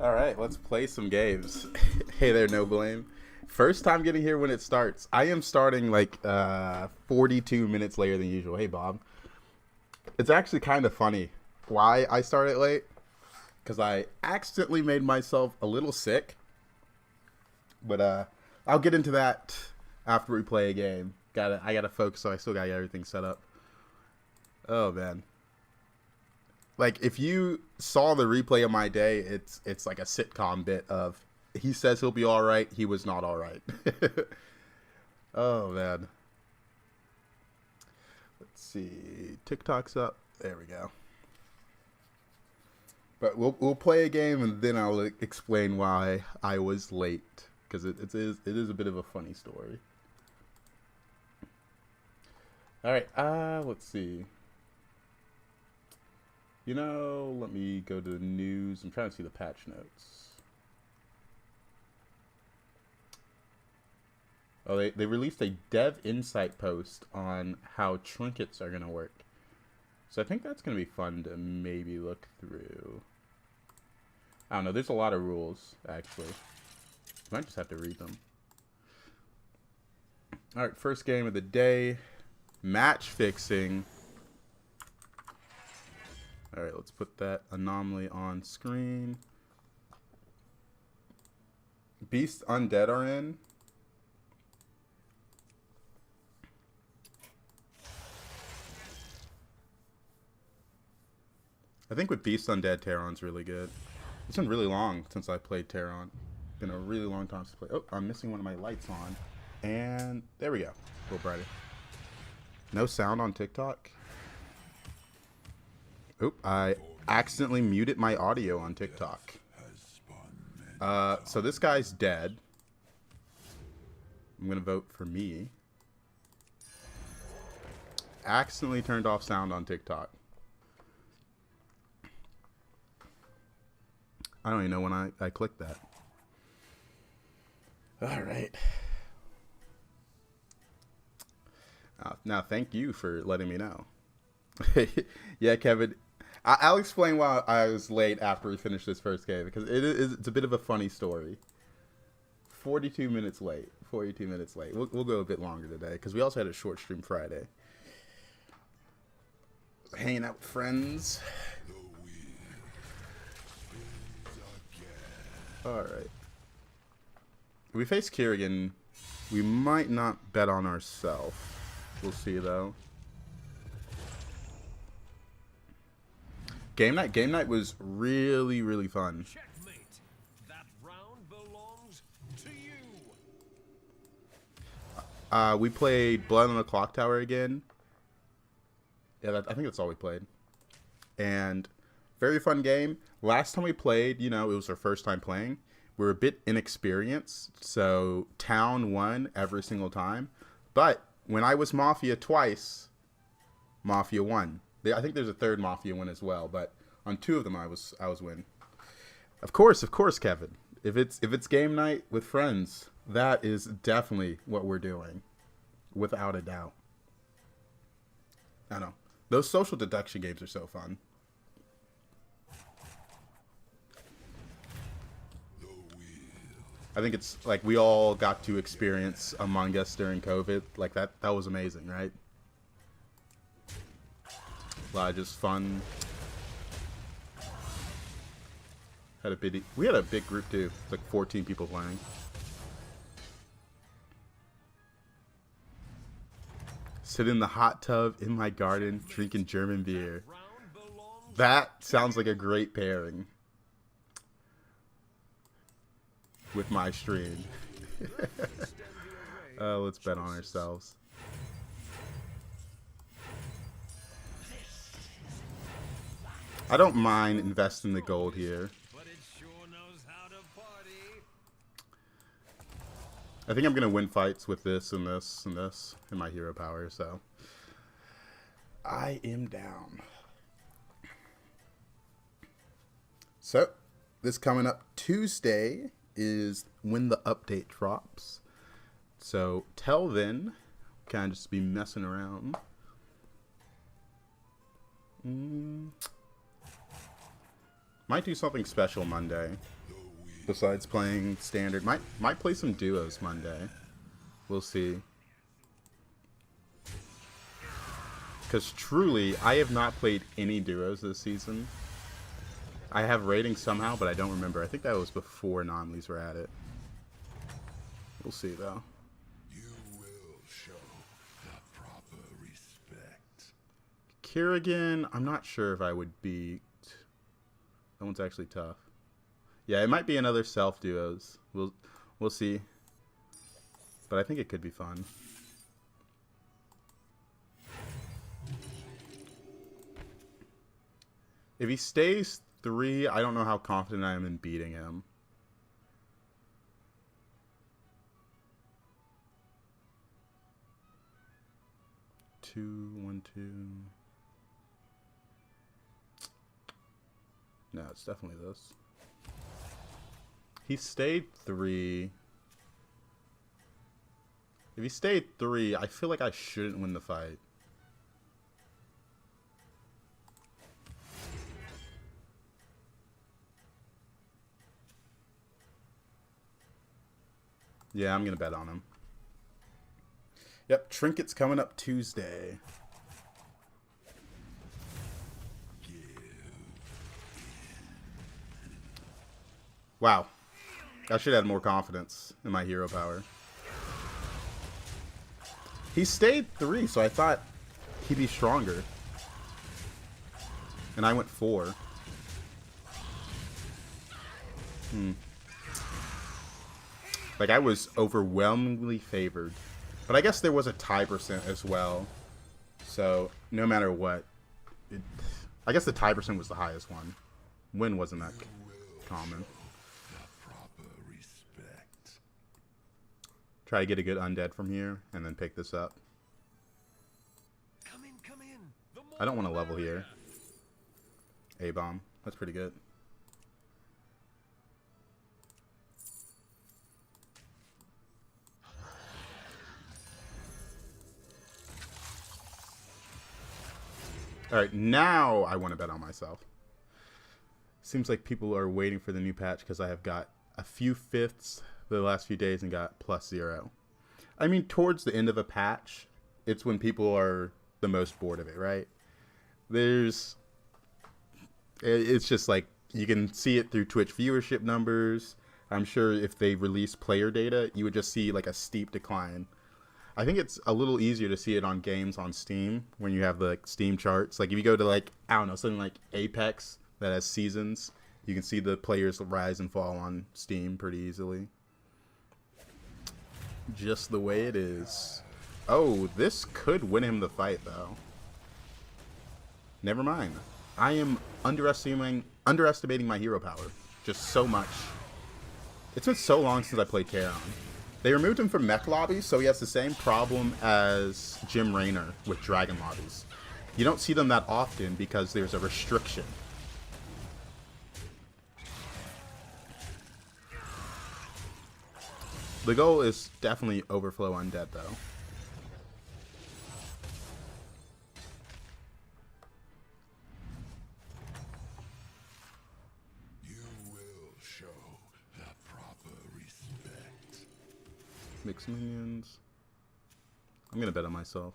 All right, let's play some games. Hey there, no blame. First time getting here when it starts. I am starting like 42 minutes later than usual. Hey, Bob. It's actually kind of funny why I started late. Because I accidentally made myself a little sick. But I'll get into that after we play a game. I gotta focus, so I still gotta get everything set up. Oh, man. Like, if you saw the replay of my day, it's like a sitcom bit of, he says he'll be all right, he was not all right. Oh, man. Let's see. TikTok's up. There we go. But we'll play a game, and then I'll explain why I was late, because it is a bit of a funny story. All right. Let's see. You know, let me go to the news. I'm trying to see the patch notes. Oh, they released a dev insight post on how trinkets are going to work. So I think that's going to be fun to maybe look through. I don't know. There's a lot of rules, actually. Might just have to read them. All right, first game of the day. Match fixing. All right, let's put that anomaly on screen. Beast Undead are in. I think with Beast Undead, Terran's really good. It's been really long since I played Terran. Been a really long time since I played. Oh, I'm missing one of my lights on. And there we go. A little brighter. No sound on TikTok. Oop, I accidentally muted my audio on TikTok. So this guy's dead. I'm gonna vote for me. Accidentally turned off sound on TikTok. I don't even know when I clicked that. All right. Now, thank you for letting me know. Yeah, Kevin. I'll explain why I was late after we finished this first game, because it's a bit of a funny story. 42 minutes late. 42 minutes late. We'll go a bit longer today, because we also had a short stream Friday. Hanging out with friends. Alright. We face Kerrigan. We might not bet on ourselves. We'll see, though. Game night was really, really fun. Checkmate. That round belongs to you. We played Blood on the Clock Tower again. Yeah, I think that's all we played. And very fun game. Last time we played, you know, it was our first time playing. We were a bit inexperienced, so Town won every single time. But when I was Mafia twice, Mafia won. I think there's a third Mafia win as well, but on two of them I was win. Of course, Kevin. If it's game night with friends, that is definitely what we're doing, without a doubt. I know those social deduction games are so fun. I think it's like we all got to experience Among Us during COVID. Like that was amazing, right? A lot of just fun. We had a big group too. Like 14 people playing. Sit in the hot tub in my garden drinking German beer. That sounds like a great pairing with my stream. Let's bet on ourselves. I don't mind investing the gold here. I think I'm going to win fights with this and this and this and my hero power, so I am down. So, this coming up Tuesday is when the update drops. So, till then, kind of just be messing around. Might do something special Monday. besides playing standard. Might play some duos Monday. We'll see. Because truly, I have not played any duos this season. I have ratings somehow, but I don't remember. I think that was before anomalies were at it. We'll see, though. You will show the proper respect. Kerrigan, I'm not sure if I would beat. That one's actually tough. Yeah, it might be another self duos. We'll see. But I think it could be fun. If he stays 3, I don't know how confident I am in beating him. Two, 1, 2. No, it's definitely this. He stayed 3. If he stayed 3, I feel like I shouldn't win the fight. Yeah, I'm going to bet on him. Yep, Trinket's coming up Tuesday. Wow. I should have had more confidence in my hero power. He stayed 3, so I thought he'd be stronger. And I went 4. Like, I was overwhelmingly favored. But I guess there was a tie percent as well. So, no matter what, I guess the tie percent was the highest one. Win wasn't that common. Try to get a good undead from here, and then pick this up. Come in, come in. The more I don't want to the level merrier. here. A-bomb. That's pretty good. Alright, now I want to bet on myself. Seems like people are waiting for the new patch because I have got a few fifths the last few days and got +0. I mean, towards the end of a patch, it's when people are the most bored of it, right? It's just like, you can see it through Twitch viewership numbers. I'm sure if they release player data, you would just see like a steep decline. I think it's a little easier to see it on games on Steam when you have the Steam charts. Like if you go to like, I don't know, something like Apex that has seasons, you can see the players rise and fall on Steam pretty easily. Just the way it is. Oh, this could win him the fight though. Never mind. I am underestimating my hero power just so much. It's been so long since I played Taron. They removed him from mech lobbies, so he has the same problem as Jim Raynor with dragon lobbies. You don't see them that often because there's a restriction. The goal is definitely overflow undead though. Mix minions. I'm gonna bet on myself.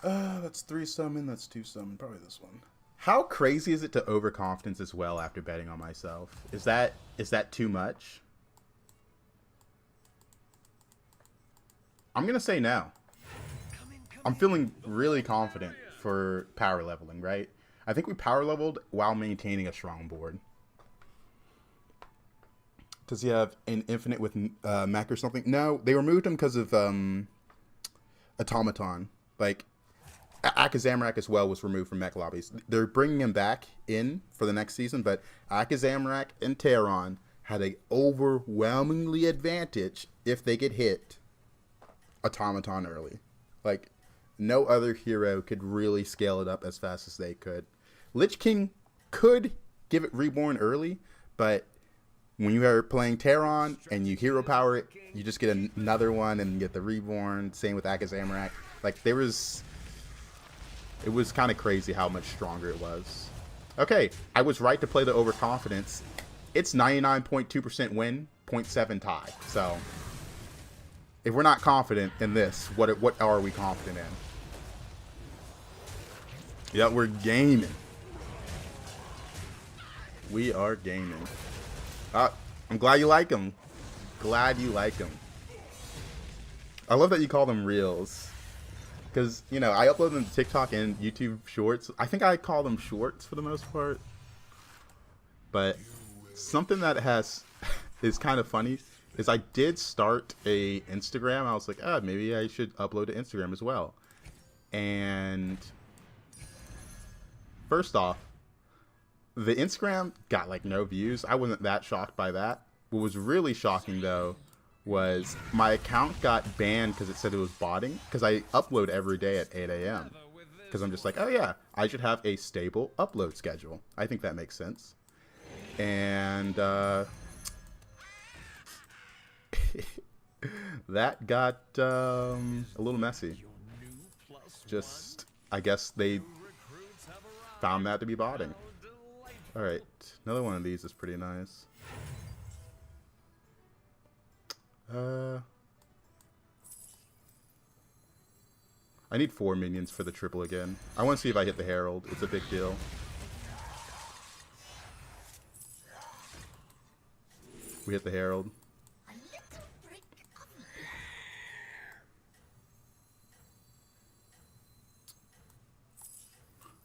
That's 3 summon, that's 2 summon, probably this one. How crazy is it to overconfidence as well after betting on myself? Is that too much? I'm gonna say no. I'm feeling really confident for power leveling, right? I think we power leveled while maintaining a strong board. Does he have an infinite with mech or something? No, they removed him because of automaton. Like Akazamrak as well was removed from mech lobbies. They're bringing him back in for the next season, but Akazamrak and Taron had an overwhelmingly advantage if they could hit automaton early. Like no other hero could really scale it up as fast as they could. Lich King could give it reborn early, but when you are playing Taron and you hero power it, you just get another one and get the reborn. Same with Akazamrak. Like there was It was kind of crazy how much stronger it was. Okay, I was right to play the overconfidence. It's 99.2% win, 0.7 tie. So, if we're not confident in this, what are we confident in? Yeah, we're gaming. We are gaming. I'm glad you like them. Glad you like them. I love that you call them reels. Because, you know, I upload them to TikTok and YouTube Shorts. I think I call them Shorts for the most part. But something that is kind of funny is I did start a Instagram. I was like, maybe I should upload to Instagram as well. And first off, the Instagram got like no views. I wasn't that shocked by that. What was really shocking though was my account got banned because it said it was botting, because I upload every day at 8 a.m. Because I'm just like, oh yeah, I should have a stable upload schedule. I think that makes sense. And that got a little messy. Just, I guess they found that to be botting. Alright, another one of these is pretty nice. I need 4 minions for the triple again. I want to see if I hit the Herald. It's a big deal. We hit the Herald.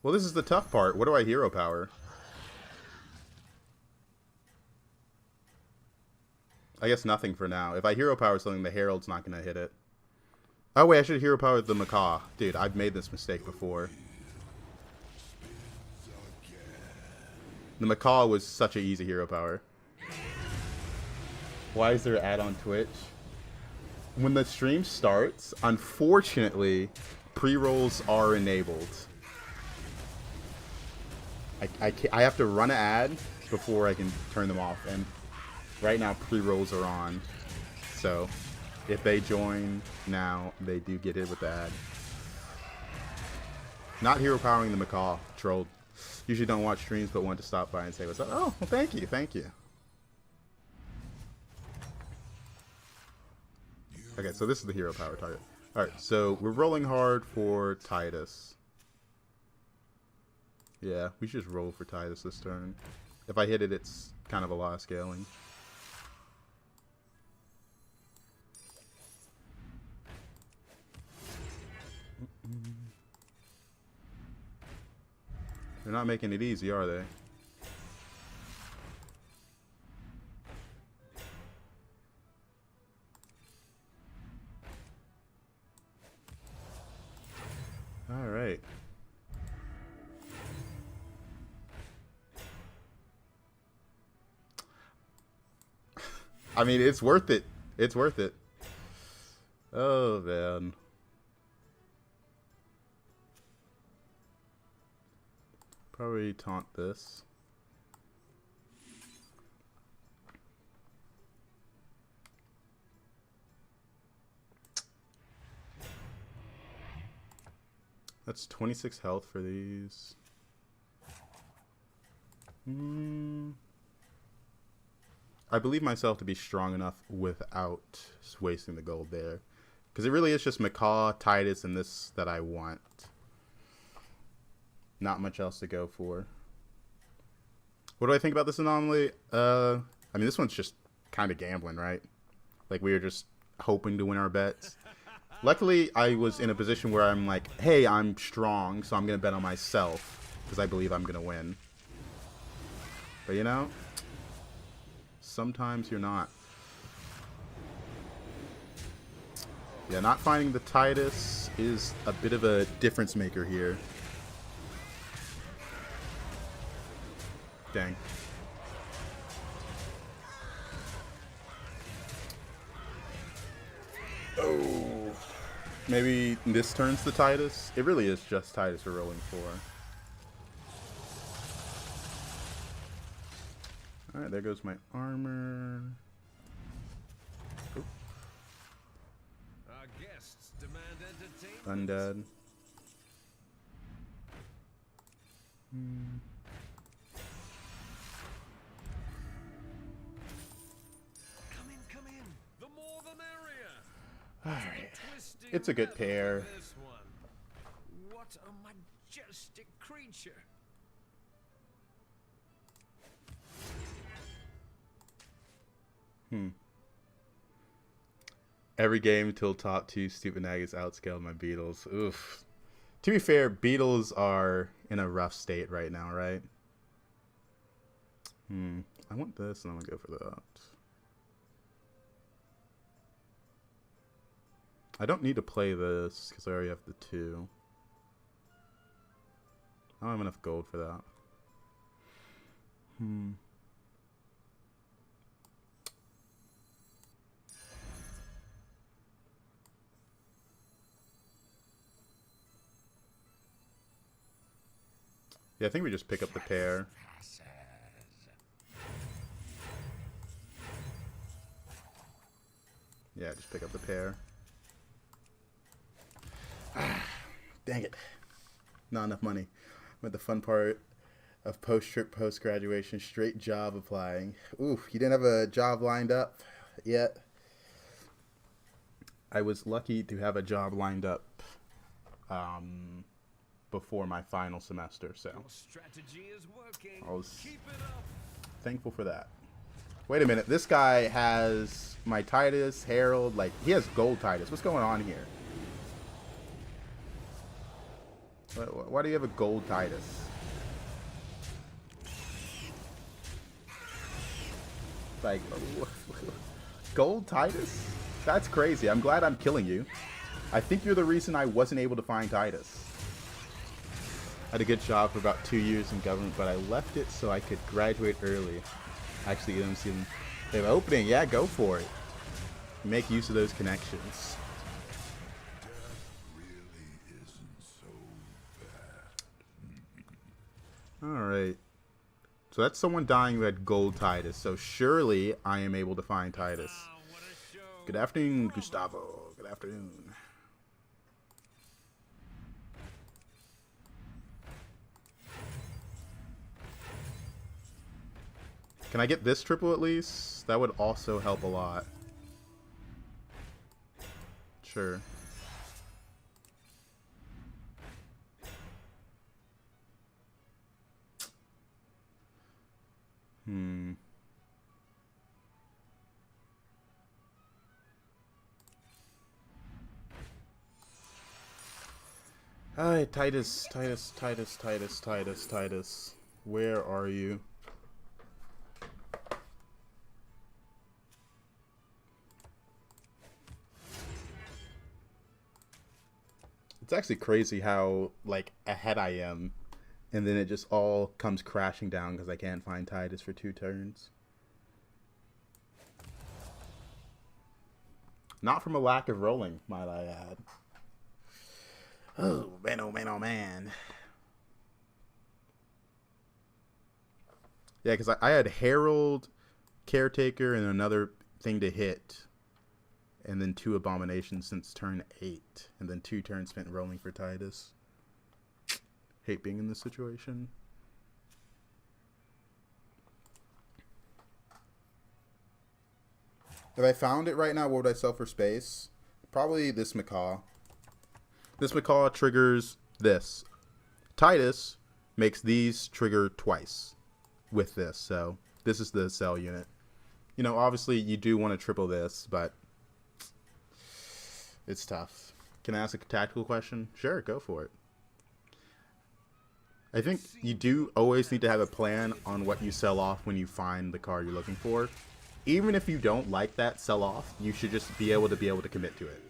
Well, this is the tough part. What do I hero power? I guess nothing for now. If I hero power something, the Herald's not going to hit it. Oh wait, I should hero power the Macaw. Dude, I've made this mistake before. The Macaw was such an easy hero power. Why is there an ad on Twitch? When the stream starts, unfortunately, pre-rolls are enabled. I have to run an ad before I can turn them off, and right now pre-rolls are on. So if they join now, they do get hit with the ad. Not hero powering the Macaw. Trolled. Usually don't watch streams, but want to stop by and say what's up. Oh, well, thank you, thank you. Okay, so this is the hero power target. Alright, so we're rolling hard for Titus. Yeah, we should just roll for Titus this turn. If I hit it, it's kind of a lot of scaling. They're not making it easy, are they? All right. I mean, it's worth it. It's worth it. Oh, man. Probably taunt this. That's 26 health for these. I believe myself to be strong enough without wasting the gold there. Because it really is just Macaw, Titus, and this that I want. Not much else to go for. What do I think about this anomaly? I mean, this one's just kind of gambling, right? Like, we were just hoping to win our bets. Luckily, I was in a position where I'm like, hey, I'm strong, so I'm going to bet on myself. Because I believe I'm going to win. But, you know, sometimes you're not. Yeah, not finding the Titus is a bit of a difference maker here. Dang. Oh. Maybe this turns the Titus? It really is just Titus we're rolling for. Alright, there goes my armor. Oop. Our guests demand entertainment. Undead. Come in. The more the merrier. Alright. Twisting It's a good metal pair. this one. What a majestic creature. Every game till top 2 stupid naggas outscaled my Beetles. Oof. To be fair, Beetles are in a rough state right now, right? I want this and I'm gonna go for that. I don't need to play this because I already have the 2. I don't have enough gold for that. Yeah, I think we just pick up the pair. Yeah, just pick up the pair. Dang it. Not enough money. I'm at the fun part of post-trip, post-graduation, straight job applying. Oof, you didn't have a job lined up yet? I was lucky to have a job lined up before my final semester, so Your strategy is working. I was Keep it up. thankful for that. Wait a minute, this guy has my Titus, Herald, like, he has gold Titus. What's going on here? Why do you have a gold Titus? Like, gold Titus? That's crazy. I'm glad I'm killing you. I think you're the reason I wasn't able to find Titus. I had a good job for about 2 years in government, but I left it so I could graduate early. Actually, let me see them. They have an opening. Yeah, go for it. Make use of those connections. Really isn't so bad. Alright. So that's someone dying who had gold Titus. So surely I am able to find Titus. Ah, what a show. Good afternoon, Gustavo. Good afternoon. Can I get this triple at least? That would also help a lot. Sure. Alright, Titus. Where are you? It's actually crazy how, like, ahead I am, and then it just all comes crashing down because I can't find Titus for 2 turns. Not from a lack of rolling, might I add. Oh, man, oh, man, oh, man. Yeah, because I had Herald, Caretaker, and another thing to hit. And then 2 Abominations since turn 8. And then 2 turns spent rolling for Titus. Hate being in this situation. If I found it right now, what would I sell for space? Probably this Macaw. This Macaw triggers this. Titus makes these trigger twice with this. So this is the sell unit. You know, obviously you do want to triple this, but it's tough. Can I ask a tactical question? Sure, go for it. I think you do always need to have a plan on what you sell off when you find the card you're looking for. Even if you don't like that sell off, you should just be able to commit to it.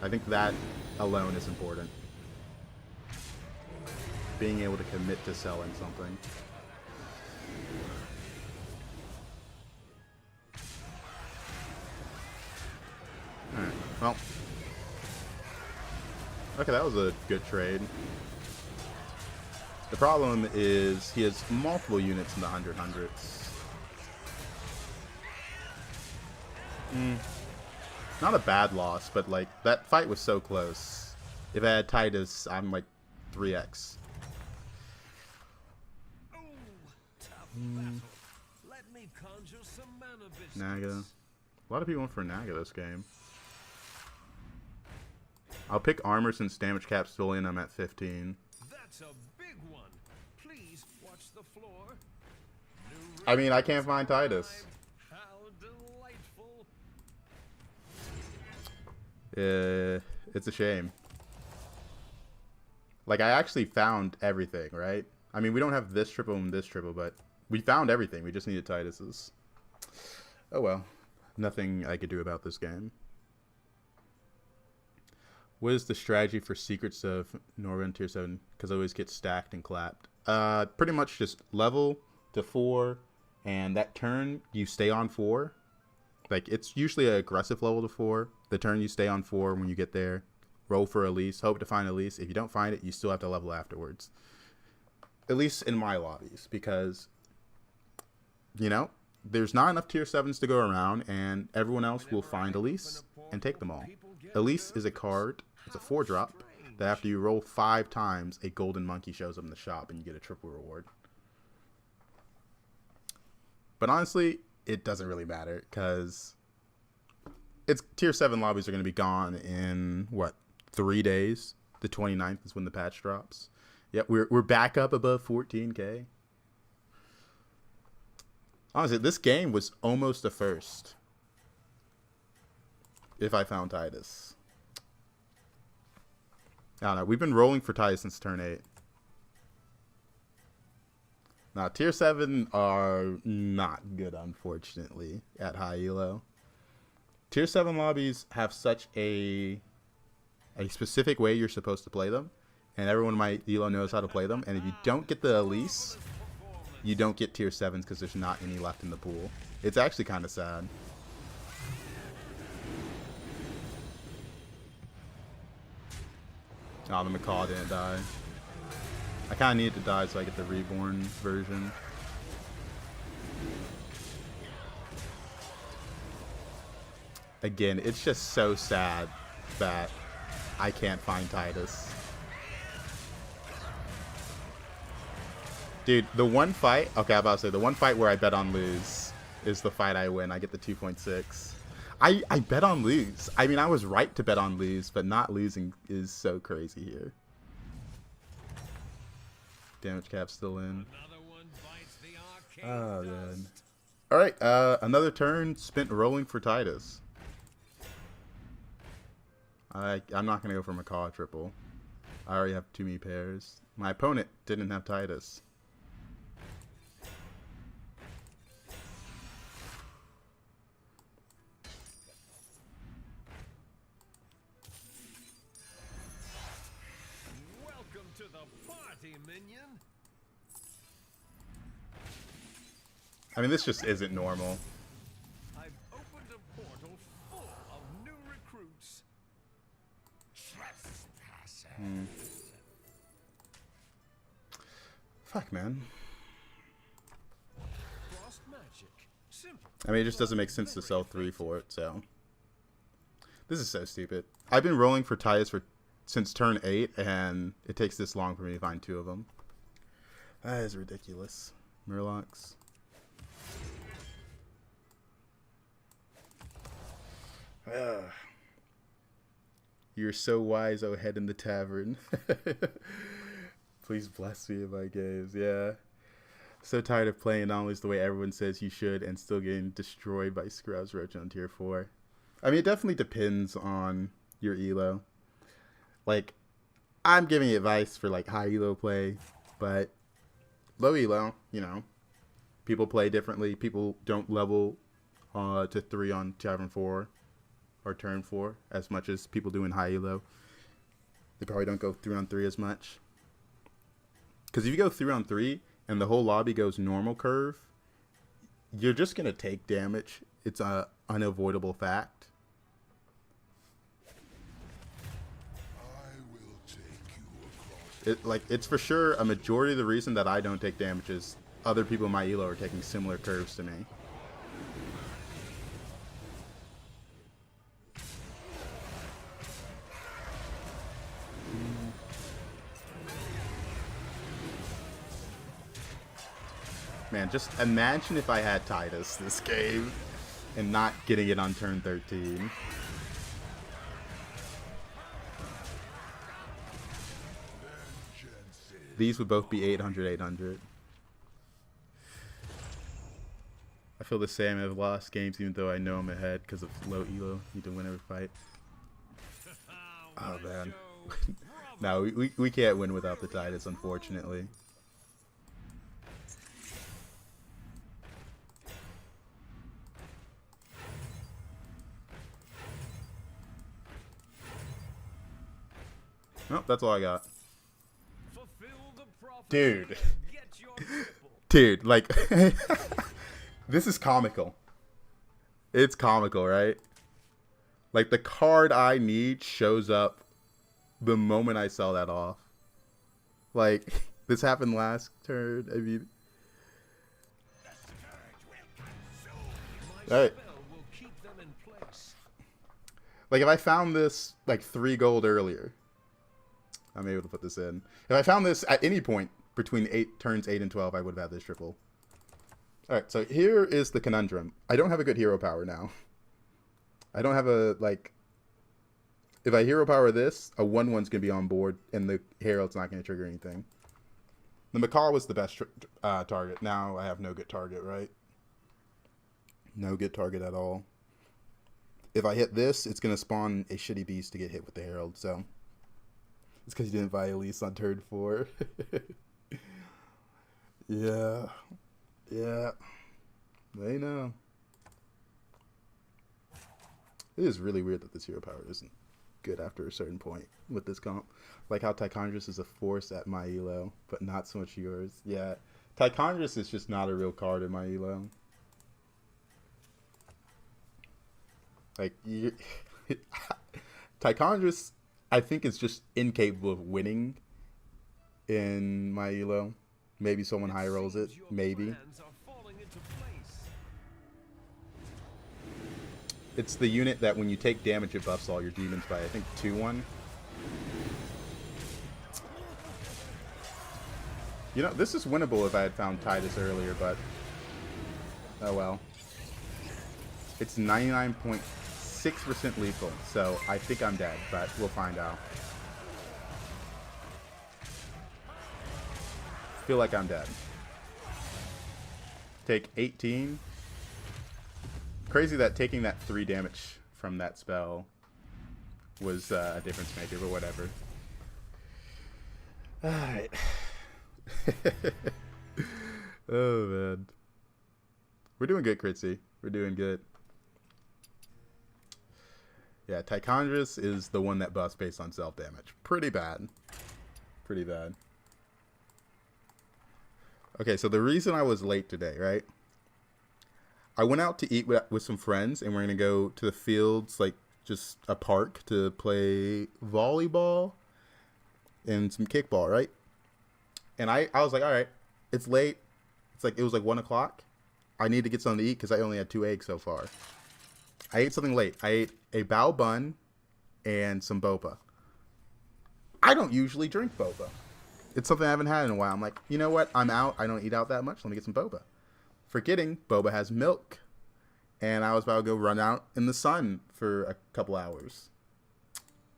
I think that alone is important. Being able to commit to selling something. Alright, well. Okay, that was a good trade. The problem is he has multiple units in the 100s. Not a bad loss, but like that fight was so close. If I had Titus, I'm like 3x. may conjure some mana biscuits. Naga. A lot of people went for Naga this game. I'll pick armor since damage cap's still in. I'm at 15. That's a big one. Please watch the floor. I mean, I can't find Titus. How delightful. It's a shame. Like, I actually found everything, right? I mean, we don't have this triple and this triple, but we found everything. We just needed Titus's. Oh well. Nothing I could do about this game. What is the strategy for Secrets of Northern Tier 7? Because I always get stacked and clapped. Pretty much just level to 4, and that turn you stay on 4. Like, it's usually an aggressive level to 4. The turn you stay on 4 when you get there. Roll for Elise. Hope to find Elise. If you don't find it, you still have to level afterwards. At least in my lobbies, because, you know, there's not enough tier 7s to go around, and everyone else will find Elise and take them all. Elise is a card, it's a 4-drop, that after you roll 5 times, a golden monkey shows up in the shop, and you get a triple reward. But honestly, it doesn't really matter, because it's tier 7 lobbies are going to be gone in, what, 3 days? The 29th is when the patch drops. Yep, we're back up above 14k. Honestly, this game was almost a first. If I found Titus. I don't know. We've been rolling for Titus since turn 8. Now, tier 7 are not good, unfortunately, at high elo. Tier 7 lobbies have such a specific way you're supposed to play them. And everyone in my elo knows how to play them. And if you don't get the Elise, you don't get tier 7s because there's not any left in the pool. It's actually kind of sad. Oh, the Macaw didn't die. I kind of needed to die so I get the reborn version. Again, it's just so sad that I can't find Titus. Dude, the one fight... Okay, I'm about to say, the one fight where I bet on lose is the fight I win. I get the 2.6. I bet on lose. I mean, I was right to bet on lose, but not losing is so crazy here. Damage cap still in. Oh, man. Alright, another turn spent rolling for Titus. I'm not going to go for Macaw triple. I already have too many pairs. My opponent didn't have Titus. Welcome to the party, minion. I mean, this just isn't normal. I've opened a portal full of new recruits. Fuck, man. Cross magic. Simple. I mean, it just doesn't make sense to sell 3 for it, so. This is so stupid. I've been rolling for Titus since turn 8, and it takes this long for me to find 2 of them. That is ridiculous. Murlocs. You're so wise, oh head in the tavern. Please bless me in my games. Yeah. So tired of playing anomalies the way everyone says you should and still getting destroyed by Scrubs Roach on tier 4. I mean, it definitely depends on your elo. Like, I'm giving advice for like high elo play, but low elo, you know, people play differently. People don't level to 3 on Tavern 4 or turn 4 as much as people do in high elo. They probably don't go 3 on 3 as much. Because if you go 3 on 3 and the whole lobby goes normal curve, you're just going to take damage. It's an unavoidable fact. I will take you across. It's for sure a majority of the reason that I don't take damage is other people in my elo are taking similar curves to me. Man, just imagine if I had Titus this game and not getting it on turn 13. These would both be 800, 800. I feel the same. I've lost games even though I know I'm ahead because of low elo. Need to win every fight. Oh, man. No, we can't win without the Titus, unfortunately. Nope, that's all I got. Dude. Dude, like, this is comical. It's comical, right? Like, the card I need shows up the moment I sell that off. Like, this happened last turn. I mean, alright. Like, if I found this, like, 3 gold earlier, I'm able to put this in. If I found this at any point between turns 8 and 12, I would have had this triple. Alright, so here is the conundrum. I don't have a good hero power now. I don't have a, like... If I hero power this, a 1-1's going to be on board, and the Herald's not going to trigger anything. The Macaw was the best target. Now I have no good target, right? No good target at all. If I hit this, it's going to spawn a shitty beast to get hit with the Herald, so... It's because you didn't buy Elise on turn 4. Yeah. Yeah. They know. It is really weird that this hero power isn't good after a certain point with this comp. Like how Tychondrus is a force at my elo, but not so much yours. Yeah. Tychondrus is just not a real card in my elo. Like, Tychondrus... I think it's just incapable of winning in my elo. Maybe someone high rolls it. Maybe. It's the unit that when you take damage, it buffs all your demons by, I think, 2-1. You know, this is winnable if I had found Titus earlier, but... Oh well. It's 99.6% lethal, so I think I'm dead, but we'll find out. Feel like I'm dead. Take 18. Crazy that taking that 3 damage from that spell was a difference maker, but whatever. Alright. Oh, man. We're doing good, Critzy. We're doing good. Yeah, Tychondrus is the one that buffs based on self-damage. Pretty bad. Pretty bad. Okay, so the reason I was late today, right? I went out to eat with some friends, and we're going to go to the fields, like just a park, to play volleyball and some kickball, right? And I was like, all right, it's late. It was like 1 o'clock. I need to get something to eat because I only had 2 eggs so far. I ate something late. I ate a bao bun and some boba. I don't usually drink boba. It's something I haven't had in a while. I'm like, you know what? I'm out. I don't eat out that much. Let me get some boba. Forgetting boba has milk. And I was about to go run out in the sun for a couple hours.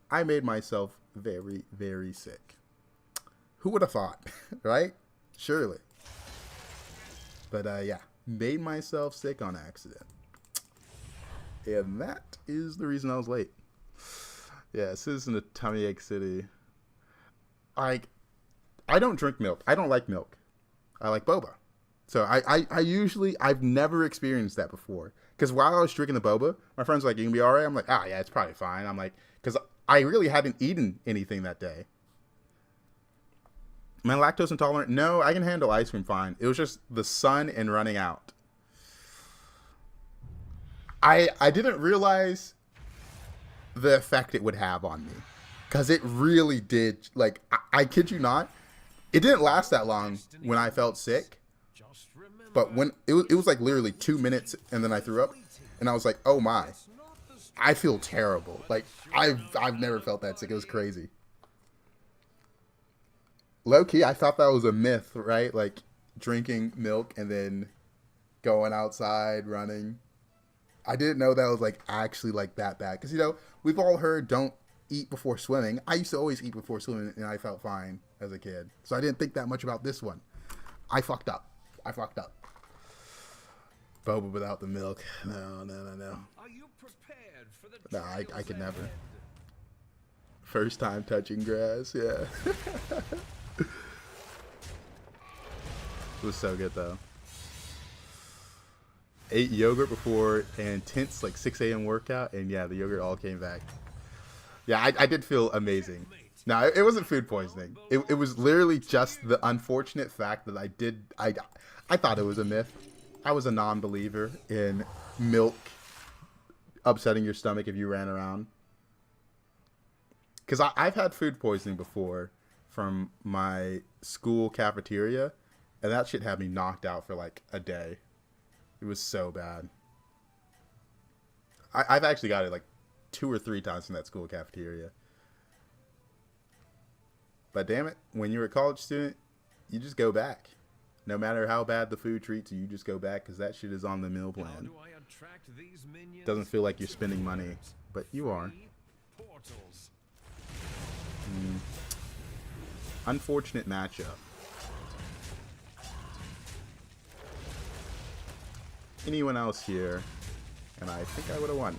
I made myself very, very sick. Who would have thought, right? Surely. But yeah, made myself sick on accident. And that is the reason I was late. Yeah, this isn't a tummy ache city. I don't drink milk. I don't like milk. I like boba. So I've never experienced that before. Because while I was drinking the boba, my friends were like, you can be all right? I'm like, yeah, it's probably fine. I'm like, because I really hadn't eaten anything that day. Am I lactose intolerant? No, I can handle ice cream fine. It was just the sun and running out. I didn't realize the effect it would have on me. Because it really did. Like, I kid you not. It didn't last that long when I felt sick. But when it was like literally 2 minutes and then I threw up. And I was like, oh my. I feel terrible. Like, I've never felt that sick. It was crazy. Low-key, I thought that was a myth, right? Like, drinking milk and then going outside, running. I didn't know that was like actually like that bad. Because, you know, we've all heard don't eat before swimming. I used to always eat before swimming and I felt fine as a kid. So I didn't think that much about this one. I fucked up. Boba without the milk. No. Are you prepared for the No, I trials could never. ahead? First time touching grass, yeah. It was so good though. Ate yogurt before an intense like 6 a.m. workout, and yeah, the yogurt all came back. Yeah, I did feel amazing. No, it wasn't food poisoning. It was literally just the unfortunate fact that I thought it was a myth. I was a non-believer in milk upsetting your stomach if you ran around. Because I've had food poisoning before from my school cafeteria, and that shit had me knocked out for like a day. It was so bad. I've actually got it like 2 or 3 times in that school cafeteria. But damn it, when you're a college student, you just go back. No matter how bad the food treats you, you just go back because that shit is on the meal How plan. do I attract these minions? Doesn't feel like you're spending money, but you are. 3 portals. Unfortunate matchup. Anyone else here, and I think I would have won.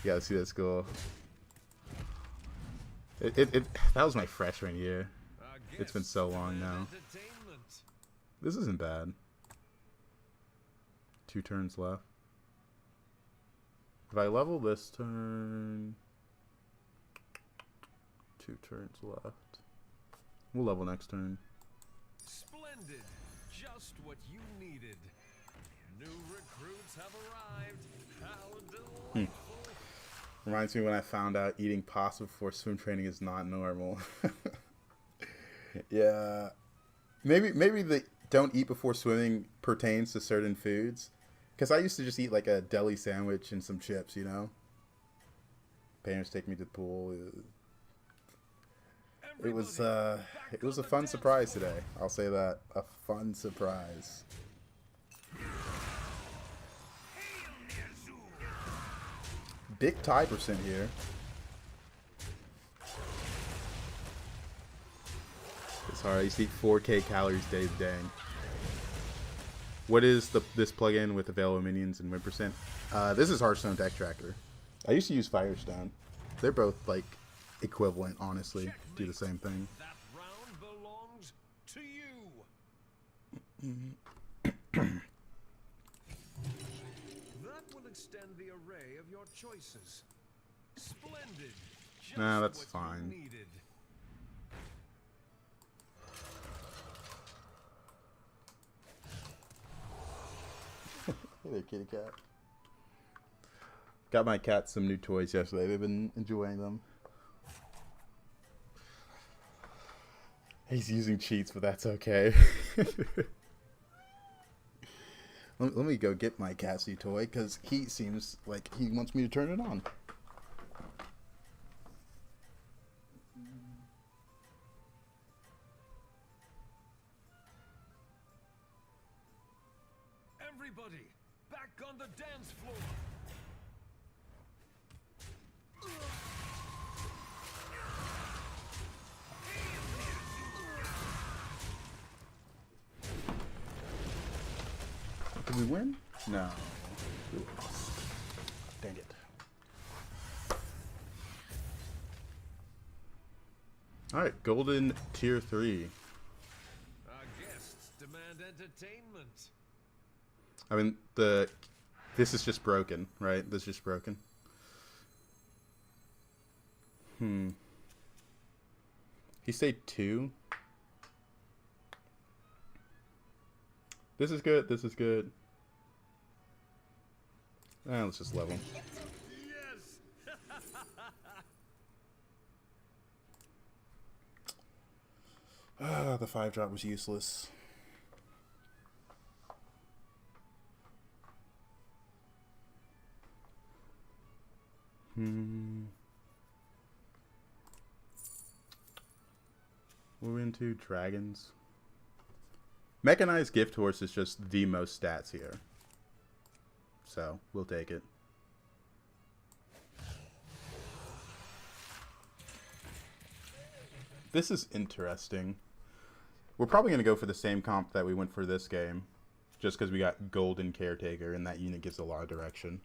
Yeah, let's see that score. That was my freshman year. It's been so long now. This isn't bad. 2 turns left. If I level this turn, 2 turns left. We'll level next turn. Splendid. Just what you needed. New recruits have arrived. How delightful. Reminds me when I found out eating pasta before swim training is not normal. Yeah. Maybe the don't eat before swimming pertains to certain foods. Because I used to just eat like a deli sandwich and some chips, you know? Parents take me to the pool. It was a fun surprise today. I'll say that. A fun surprise. Big tie percent here. It's hard. I used to eat 4K calories day to day. What is this plugin with available minions and win percent? This is Hearthstone Deck Tracker. I used to use Firestone. They're both like equivalent, honestly. Do the same thing. That round belongs to you. That will extend the array of your choices. Splendid. Just Nah, that's what you fine. needed. Hey there, kitty cat. Got my cat some new toys yesterday. They've been enjoying them. He's using cheats, but that's okay. Let me go get my Cassie toy, because he seems like he wants me to turn it on. Everybody, back on the dance floor. Did we win? No. We lost. Dang it. Alright, golden tier 3. Our guests demand entertainment. I mean, this is just broken, right? This is just broken. He stayed 2. This is good. This is good. Let's just level. Yes. The 5-drop was useless. We're into dragons. Mechanized Gift Horse is just the most stats here. So, we'll take it. This is interesting. We're probably going to go for the same comp that we went for this game. Just because we got Golden Caretaker, and that unit gives a lot of direction.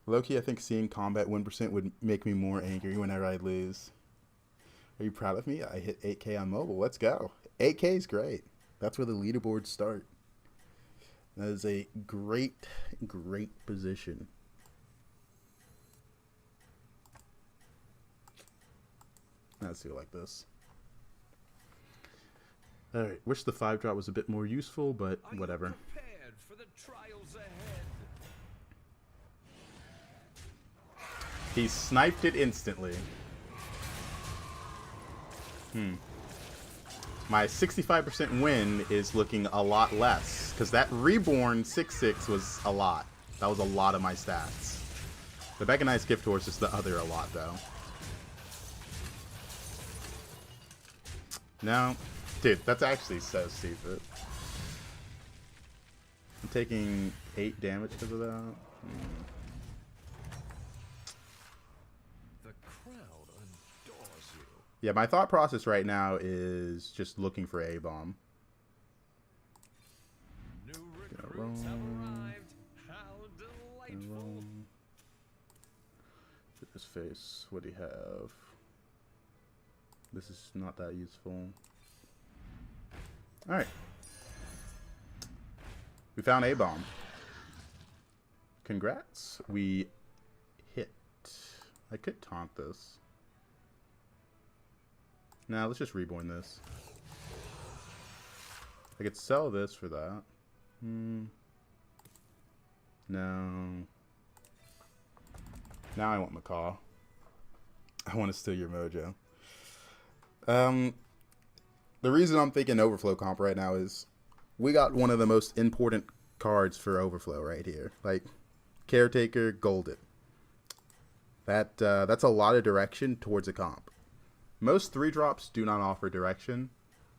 Low-key, I think seeing combat win % would make me more angry whenever I lose. Are you proud of me? I hit 8K on mobile. Let's go. 8K is great. That's where the leaderboards start. That is a great, great position. Let's do it like this. Alright, wish the 5-drop was a bit more useful, but whatever. Are you prepared for the trials ahead? He sniped it instantly. My 65% win is looking a lot less, because that Reborn 6/6 was a lot. That was a lot of my stats. The Mechanized Gift Horse is the other a lot, though. No. Dude, that's actually so stupid. I'm taking 8 damage because of that. The crowd adores you. Yeah, my thought process right now is just looking for A-bomb. New recruits have arrived. How delightful. Look at his face. What do you have? This is not that useful. Alright. We found A-bomb. Congrats. We hit. I could taunt this. Nah, let's just reborn this. I could sell this for that. No. Now I want Macaw. I want to steal your mojo. The reason I'm thinking Overflow comp right now is we got one of the most important cards for Overflow right here. Like, Caretaker, Golden. That's a lot of direction towards a comp. Most 3-drops do not offer direction,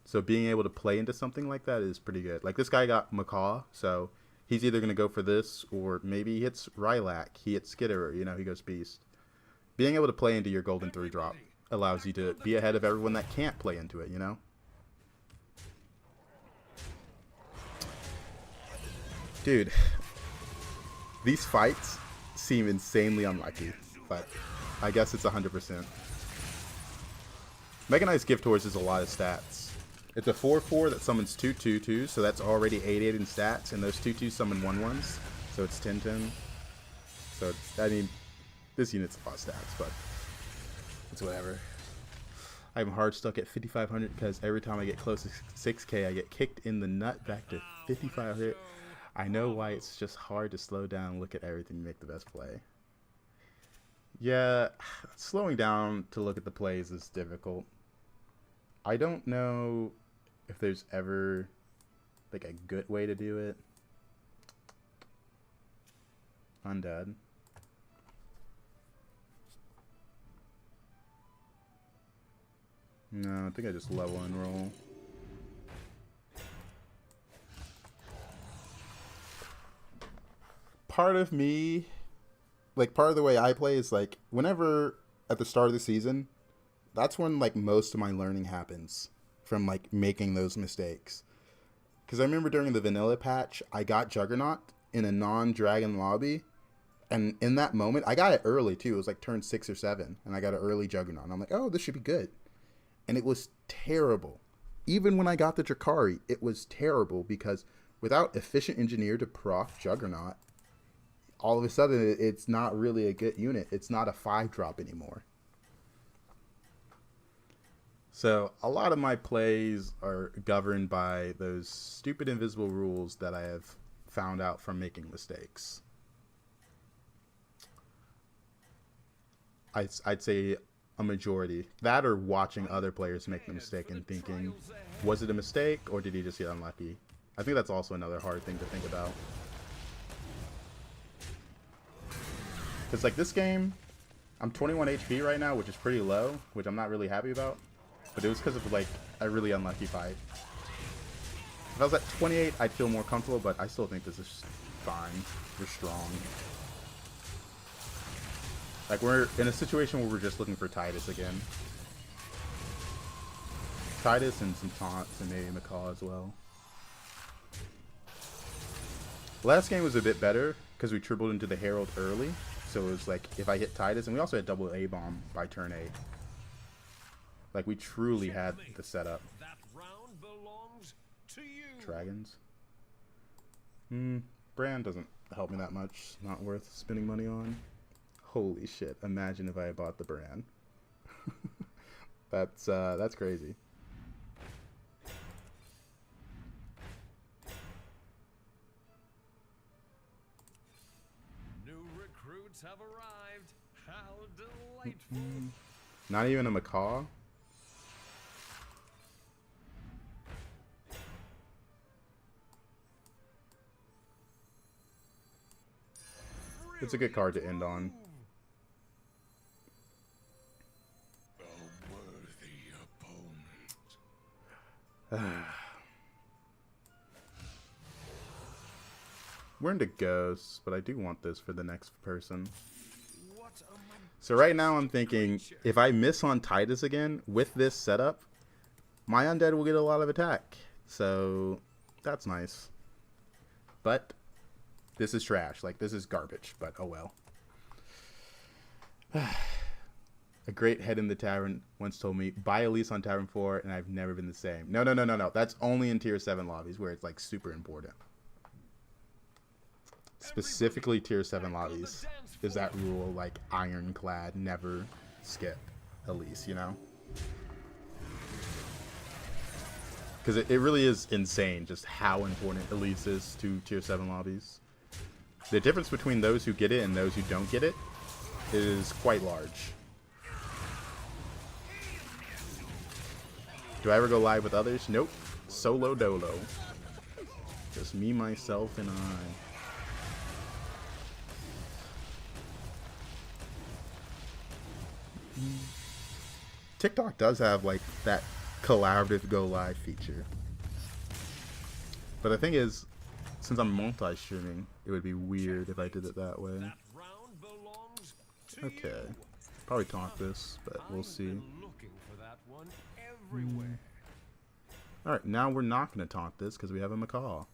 so being able to play into something like that is pretty good. Like, this guy got Macaw, so he's either going to go for this, or maybe he hits Rylac, he hits Skitterer, you know, he goes Beast. Being able to play into your Golden 3-drop allows you to be ahead of everyone that can't play into it, you know? Dude, these fights seem insanely unlucky, but I guess it's 100%. Mechanized Gift Horse is a lot of stats. It's a 4/4 that summons 2 2/2s, so that's already 8/8 in stats, and those 2/2s summon 1/1s, so it's 10/10. So, I mean, this unit's a lot of stats, but it's whatever. I'm hard stuck at 5,500 because every time I get close to 6K, I get kicked in the nut back to 5,500. I know why it's just hard to slow down and look at everything and make the best play. Yeah, slowing down to look at the plays is difficult. I don't know if there's ever like a good way to do it. Undead. No, I think I just level and roll. Part of me, like, part of the way I play is, like, whenever at the start of the season, that's when, like, most of my learning happens from, like, making those mistakes. Because I remember during the vanilla patch, I got Juggernaut in a non-dragon lobby, and in that moment, I got it early, too. It was, like, turn 6 or 7, and I got an early Juggernaut. And I'm like, oh, this should be good. And it was terrible. Even when I got the Drakari, it was terrible, because without Efficient Engineer to proc Juggernaut, all of a sudden, it's not really a good unit. It's not a 5-drop anymore. So, a lot of my plays are governed by those stupid invisible rules that I have found out from making mistakes. I'd say a majority. That or watching other players make the mistake and thinking, was it a mistake or did he just get unlucky? I think that's also another hard thing to think about. Because, like, this game, I'm 21 HP right now, which is pretty low, which I'm not really happy about. But it was because of, like, a really unlucky fight. If I was at 28, I'd feel more comfortable, but I still think this is fine. We're strong. Like, we're in a situation where we're just looking for Titus again. Titus and some taunts and maybe Macaw as well. Last game was a bit better because we tripled into the Herald early. So it was like, if I hit Titus, and we also had double A-bomb by turn 8. Like, we truly had the setup. That round belongs to you. Dragons. Brand doesn't help me that much. Not worth spending money on. Holy shit. Imagine if I had bought the brand. That's crazy. New recruits have arrived. How delightful. Not even a Macaw. It's a good card to end on. A worthy opponent. We're into ghosts, but I do want this for the next person. What a So right now I'm thinking, if I miss on Titus again with this setup, my undead will get a lot of attack. So that's nice. But this is trash. Like, this is garbage, but oh well. A great head in the tavern once told me, buy Elise on Tavern 4 and I've never been the same. No. That's only in tier 7 lobbies where it's like super important. Specifically tier 7 lobbies is that rule, like ironclad, never skip Elise, you know? Because it really is insane just how important Elise is to tier 7 lobbies. The difference between those who get it and those who don't get it is quite large. Do I ever go live with others? Nope. Solo dolo. Just me, myself, and I. TikTok does have like that collaborative go live feature. But the thing is, since I'm multi-streaming, it would be weird if I did it that way. that round belongs to Okay. you. Probably taunt this, but we'll I've see. been looking for that one everywhere. Alright, now we're not going to taunt this because we have a Macaw.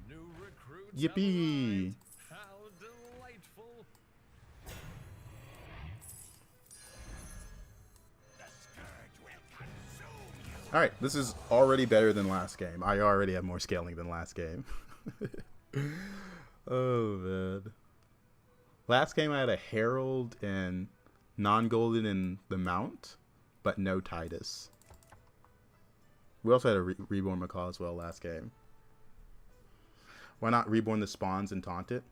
New recruits Yippee! have arrived. How delightful. Alright, this is already better than last game. I already have more scaling than last game. Oh, man. Last game I had a Herald and non-golden in the mount, but no Titus. We also had a Reborn Macaw as well last game. Why not Reborn the spawns and taunt it?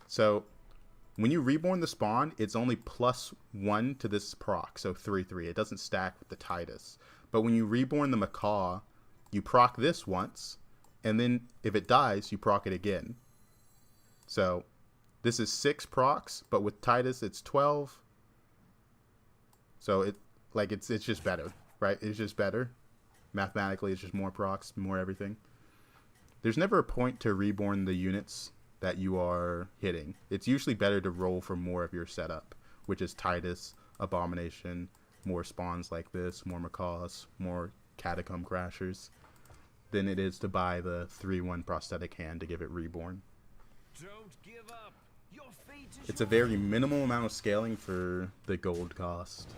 So, when you Reborn the spawn, it's only +1 to this proc, so 3/3. It doesn't stack with the Titus. But when you Reborn the Macaw, you proc this once, and then if it dies, you proc it again. So, this is 6 procs, but with Titus, it's 12. So, it's just better, right? It's just better. Mathematically, it's just more procs, more everything. There's never a point to Reborn the units that you are hitting. It's usually better to roll for more of your setup, which is Titus, Abomination, more spawns like this, more Macaws, more Catacomb Crashers, than it is to buy the 3/1 prosthetic hand to give it Reborn. Don't give up. Your fate is It's a very minimal amount of scaling for the gold cost.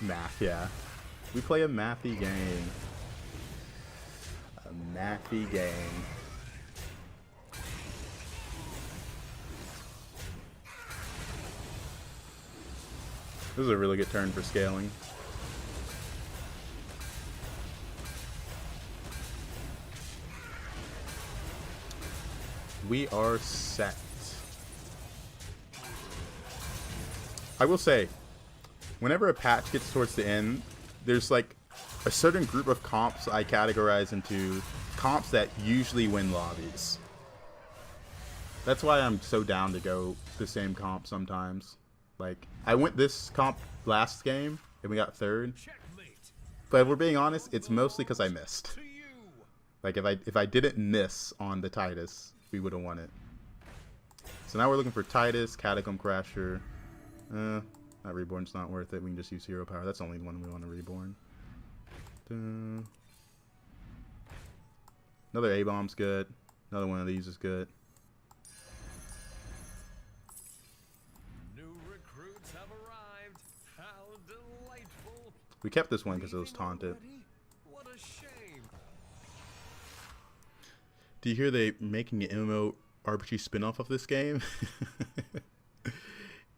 Math, yeah. We play a mathy game. A mathy game. This is a really good turn for scaling. We are set. I will say, whenever a patch gets towards the end, there's like a certain group of comps I categorize into comps that usually win lobbies. That's why I'm so down to go the same comp sometimes. Like, I went this comp last game, and we got third. Checkmate. But if we're being honest, it's mostly because I missed. To you. Like if I didn't miss on the Titus, we would have won it. So now we're looking for Titus, Catacomb Crasher. That Reborn's not worth it. We can just use Hero Power. That's the only one we want to Reborn. Another A-Bomb's good. Another one of these is good. New recruits have arrived. How delightful. We kept this one because it was taunted. Already? What a shame. Do you hear they making an MMO RPG spin-off of this game?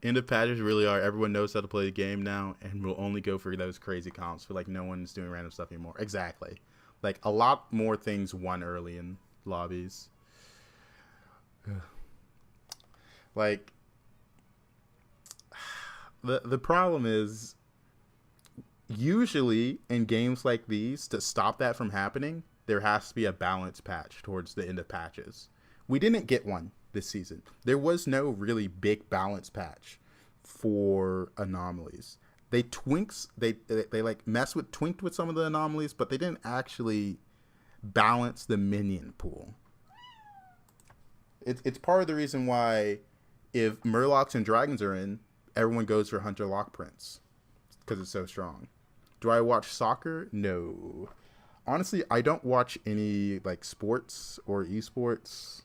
End of patches really are. Everyone knows how to play the game now, and will only go for those crazy comps. Feel like no one's doing random stuff anymore. Exactly. Like a lot more things won early in lobbies. Like the problem is usually in games like these, to stop that from happening, there has to be a balance patch towards the end of patches. We didn't get one this season. There was no really big balance patch for anomalies. They like mess with twinked with some of the anomalies, but they didn't actually balance the minion pool. It's part of the reason why if Murlocs and Dragons are in, everyone goes for Hunter Lock Prince because it's so strong. Do I watch soccer? No. Honestly, I don't watch any like sports or esports.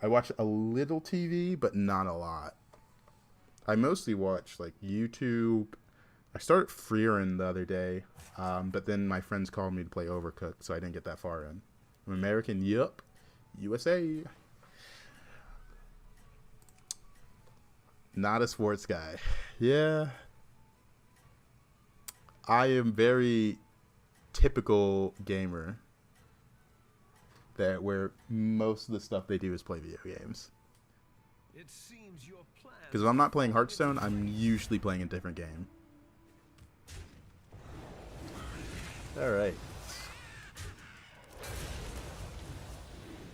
I watch a little TV, but not a lot. I mostly watch like YouTube. I started Freerin the other day, but then my friends called me to play Overcooked, so I didn't get that far in. I'm American, yup. USA. Not a sports guy. Yeah. I am very typical gamer. That where most of the stuff they do is play video games. It seems your plan. Because if I'm not playing Hearthstone, I'm usually playing a different game. Alright.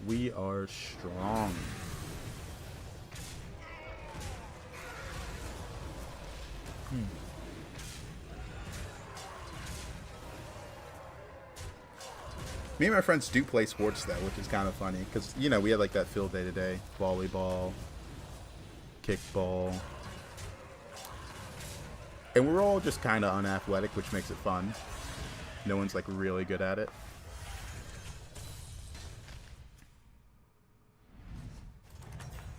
We are strong. Me and my friends do play sports though, which is kind of funny because you know we have like that field day to day, volleyball, kickball, and we're all just kind of unathletic, which makes it fun. No one's like really good at it.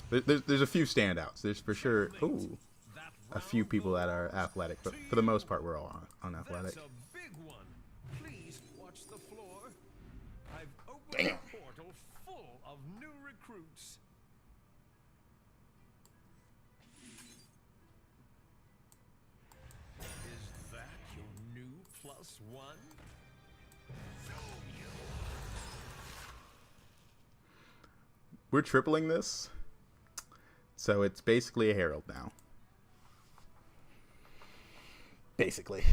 There's a few standouts. There's for sure a few people that are athletic, but for the most part we're all unathletic. That's a big one. Please watch the floor. I've opened Damn. a portal full of new recruits. Is that your new +1? We're tripling this, so it's basically a Herald now. Basically.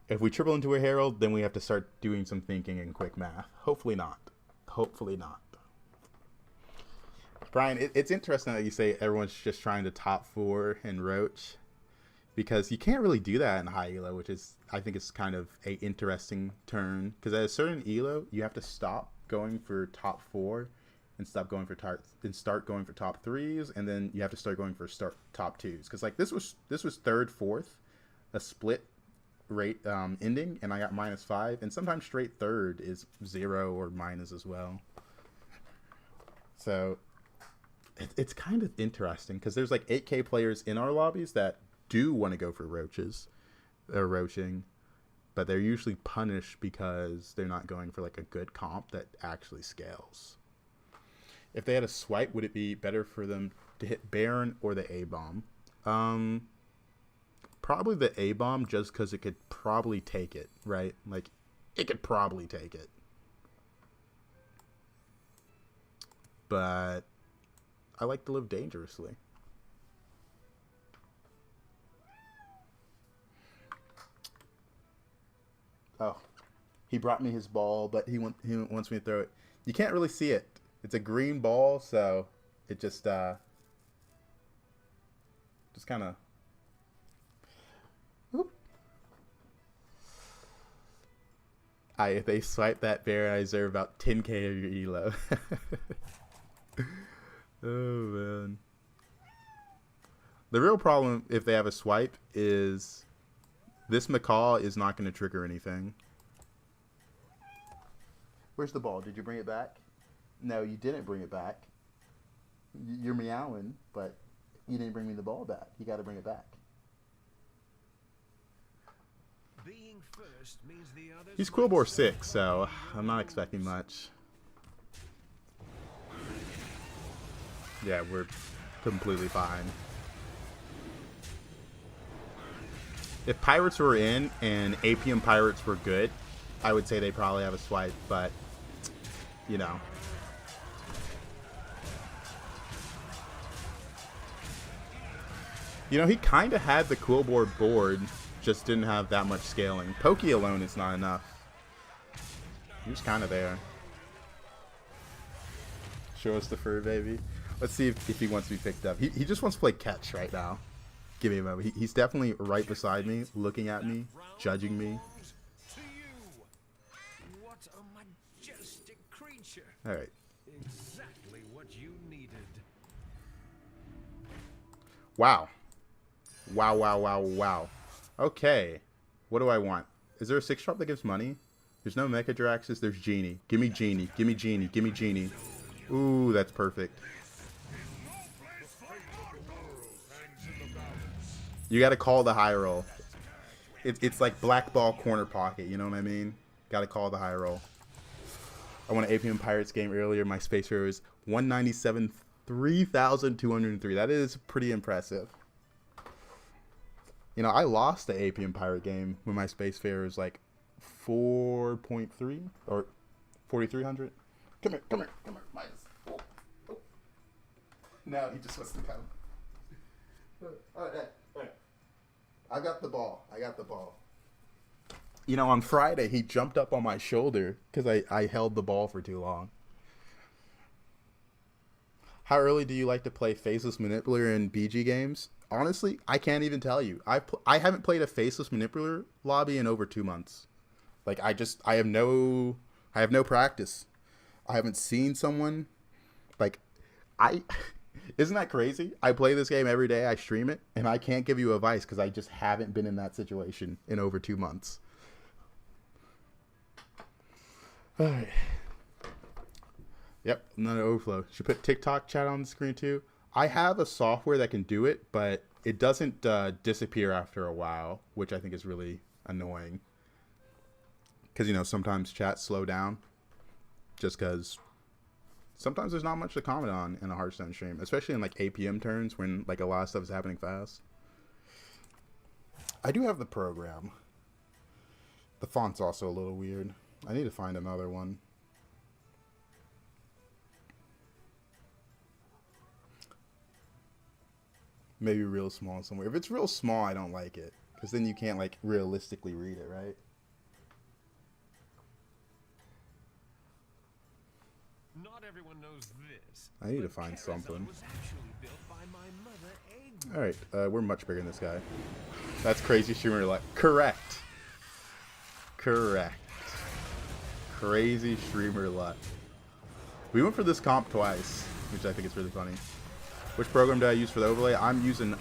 If we triple into a Herald, then we have to start doing some thinking and quick math. Hopefully not. Hopefully not. Brian, it's interesting that you say everyone's just trying to top 4 in Roach, because you can't really do that in high elo, which is, I think, is kind of a interesting turn. Because at a certain elo, you have to stop going for top 4 and stop going for start going for top 3s, and then you have to start going for top 2s. Because like this was 3rd, 4th, a split rate ending, and I got -5, and sometimes straight 3rd is 0 or minus as well. So it's kind of interesting because there's like 8K players in our lobbies that do want to go for roaches or roaching, but they're usually punished because they're not going for like a good comp that actually scales. If they had a swipe, would it be better for them to hit Baron or the A-bomb? Probably the A-bomb, just because it could probably take it, right? Like, it could probably take it. But I like to live dangerously. Oh, he brought me his ball, but he wants me to throw it. You can't really see it. It's a green ball, so it just kind of. If they swipe that bear, I deserve about 10k of your elo. Oh man. The real problem if they have a swipe is this macaw is not going to trigger anything. Where's the ball? Did you bring it back? No, you didn't bring it back. You're meowing, but you didn't bring me the ball back. You got to bring it back. Being first means the others He's Quillbore 6, so I'm not expecting much. Yeah, we're completely fine. If Pirates were in and APM Pirates were good, I would say they probably have a swipe, but, you know. You know, he kind of had the Quillbore board, just didn't have that much scaling. Pokey alone is not enough. He was kind of there. Show us the fur, baby. Let's see if he wants to be picked up. He just wants to play catch right now. Give me a moment. He's definitely right beside me, looking at me, judging me. to you. What a majestic creature. All right. Exactly what you needed. Wow. Wow, wow, wow, wow. Okay. What do I want? Is there a 6-drop that gives money? There's no Mecha Draxus. There's Genie. Give me Genie. Give me Genie. Give me Genie. Ooh, that's perfect. You got to call the high roll. It's like black ball corner pocket. You know what I mean? Got to call the high roll. I won an APM Pirates game earlier. My space hero is 197, 3,203. That is pretty impressive. You know, I lost the APM Pirate game when my space fare was like 4.3 or 4,300. Come here, come here, come here. Minus. Oh, oh. No, he just wants to come. All right, all right. I got the ball. I got the ball. You know, on Friday, he jumped up on my shoulder because I held the ball for too long. How early do you like to play Faceless Manipulator in BG games? Honestly, I can't even tell you. I haven't played a Faceless Manipulator lobby in over 2 months. Like, I have no practice. I haven't seen someone. Like, isn't that crazy? I play this game every day. I stream it, and I can't give you advice because I just haven't been in that situation in over 2 months. All right. Yep, another overflow. Should put TikTok chat on the screen too. I have a software that can do it, but it doesn't disappear after a while, which I think is really annoying. Because, you know, sometimes chats slow down just because sometimes there's not much to comment on in a Hearthstone stream, especially in like APM turns when like a lot of stuff is happening fast. I do have the program. The font's also a little weird. I need to find another one. Maybe real small somewhere. If it's real small, I don't like it. Because then you can't, like, realistically read it, right? Not everyone knows this. I need to find something. Was actually built by my mother, Alright, we're much bigger than this guy. That's crazy streamer luck. Correct. Correct. Crazy streamer luck. We went for this comp twice, which I think is really funny. Which program do I use for the overlay? I'm using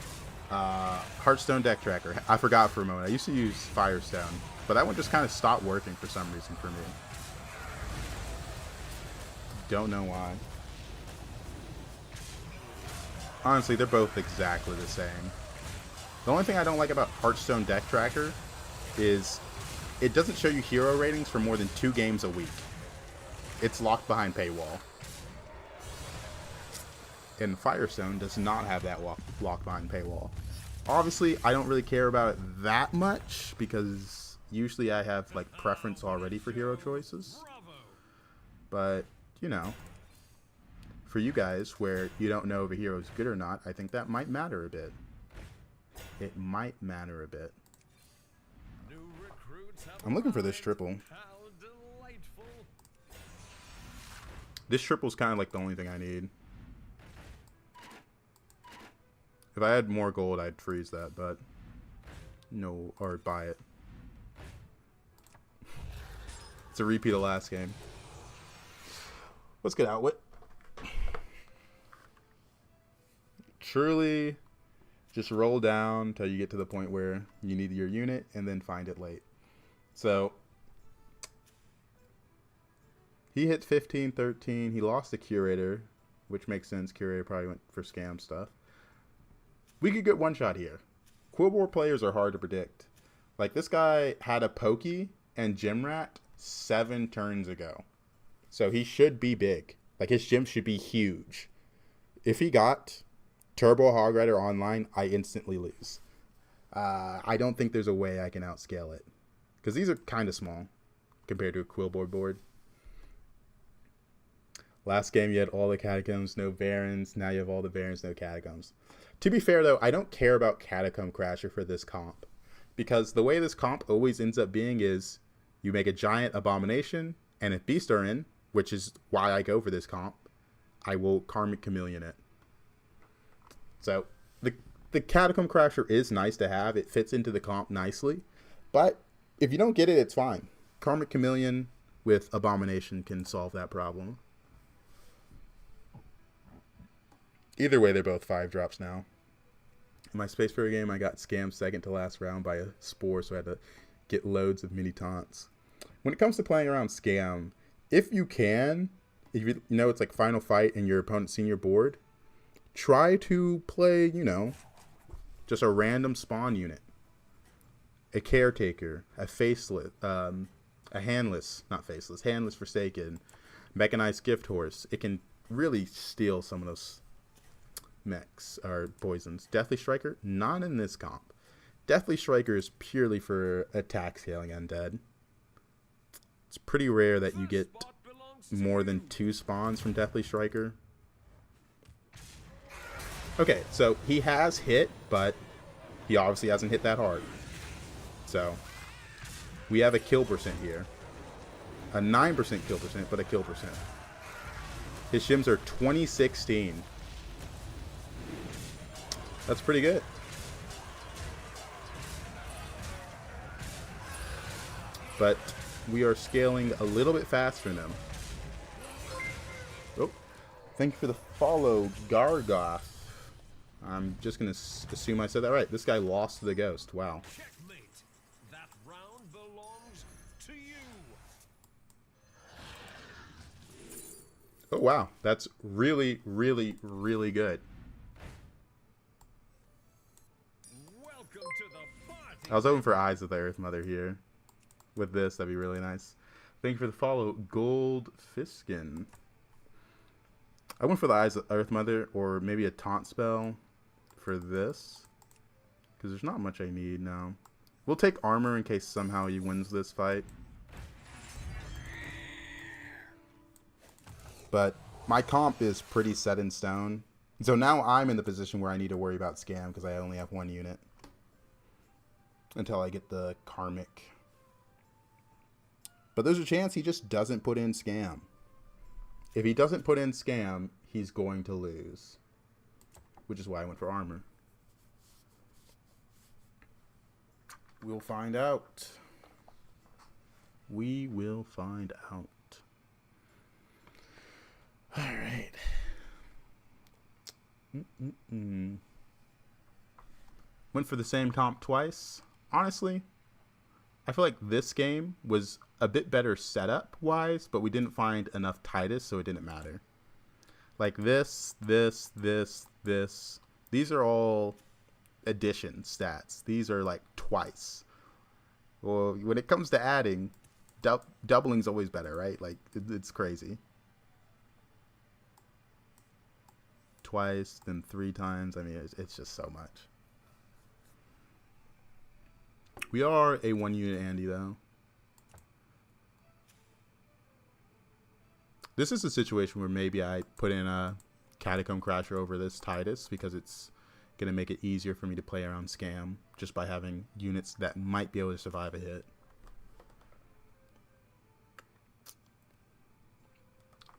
Hearthstone Deck Tracker. I forgot for a moment. I used to use Firestone, but that one just kind of stopped working for some reason for me. Don't know why. Honestly, they're both exactly the same. The only thing I don't like about Hearthstone Deck Tracker is it doesn't show you hero ratings for more than 2 games a week. It's locked behind paywall. And Firestone does not have that locked behind paywall. Obviously, I don't really care about it that much because usually I have like preference already for hero choices. But, you know, for you guys where you don't know if a hero is good or not, I think that might matter a bit. It might matter a bit. I'm looking for this triple. This triple's kind of like the only thing I need. If I had more gold, I'd freeze that, but no, or buy it. It's a repeat of last game. Let's get out with. Truly, just roll down till you get to the point where you need your unit and then find it late. So, he hit 15, 13. He lost the Curator, which makes sense. Curator probably went for scam stuff. We could get one shot here. Quillboard players are hard to predict. Like, this guy had a Pokey and Gym Rat 7 turns ago. So he should be big. Like, his gym should be huge. If he got Turbo Hog Rider online, I instantly lose. I don't think there's a way I can outscale it. Because these are kind of small compared to a Quillboard board. Last game, you had all the Catacombs, no Barons. Now you have all the Barons, no Catacombs. To be fair, though, I don't care about Catacomb Crasher for this comp. Because the way this comp always ends up being is you make a giant Abomination, and if Beasts are in, which is why I go for this comp, I will Karmic Chameleon it. So, the Catacomb Crasher is nice to have. It fits into the comp nicely. But if you don't get it, it's fine. Karmic Chameleon with Abomination can solve that problem. Either way, they're both 5 drops now. In my Space Pro game, I got scammed second to last round by a Spore, so I had to get loads of mini taunts. When it comes to playing around scam, if you can, if you know it's like final fight and your opponent's seen your board, try to play, you know, just a random spawn unit. A Caretaker, a Faceless, a Handless, not Faceless, Handless Forsaken, Mechanized Gift Horse. It can really steal some of those mechs or poisons. Deathly Striker, not in this comp. Deathly Striker is purely for attack scaling undead. It's pretty rare that you get more than 2 spawns from Deathly Striker. Okay, so he has hit, but he obviously hasn't hit that hard. So, we have a kill percent here. A 9% kill percent, but a kill percent. His shims are 2016. That's pretty good. But we are scaling a little bit faster than them. Oh, thank you for the follow, Gargoth. I'm just going to assume I said that right. This guy lost to the ghost. Wow. Checkmate. That round belongs to you. Oh, wow. That's really, really, really good. Welcome to the party. I was hoping for Eyes of the Earth Mother here. With this, that'd be really nice. Thank you for the follow, Gold Fiskin. I went for the Eyes of the Earth Mother, or maybe a taunt spell for this. Because there's not much I need now. We'll take armor in case somehow he wins this fight. But my comp is pretty set in stone. So now I'm in the position where I need to worry about scam because I only have 1 unit. Until I get the Karmic. But there's a chance he just doesn't put in scam. If he doesn't put in scam, he's going to lose. Which is why I went for armor. We'll find out. We will find out. Alright. Went for the same comp twice. Honestly, I feel like this game was a bit better setup wise, but we didn't find enough Titus, so it didn't matter. Like this. These are all addition stats. These are like twice. Well, when it comes to adding, doubling's always better, right? Like, it's crazy. Twice, then 3 times. I mean, it's just so much. We are a 1-unit Andy, though. This is a situation where maybe I put in a Catacomb Crasher over this Titus because it's going to make it easier for me to play around scam just by having units that might be able to survive a hit.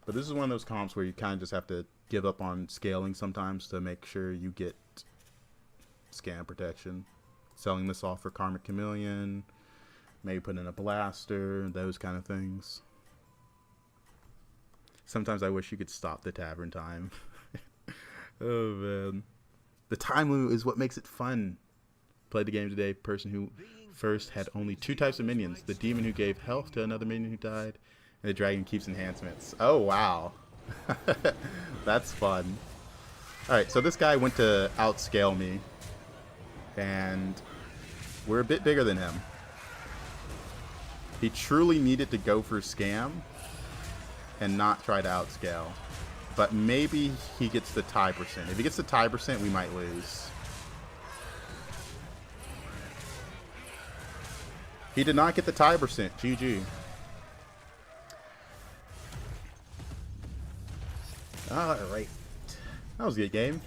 But this is one of those comps where you kind of just have to give up on scaling sometimes to make sure you get scam protection. Selling this off for Karmic Chameleon, Maybe put in a blaster, those kind of things. Sometimes I wish you could stop the tavern time. Oh man. The time limit is what makes it fun. Played the game today. Person who first had only 2 types of minions. The demon who gave health to another minion who died. And the dragon keeps enhancements. Oh wow. That's fun. Alright, so this guy went to outscale me. And we're a bit bigger than him. He truly needed to go for scam and not try to outscale. But maybe he gets the tie percent. If he gets the tie percent, we might lose. He did not get the tie percent. GG. Alright. That was a good game.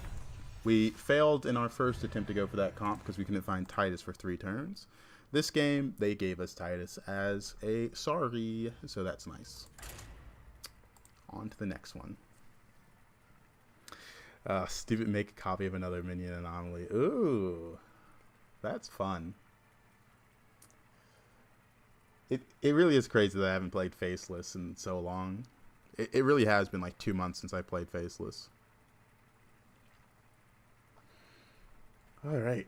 We failed in our first attempt to go for that comp because we couldn't find Titus for 3 turns. This game, they gave us Titus as a sorry, so that's nice. On to the next one. Stupid make a copy of another minion anomaly. Ooh, that's fun. It really is crazy that I haven't played Faceless in so long. It really has been like 2 months since I played Faceless. All right.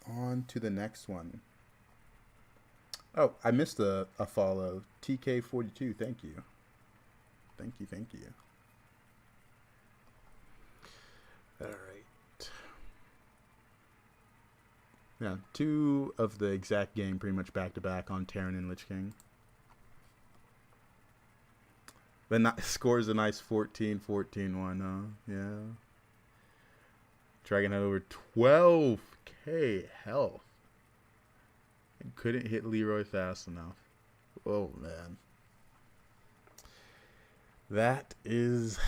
On to the next one. Oh, I missed a follow. TK42, thank you. Thank you, thank you. All right. Yeah, 2 of the exact game pretty much back-to-back on Terran and Lich King. But scores a nice 14-14 one, huh? Yeah. Dragon had over 12k health. And couldn't hit Leroy fast enough. Oh, man. That is...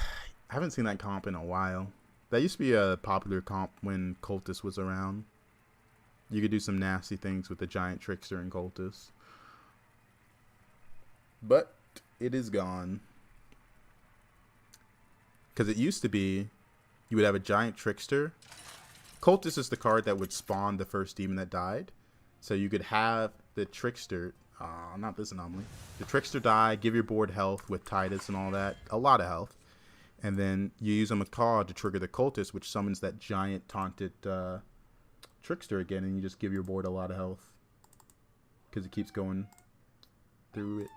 I haven't seen that comp in a while. That used to be a popular comp when Cultist was around. You could do some nasty things with the Giant Trickster and Cultist. But it is gone. Because it used to be, you would have a Giant Trickster. Cultist is the card that would spawn the first demon that died. So you could have the Trickster, not this anomaly. The Trickster die, give your board health with Titus and all that. A lot of health. And then you use a Macaw to trigger the Cultist, which summons that giant taunted Trickster again. And you just give your board a lot of health. Because it keeps going through it.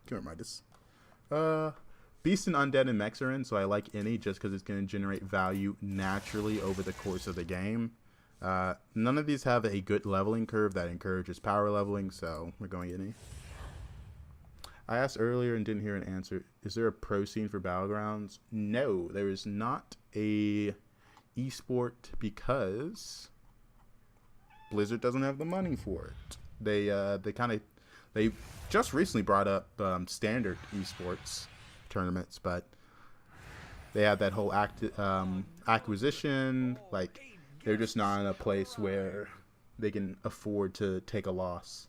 Come here, Midas. Beast and Undead and Mechs are in, so I like any just because it's going to generate value naturally over the course of the game. None of these have a good leveling curve that encourages power leveling, so we're going any. I asked earlier and didn't hear an answer. Is there a pro scene for Battlegrounds? No, there is not a esport because Blizzard doesn't have the money for it. They just recently brought up standard esports tournaments, but they have that whole acquisition. Like, they're just not in a place where they can afford to take a loss,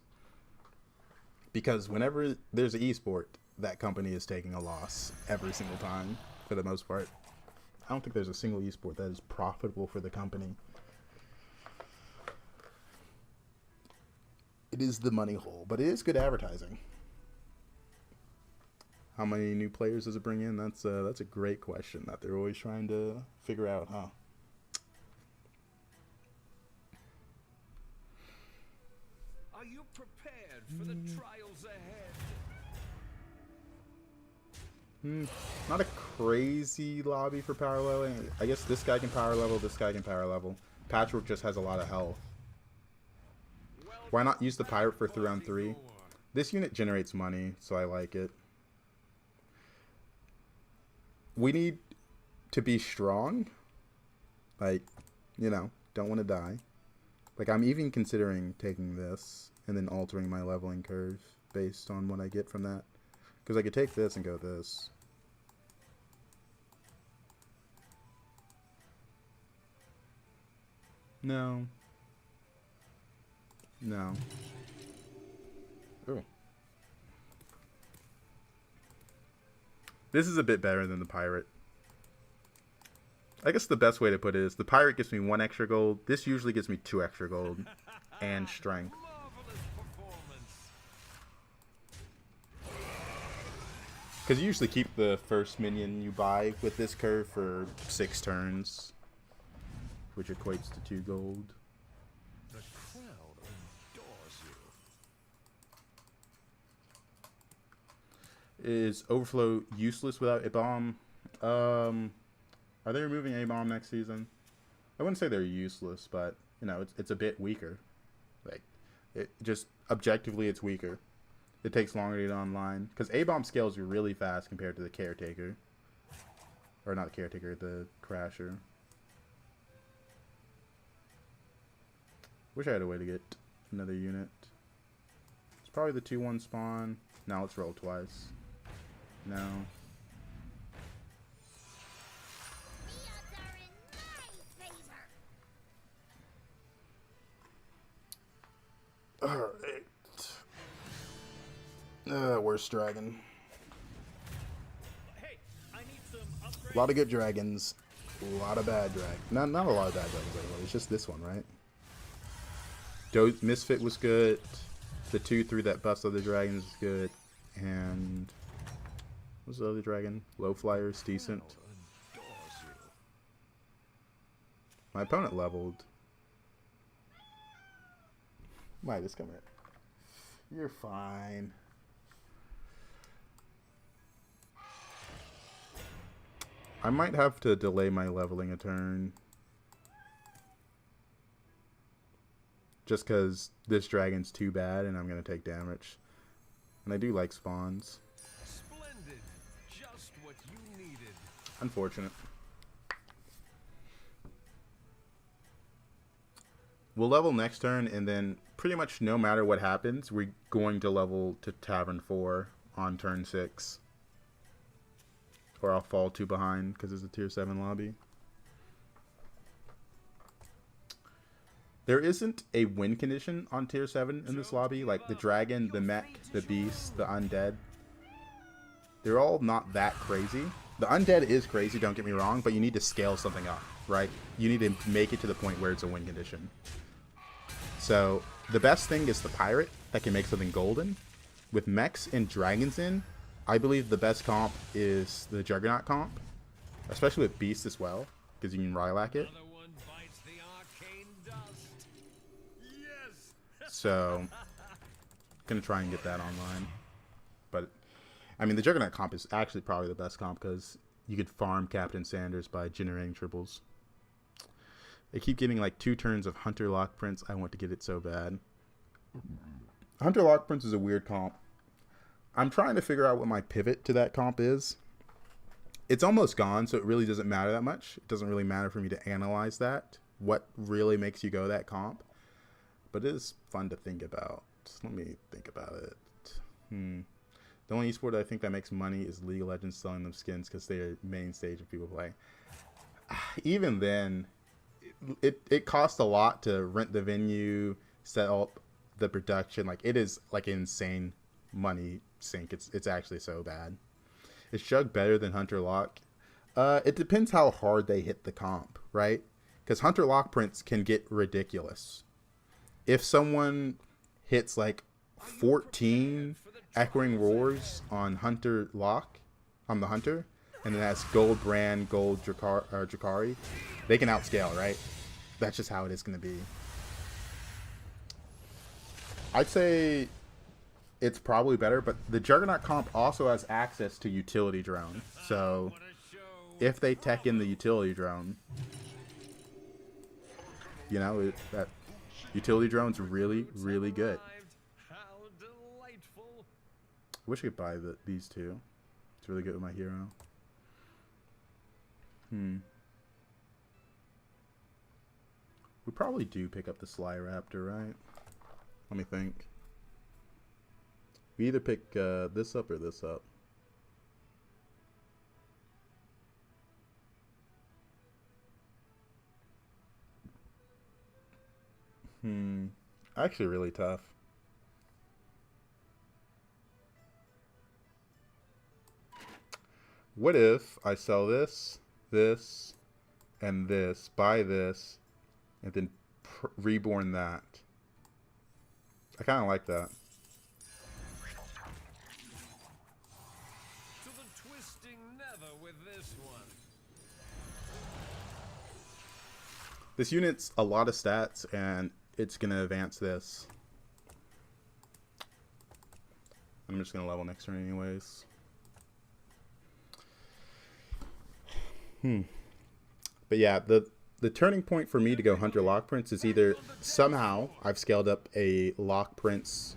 because whenever there's an esport, that company is taking a loss every single time for the most part. I don't think there's a single esport that is profitable for the company. It is the money hole, but it is good advertising. How many new players does it bring in? That's a great question that they're always trying to figure out, huh? Are you prepared for the trials ahead? Not a crazy lobby for power leveling. I guess this guy can power level, this guy can power level. Patchwork just has a lot of health. Why not use the pirate for 3-on-3? This unit generates money, so I like it. We need to be strong. Like, you know, don't want to die. Like, I'm even considering taking this and then altering my leveling curve based on what I get from that. Because I could take this and go this. No. No. Ooh. This is a bit better than the pirate. I guess the best way to put it is the pirate gives me 1 extra gold. This usually gives me 2 extra gold and strength. Marvelous performance. Because you usually keep the first minion you buy with this curve for 6 turns, which equates to 2 gold. The crowd adores you. Is Overflow useless without a bomb? Are they removing a bomb next season? I wouldn't say they're useless, but you know, it's a bit weaker. Like, it just objectively, it's weaker. It takes longer to get online because a bomb scales really fast compared to the caretaker, or not the caretaker, the crasher. Wish I had a way to get another unit. It's probably the 2-1 spawn. Now let's roll twice. No. Alright. Worst dragon. Hey, I need some upgrades. A lot of good dragons. A lot of bad dragons. Not a lot of bad dragons, everybody. It's just this one, right? Misfit was good. The 2-3 that buffs other dragons is good. And what's the other dragon? Low flyer is decent. My opponent leveled. Midas, come here. You're fine. I might have to delay my leveling a turn. Just because this dragon's too bad and I'm going to take damage. And I do like spawns. Splendid. Just what you needed. Unfortunate. We'll level next turn, and then pretty much no matter what happens, we're going to level to Tavern 4 on turn 6. Or I'll fall 2 behind because it's a tier 7 lobby. There isn't a win condition on tier 7 in this lobby. Like the dragon, the mech, the beast, the undead. They're all not that crazy. The undead is crazy, don't get me wrong, but you need to scale something up, right? You need to make it to the point where it's a win condition. So the best thing is the pirate that can make something golden. With mechs and dragons in, I believe the best comp is the Juggernaut comp, especially with beasts as well, because you can Rylac it. Another one bites the arcane dust. Yes. So gonna try and get that online. But I mean, the Juggernaut comp is actually probably the best comp because you could farm Captain Sanders by generating triples. I keep getting like 2 turns of Hunter Lock Prince. I want to get it so bad. Hunter Lock Prince is a weird comp. I'm trying to figure out what my pivot to that comp is. It's almost gone, so it really doesn't matter that much. It doesn't really matter for me to analyze that. What really makes you go that comp? But it is fun to think about. Let me think about it. The only esport I think that makes money is League of Legends selling them skins because they're main stage of people play. Even then, it costs a lot to rent the venue, set up the production. Like, it is like insane money sink. It's actually so bad. Is Jug better than Hunter Lock? It depends how hard they hit the comp, right? Because Hunter Lock Prince can get ridiculous. If someone hits like 14 Echoing Roars on Hunter Lock, on the Hunter, and then has Gold Brand, Gold Drakari, they can outscale, right? That's just how it is going to be. I'd say it's probably better, but the Juggernaut comp also has access to utility drone. So if they tech in the utility drone, you know, that utility drone's really, really good. How delightful. I wish I could buy these two. It's really good with my hero. We probably do pick up the Sly Raptor, right? Let me think. We either pick this up or this up. Actually really tough. What if I sell this, and this, buy this, and then reborn that. I kind of like that. To the twisting nether with this one. This unit's a lot of stats, and it's going to advance this. I'm just going to level next turn anyways. But yeah, the turning point for me to go Hunter Lock Prince is either somehow I've scaled up a Lock Prince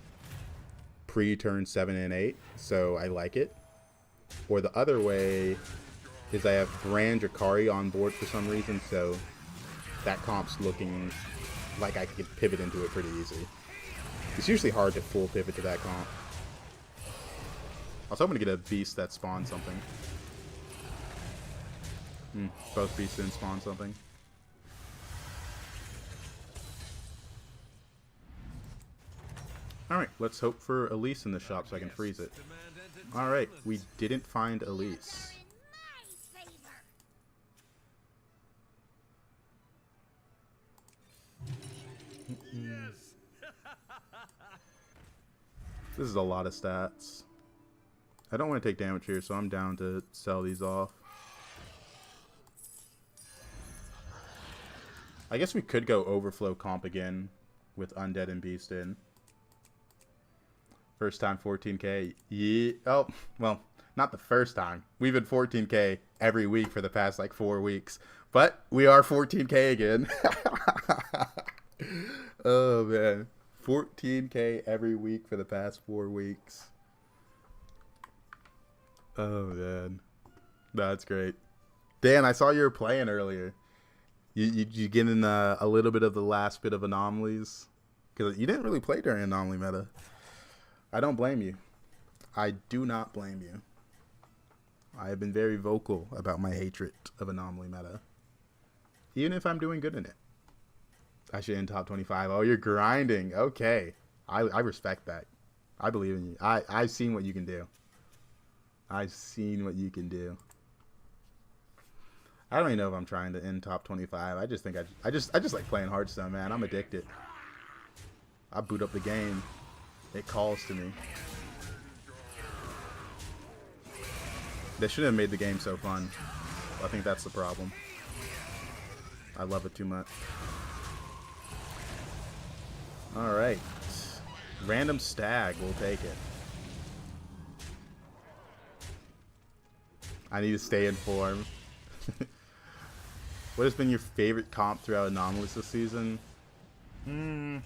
pre-turn 7 and 8, so I like it. Or the other way is I have Brand Drakari on board for some reason, so that comp's looking like I could pivot into it pretty easy. It's usually hard to full pivot to that comp. I was hoping to get a beast that spawns something. Both beasts didn't spawn something. Alright, let's hope for Elise in the shop so I can freeze it. Alright, we didn't find Elise. Yes. This is a lot of stats. I don't want to take damage here, so I'm down to sell these off. I guess we could go Overflow comp again with Undead and Beast in. First time 14k. Yeah. Oh, well, not the first time. We've been 14k every week for the past like 4 weeks. But we are 14k again. Oh, man. 14k every week for the past 4 weeks. Oh, man. That's great. Dan, I saw you were playing earlier. You getting a little bit of the last bit of anomalies? Because you didn't really play during anomaly meta. I don't blame you. I do not blame you. I have been very vocal about my hatred of anomaly meta. Even if I'm doing good in it. I should end top 25. Oh, you're grinding. Okay. I respect that. I believe in you. I've seen what you can do. I've seen what you can do. I don't even know if I'm trying to end top 25. I just think I just like playing Hearthstone, man. I'm addicted. I boot up the game. It calls to me. They should have made the game so fun. I think that's the problem. I love it too much. Alright. Random stag. We'll take it. I need to stay in form. What has been your favorite comp throughout Anomalies this season? I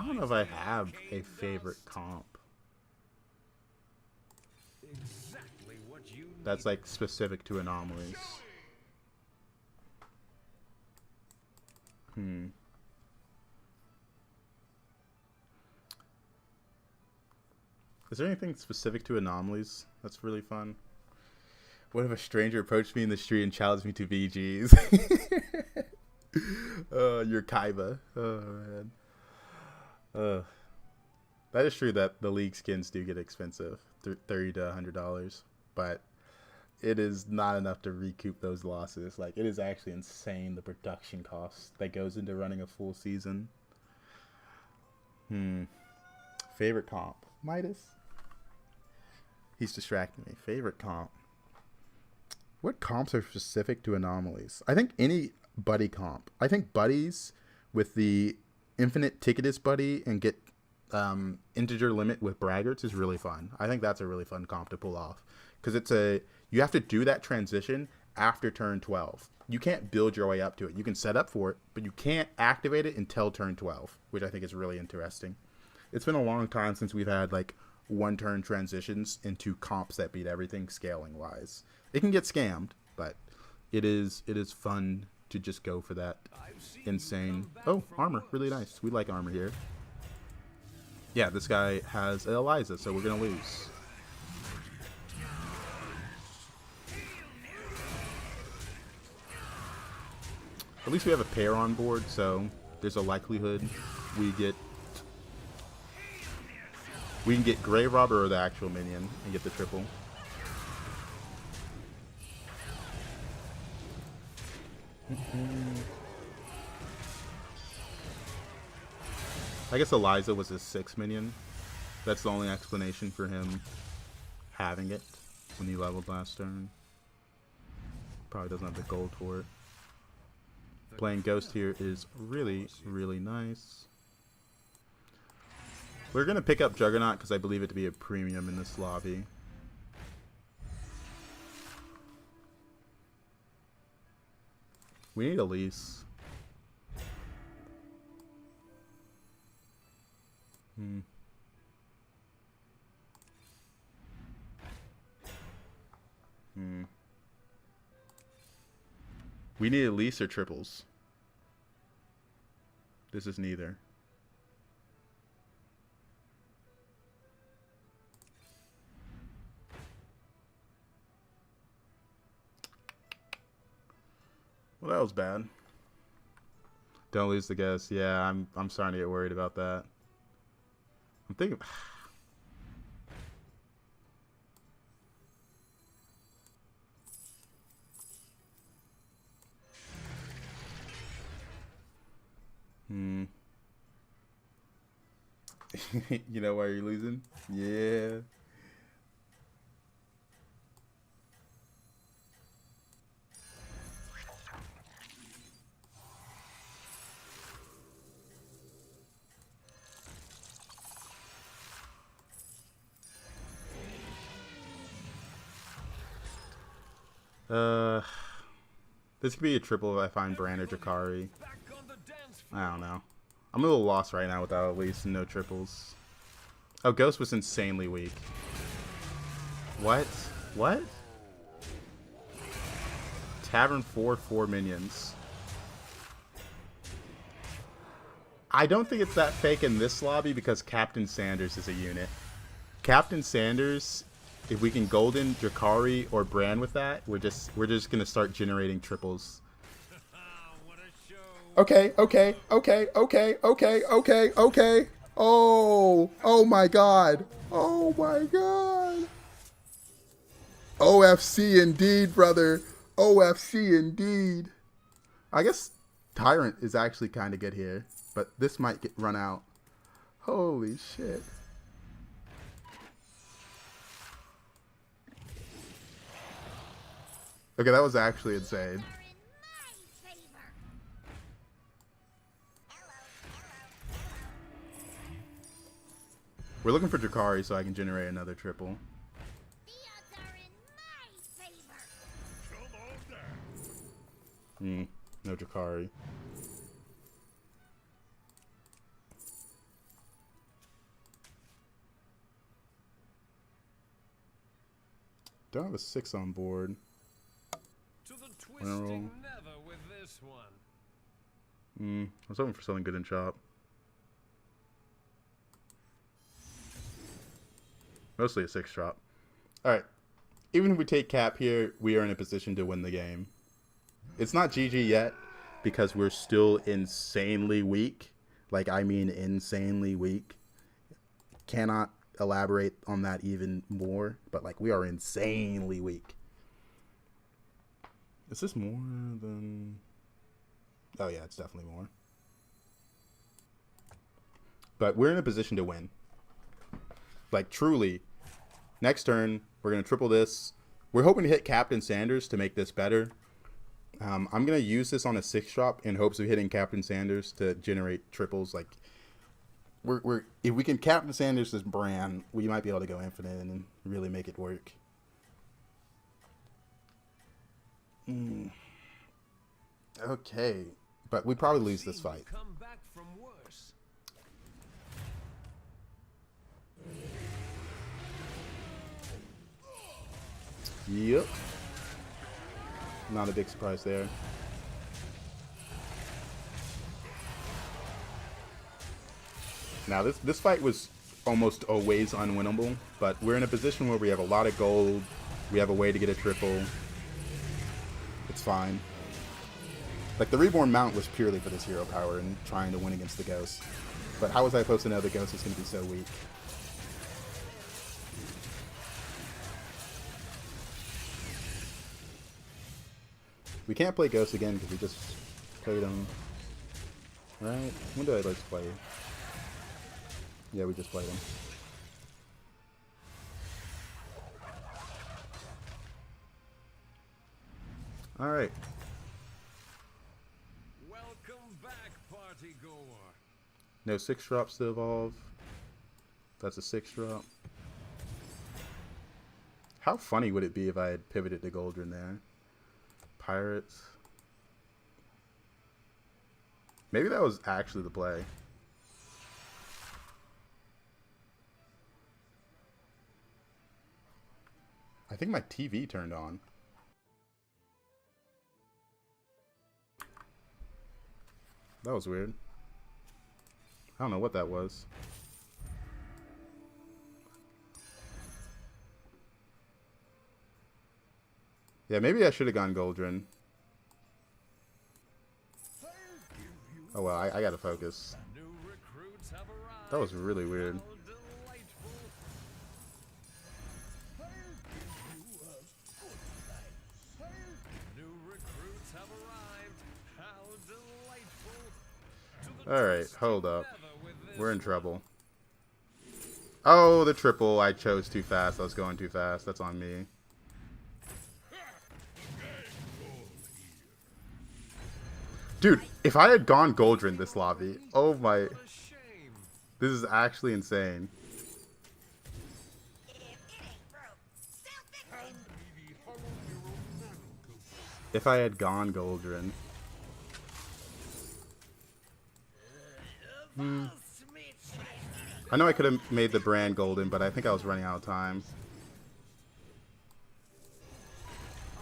don't know if I have a favorite comp. Exactly what you need. That's like specific to Anomalies. Is there anything specific to Anomalies that's really fun? What if a stranger approached me in the street and challenged me to VGs? You're Kaiba. Oh, man. That is true that the league skins do get expensive, $30 to $100, but it is not enough to recoup those losses. Like, it is actually insane, the production cost that goes into running a full season. Favorite comp? Midas? He's distracting me. Favorite comp? What comps are specific to Anomalies? I think any buddy comp. I think buddies with the infinite ticketus buddy and get integer limit with braggarts is really fun. I think that's a really fun comp to pull off. Because you have to do that transition after turn 12. You can't build your way up to it. You can set up for it, but you can't activate it until turn 12, which I think is really interesting. It's been a long time since we've had like one-turn transitions into comps that beat everything scaling-wise. It can get scammed, but it is fun to just go for that insane. Oh, armor, really nice. We like armor here. Yeah, this guy has Eliza, so we're gonna lose. At least we have a pair on board, so there's a likelihood we can get Grave Robber or the actual minion and get the triple. I guess Eliza was his 6 minion. That's the only explanation for him having it when he leveled last turn. Probably doesn't have the gold for it. Playing Ghost here is really, really nice. We're going to pick up Juggernaut because I believe it to be a premium in this lobby. We need Elise. We need Elise or triples. This is neither. Well, that was bad. Don't lose the guess. Yeah, I'm starting to get worried about that. I'm thinking. You know why you're losing? Yeah. This could be a triple if I find Brand or Jakari. I don't know. I'm a little lost right now without at least no triples. Oh, Ghost was insanely weak. What? What? Tavern 4 minions. I don't think it's that fake in this lobby because Captain Sanders is a unit. Captain Sanders, if we can golden Jakari or Bran with that, we're just gonna start generating triples. Okay. Oh my god. Oh my god. OFC indeed, brother. OFC indeed. I guess Tyrant is actually kind of good here, but this might get run out. Holy shit. Okay, that was actually insane. We're looking for Jakari so I can generate another triple. No Jakari. Don't have a 6 on board. To the twisting never with this one. I was hoping for something good in shop. Mostly a 6 drop. Alright. Even if we take cap here, we are in a position to win the game. It's not GG yet because we're still insanely weak. Like, I mean insanely weak. Cannot elaborate on that even more, but like we are insanely weak. Is this more than... Oh yeah, it's definitely more. But we're in a position to win. Like, truly. Next turn, we're going to triple this. We're hoping to hit Captain Sanders to make this better. I'm going to use this on a 6 drop in hopes of hitting Captain Sanders to generate triples. Like, if we can Captain Sanders this Bran, we might be able to go infinite and really make it work. Okay. But we probably lose this fight. Come back from worse. Yep. Not a big surprise there. Now this fight was almost always unwinnable, but we're in a position where we have a lot of gold. We have a way to get a triple. It's fine. Like, the Reborn mount was purely for this hero power and trying to win against the Ghost. But how was I supposed to know the Ghost was going to be so weak? We can't play Ghost again because we just played him. Right? When did I let's play? Yeah, we just played him. Alright. Welcome back, party goer. No 6-drops to evolve. That's a 6-drop. How funny would it be if I had pivoted to Goldrin there? Pirates. Maybe that was actually the play. I think my TV turned on. That was weird. I don't know what that was. Yeah, maybe I should have gone Goldrin. Oh well, I gotta focus. That was really weird. Alright, hold up. We're in trouble. Oh, the triple. I chose too fast. I was going too fast. That's on me. Dude, if I had gone Goldrin this lobby, oh my. This is actually insane. If I had gone Goldrin. I know I could have made the brand golden, but I think I was running out of time.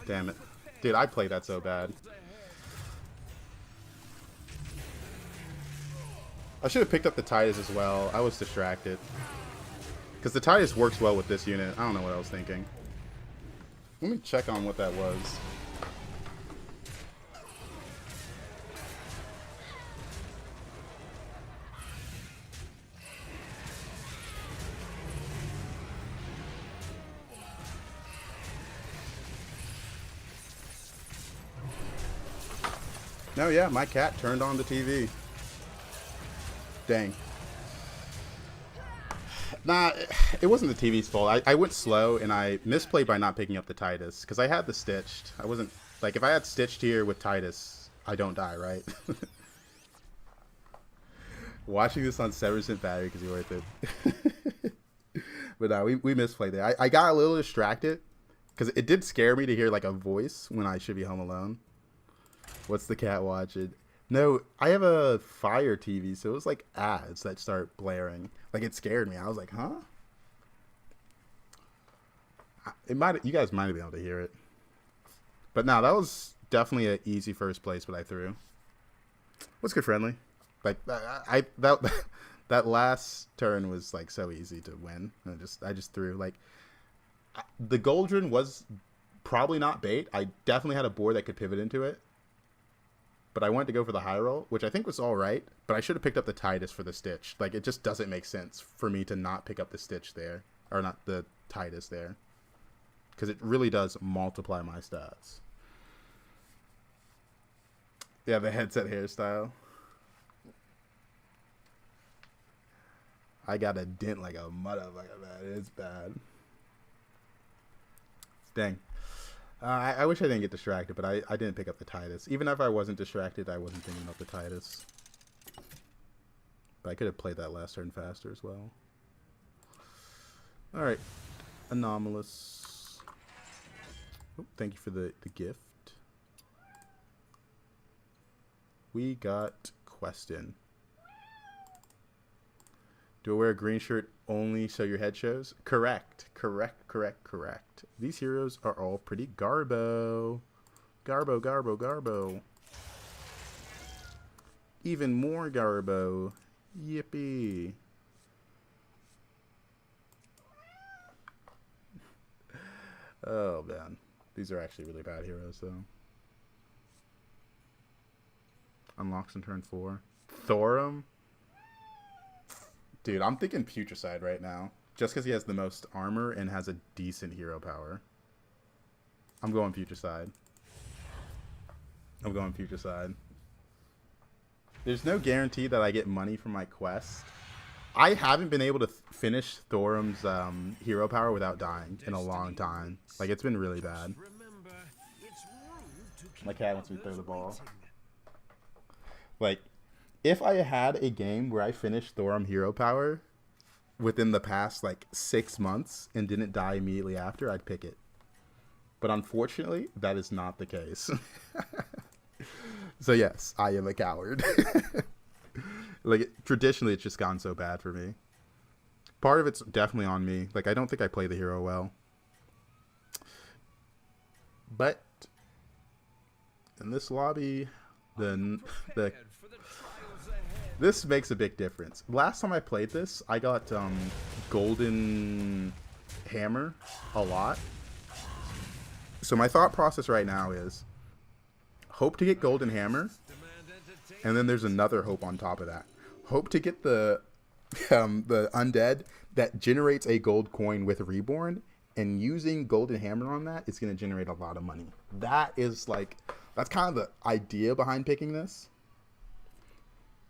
Damn it. Dude, I played that so bad. I should have picked up the Titus as well. I was distracted. Because the Titus works well with this unit. I don't know what I was thinking. Let me check on what that was. No, yeah, my cat turned on the TV. Dang. Nah, it wasn't the TV's fault. I went slow and I misplayed by not picking up the Titus. Because I had the Stitched. I wasn't... Like, if I had Stitched here with Titus, I don't die, right? Watching this on 7% battery because you're worth it. But no, we misplayed it. I got a little distracted. Because it did scare me to hear, like, a voice when I should be home alone. What's the cat watching? No, I have a Fire TV, so it was like ads that start blaring. Like, it scared me. I was like, huh? It might. You guys might have been able to hear it. But no, that was definitely an easy first place what I threw. What's good, friendly? Like, that last turn was like so easy to win. I just threw like the Goldrin was probably not bait. I definitely had a board that could pivot into it. But I wanted to go for the high roll, which I think was all right. But I should have picked up the Titus for the Stitch. Like, it just doesn't make sense for me to not pick up the Stitch there. Or not the Titus there. Because it really does multiply my stats. Yeah, the headset hairstyle. I got a dent like a motherfucker, man. It's bad. Dang. I wish I didn't get distracted, but I didn't pick up the Titus. Even if I wasn't distracted, I wasn't thinking about the Titus. But I could have played that last turn faster as well. Alright. Anomalous. Oh, thank you for the gift. We got Questin. Do I wear a green shirt only so your head shows? Correct. These heroes are all pretty garbo. Garbo. Even more garbo. Yippee. Oh, man. These are actually really bad heroes, though. Unlocks in turn 4. Thorum? Dude, I'm thinking Putricide right now. Just because he has the most armor and has a decent hero power. I'm going Putricide. I'm going future side. There's no guarantee that I get money from my quest. I haven't been able to finish Thorum's hero power without dying in a long time. Like, it's been really bad. My cat wants me to throw the ball. Like, if I had a game where I finished Thorum hero power within the past, like, 6 months and didn't die immediately after, I'd pick it. But unfortunately, that is not the case. So yes, I am a coward. Like, traditionally, it's just gone so bad for me. Part of it's definitely on me. Like, I don't think I play the hero well. But in this lobby, this makes a big difference. Last time I played this, I got golden hammer a lot. So my thought process right now is hope to get golden hammer, and then there's another hope on top of that. Hope to get the undead that generates a gold coin with reborn, and using golden hammer on that is going to generate a lot of money. That is like, that's kind of the idea behind picking this.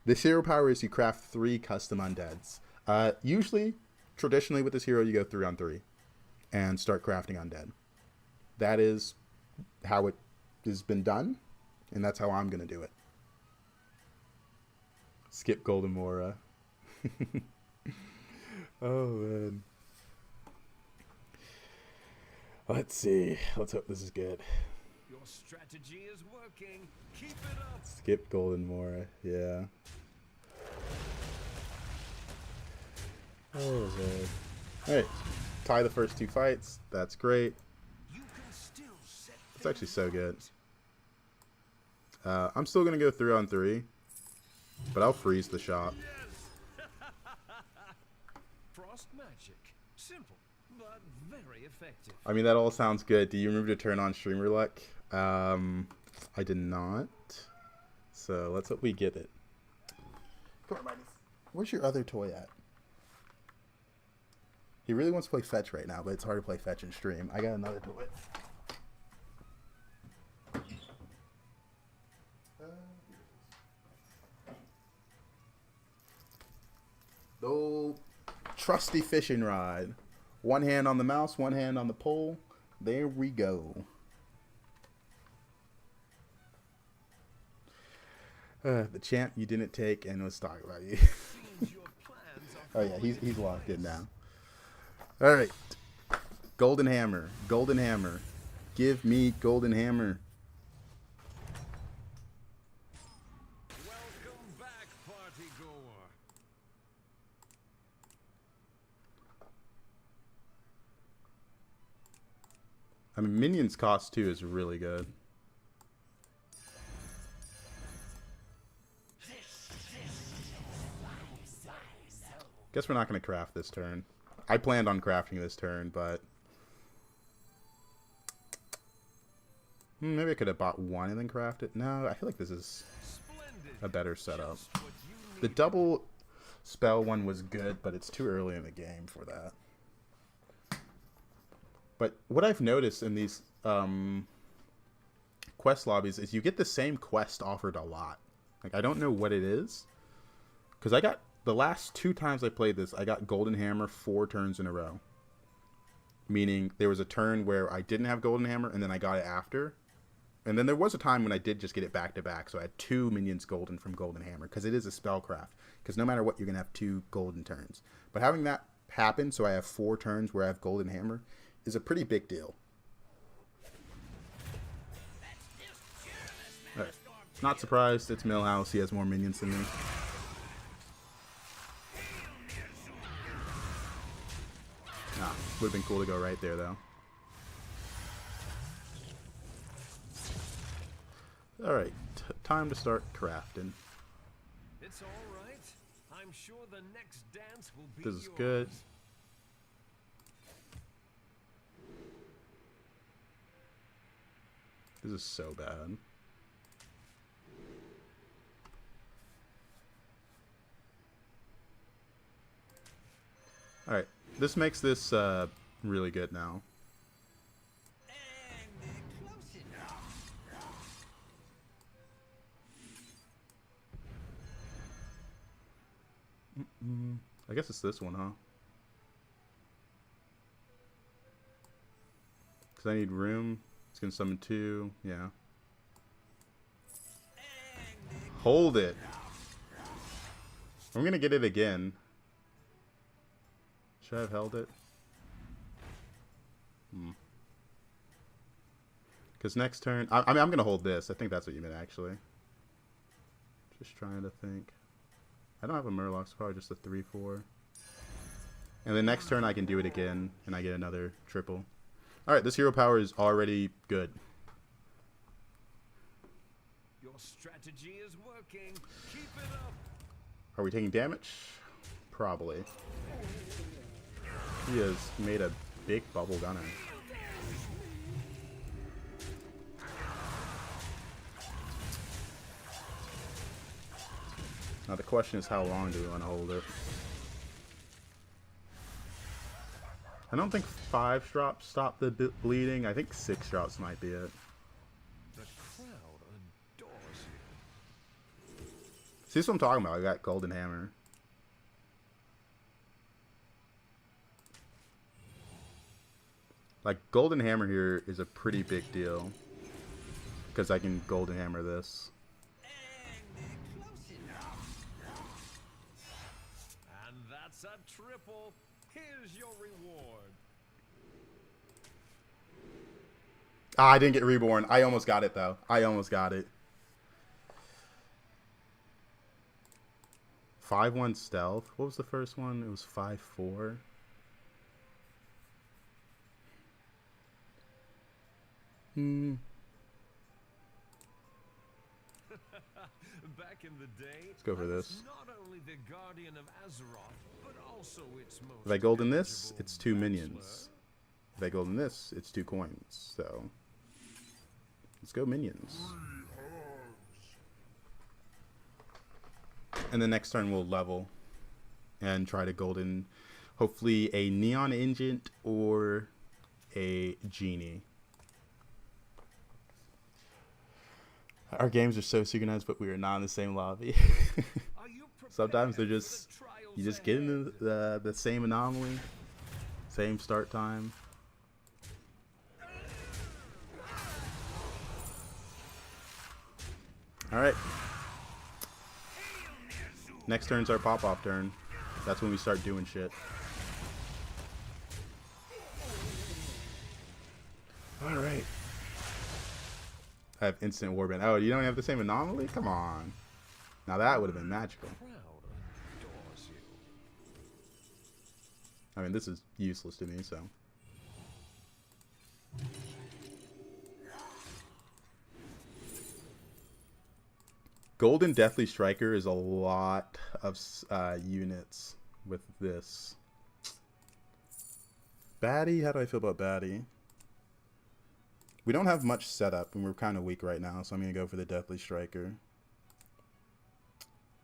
This hero power is you craft 3 custom undeads. Usually, traditionally with this hero, you go 3-on-3 and start crafting undead. That is how it has been done, and that's how I'm going to do it. Skip Golden Mora. Oh, man. Let's see. Let's hope this is good. Your strategy is working. Keep it up. Skip Golden Mora. Yeah. Oh, man. Alright. Tie the first 2 fights. That's great. It's actually so good. I'm still going to go 3-on-3, but I'll freeze the shop. Frost magic. Simple, but very effective. I mean, that all sounds good. Do you remember to turn on streamer luck? I did not. So let's hope we get it. Come on, Marty. Where's your other toy at? He really wants to play fetch right now, but it's hard to play fetch in stream. I got another toy. The old trusty fishing rod. One hand on the mouse, one hand on the pole. There we go. The champ you didn't take and was talking about you. Oh yeah, he's locked in now. All right, golden hammer, golden hammer. Give me golden hammer. Welcome back, party goer. I mean, minions cost 2 is really good. Guess we're not going to craft this turn. I planned on crafting this turn, but maybe I could have bought 1 and then crafted. No, I feel like this is a better setup. The double spell one was good, but it's too early in the game for that. But what I've noticed in these quest lobbies is you get the same quest offered a lot. Like, I don't know what it is, because I got the last 2 times I played this, I got Golden Hammer 4 turns in a row. Meaning there was a turn where I didn't have Golden Hammer, and then I got it after. And then there was a time when I did just get it back to back, so I had 2 minions golden from Golden Hammer, because it is a spellcraft. Because no matter what, you're going to have 2 golden turns. But having that happen, so I have 4 turns where I have Golden Hammer, is a pretty big deal. Right. Not surprised, it's Millhouse, he has more minions than me. Nah, would have been cool to go right there, though. Alright, time to start crafting. It's all right. I'm sure the next dance will be This is yours. good. This is so bad. Alright, this makes this really good now. I guess it's this one, huh? Because I need room. It's going to summon 2. Yeah. Hold it. I'm going to get it again. Should I have held it? Because next turn... I mean, I'm going to hold this. I think that's what you meant, actually. Just trying to think. I don't have a Murloc, so probably just a 3/4. And then next turn I can do it again, and I get another triple. Alright, this hero power is already good. Your strategy is working. Keep it up. Are we taking damage? Probably. He has made a big bubble gunner. Now the question is, how long do we want to hold it? I don't think 5 drops stop the bleeding. I think 6 drops might be it. The crowd adores you. See, this is what I'm talking about. I got Golden Hammer. Like, Golden Hammer here is a pretty big deal. Because I can Golden Hammer this. And that's a triple. Here's your reward. Ah, I didn't get Reborn. I almost got it, though. I almost got it. 5/1 stealth. What was the first one? It was 5/4. Back in the day, Let's go for I was this. not only the guardian of Azeroth, but also its most If I golden this, eligible it's 2 bachelor. minions. If I golden this, it's 2 coins. So, let's go minions. And then next turn we'll level and try to golden, hopefully a Neon Ingent or a Genie. Our games are so synchronized, but we are not in the same lobby. Are you Sometimes they're prepared just, for the trials you just get ahead? into the same anomaly, same start time. Alright. Next turn's our pop-off turn. That's when we start doing shit. Alright. I have instant warband. Oh, you don't have the same anomaly? Come on. Now that would have been magical. Crowd adores you. I mean, this is useless to me, so. Golden Deathly Striker is a lot of units with this. Baddie? How do I feel about Baddie? We don't have much setup, and we're kind of weak right now, so I'm going to go for the Deathly Striker.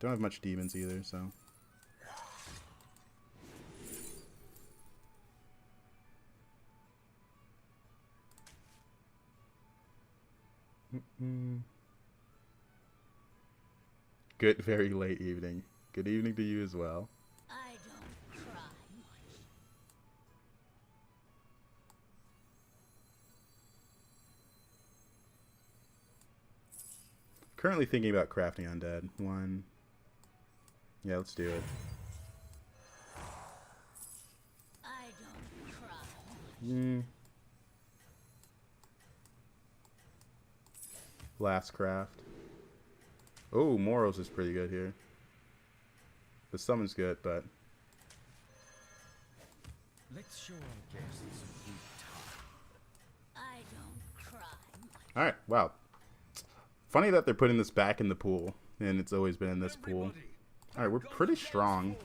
Don't have much demons either, so. Good, very late evening. Good evening to you as well. I don't cry much. Currently thinking about crafting undead. 1. Yeah, let's do it. I don't cry much. Last craft. Oh, Moros is pretty good here. The summon's good, but Let's show our guests a good time. I don't cry much. alright, wow. Funny that they're putting this back in the pool, and it's always been in this pool. Everybody, Alright, we're pretty strong.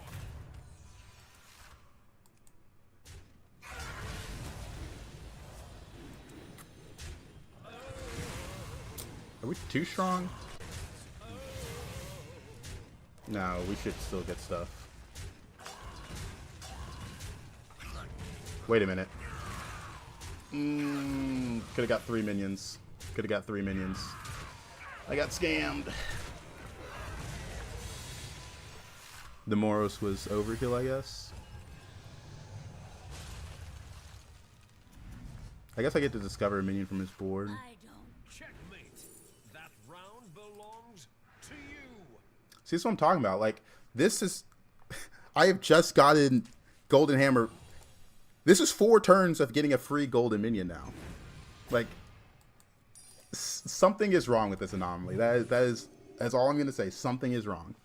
Are we too strong? No, we should still get stuff. Wait a minute. Could have got 3 minions. Could have got 3 minions. I got scammed. The Moros was overkill, I guess. I guess I get to discover a minion from his board. I don't. Checkmate. That round belongs to you. See, that's what I'm talking about. Like, this is... I have just gotten Golden Hammer. This is 4 turns of getting a free golden minion now. Like, something is wrong with this anomaly. That's all I'm going to say. Something is wrong.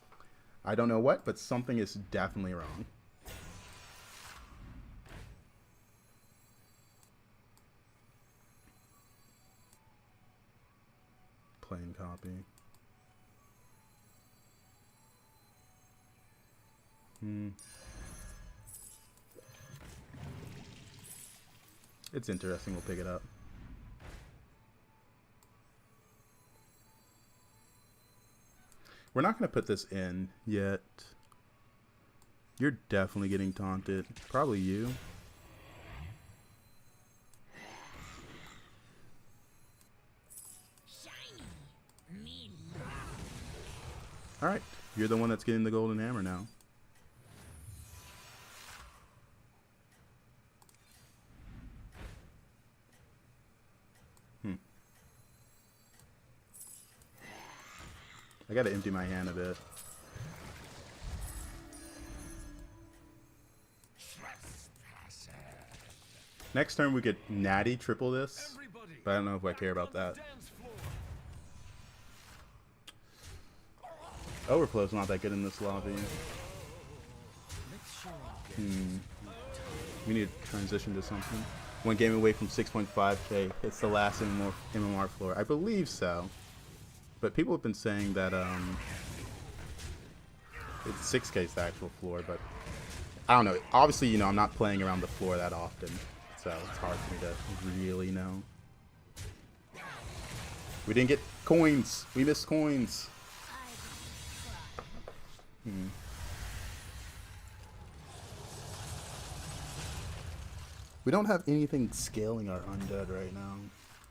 I don't know what, but something is definitely wrong. Plain copy. It's interesting. We'll pick it up. We're not going to put this in yet. You're definitely getting taunted. Probably you. Shiny. Me. Alright. You're the one that's getting the golden hammer now. I gotta empty my hand a bit. Next turn we could natty triple this, Everybody, but I don't know if I care about that. dance floor. Overflow's not that good in this lobby. We need to transition to something. One game away from 6.5k. It's the last MMR floor. I believe so. But people have been saying that it's 6k is the actual floor, but I don't know. Obviously, you know, I'm not playing around the floor that often, so it's hard for me to really know. We didn't get coins. We missed coins. We don't have anything scaling our undead right now.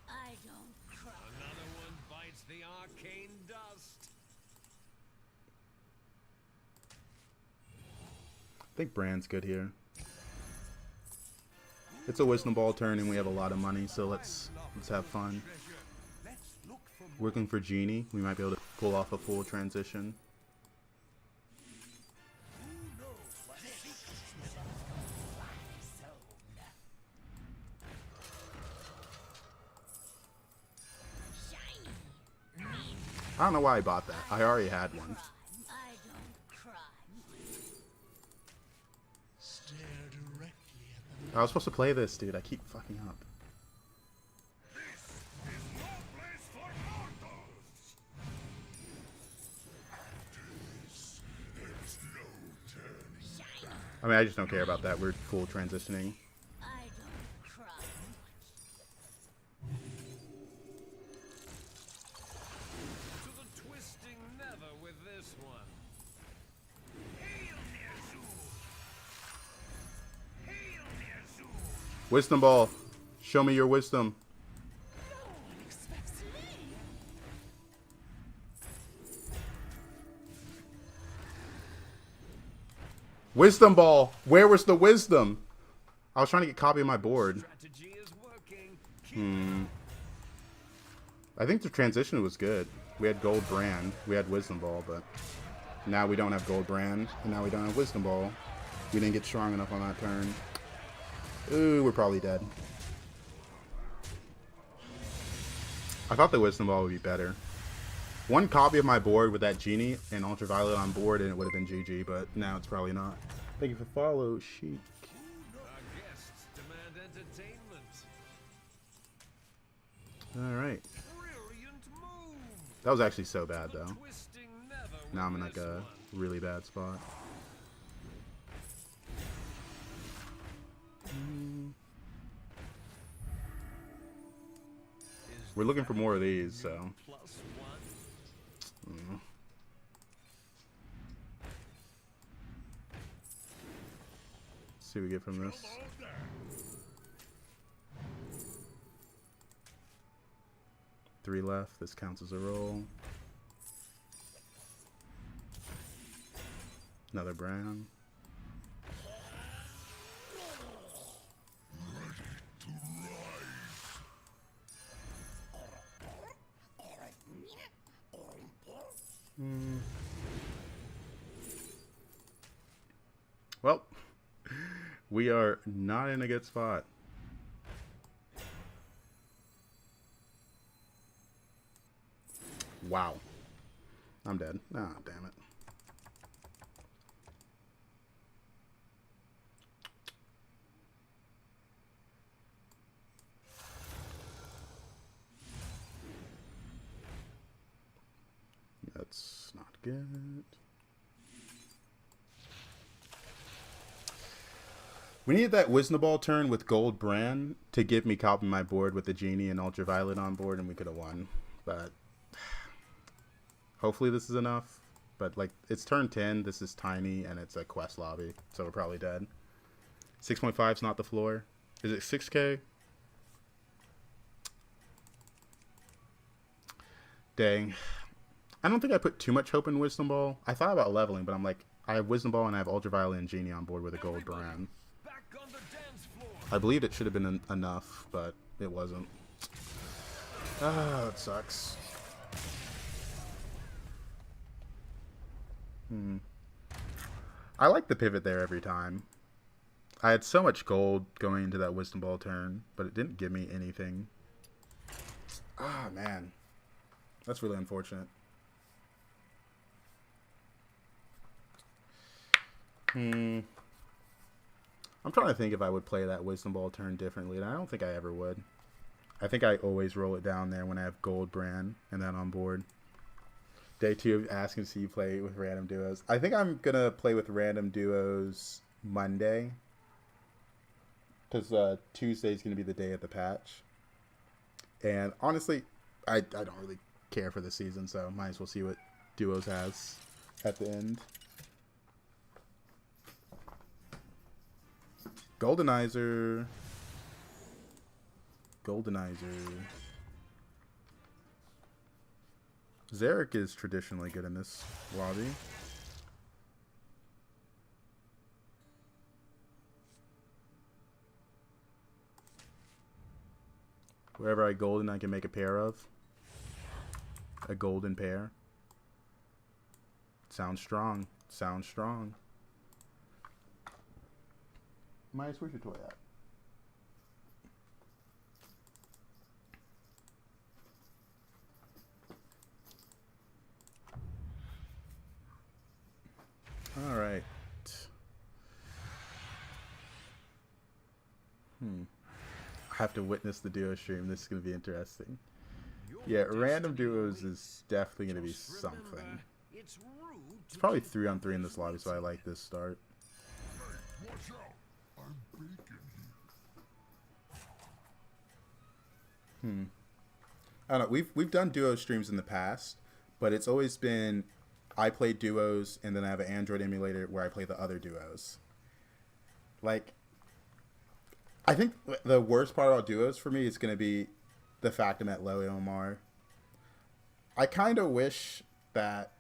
I don't cry. Another one bites the arcane dust. I think Brand's good here. It's a wisdom ball turn and we have a lot of money, so let's have fun. Let's look for Working for Genie, we might be able to pull off a full transition. I don't know why I bought that. I already had one. I don't cry. Stare directly at the I was supposed to play this, dude. I keep fucking up. I mean, I just don't care about that. We're full transitioning. I don't cry. to the twisting nether with this one. Hail Ner'zhul! Hail Ner'zhul! Wisdom ball. Show me your wisdom. No one expects me. Wisdom ball. Where was the wisdom? I was trying to get copy of my board. Strategy is working. I think the transition was good. We had gold brand. We had wisdom ball, but now we don't have gold brand, and now we don't have wisdom ball. We didn't get strong enough on that turn. Ooh, we're probably dead. I thought the wisdom ball would be better. One copy of my board with that genie and ultraviolet on board, and it would have been GG, but now it's probably not. Thank you for follow, Sheik. Our guests demand entertainment. All right. Brilliant move. That was actually so bad, though. Twisting nether Now I'm with in like this a one. really bad spot. We're looking for more of these, so. Plus one. Let's see what we get from this. 3 left. This counts as a roll. Another brown. Well, we are not in a good spot. Wow. I'm dead. Ah, damn it. That's not good. We needed that Wisdom Ball turn with Gold Brand to give me copy my board with the Genie and Ultraviolet on board, and we could have won. But hopefully this is enough. But like, it's turn 10. This is tiny, and it's a quest lobby, so we're probably dead. 6.5 is not the floor. Is it 6K? Dang. I don't think I put too much hope in Wisdom Ball. I thought about leveling, but I'm like, I have Wisdom Ball and I have Ultraviolet and Genie on board with a Gold Brand. I believed it should have been enough, but it wasn't. Ah, that sucks. I like the pivot there every time. I had so much gold going into that Wisdom Ball turn, but it didn't give me anything. Ah, man. That's really unfortunate. I'm trying to think if I would play that Wisdom Ball turn differently, and I don't think I ever would. I think I always roll it down there when I have Gold Brand and then on board. Day 2 of asking to see you play with random duos. I think I'm going to play with random duos Monday. Because Tuesday is going to be the day of the patch. And honestly, I don't really care for the season, so might as well see what duos has at the end. Goldenizer. Zarek is traditionally good in this lobby. Wherever I golden, I can make a pair of. A golden pair. Sounds strong. Sounds strong. Midas, where's your toy at? All right. I have to witness the duo stream. This is going to be interesting. Yeah, random duos is definitely going to be something. It's probably 3-on-3 in this lobby, so I like this start. Watch out! I'm baking you. I don't know. We've done duo streams in the past, but it's always been I play duos and then I have an Android emulator where I play the other duos. Like, I think the worst part about duos for me is going to be the fact I'm at low MMR. I kind of wish that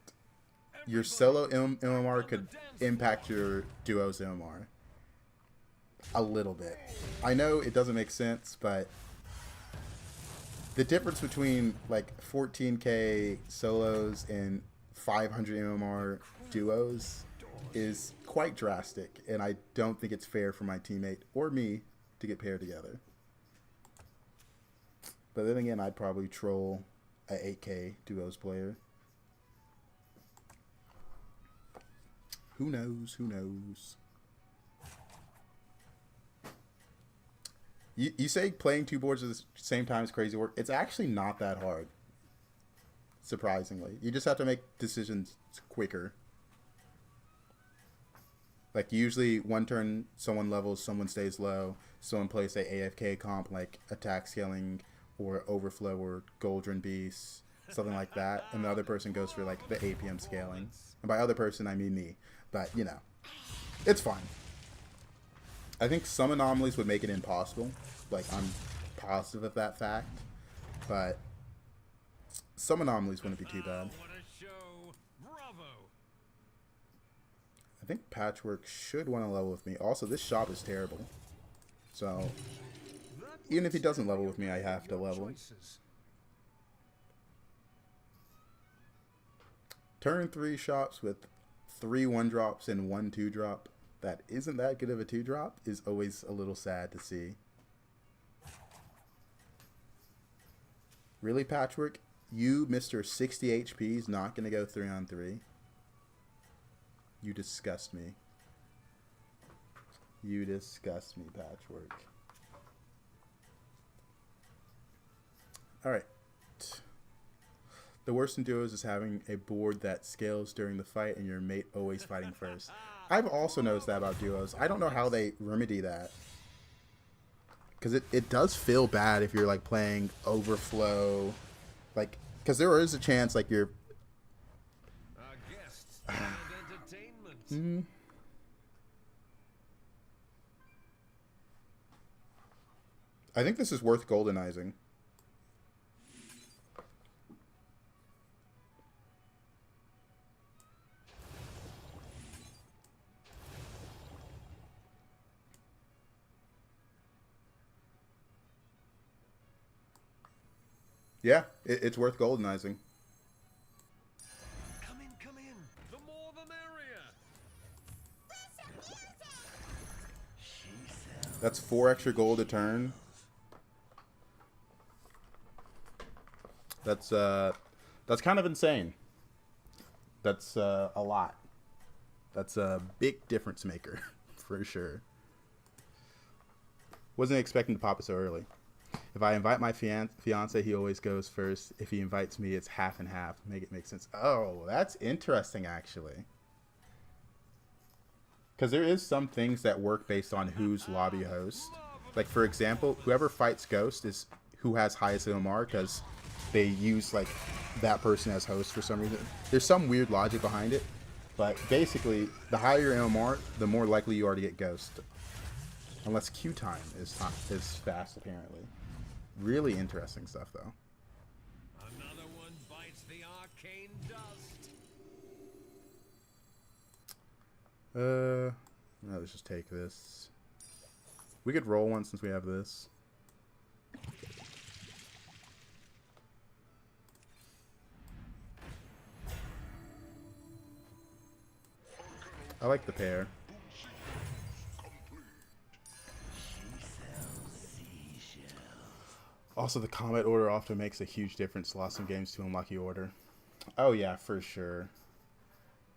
your solo MMR could impact your duo's MMR a little bit. I know it doesn't make sense, but the difference between like 14k solos and 500 MMR duos is quite drastic, and I don't think it's fair for my teammate or me to get paired together. But then again, I'd probably troll a 8k duos player. Who knows? Who knows? You say playing two boards at the same time is crazy work. It's actually not that hard. Surprisingly. You just have to make decisions quicker. Like, usually one turn, someone levels, someone stays low. Someone plays a AFK comp like attack scaling or overflow or Goldren Beast, something like that. And the other person goes for like the APM scaling. And by other person, I mean me. But, you know, it's fine. I think some anomalies would make it impossible. Like, I'm positive of that fact. But some anomalies wouldn't be too bad. I think Patchwork should want to level with me. Also, this shop is terrible. So, even if he doesn't level with me, I have to level. Turn 3 shops with 3 1-drops and 1 2-drop. That isn't that good of a 2-drop is always a little sad to see. Really, Patchwork? You, Mr. 60 HP, is not going to go 3-on-3? You disgust me. You disgust me, Patchwork. Alright. The worst in duos is having a board that scales during the fight and your mate always fighting first. I've also noticed that about duos. I don't know how they remedy that. Because it does feel bad if you're like playing overflow. Like, because there is a chance like you're... I think this is worth goldenizing. Yeah, it's worth goldenizing. Come in, come in. The more the merrier. That's 4 extra gold a turn. That's kind of insane. That's a lot. That's a big difference maker, for sure. Wasn't expecting to pop it so early. If I invite my fiance, he always goes first. If he invites me, it's half and half. Make it make sense. Oh, that's interesting, actually. Because there is some things that work based on who's lobby host. Like, for example, whoever fights Ghost is who has highest MMR because they use, like, that person as host for some reason. There's some weird logic behind it. But basically, the higher your MMR, the more likely you are to get Ghost. Unless Q time is fast, apparently. Really interesting stuff, though. Another one bites the arcane dust. No, let's just take this. We could roll one since we have this. I like the pair. Also, the combat order often makes a huge difference. Lost some games to unlucky order. Oh yeah, for sure.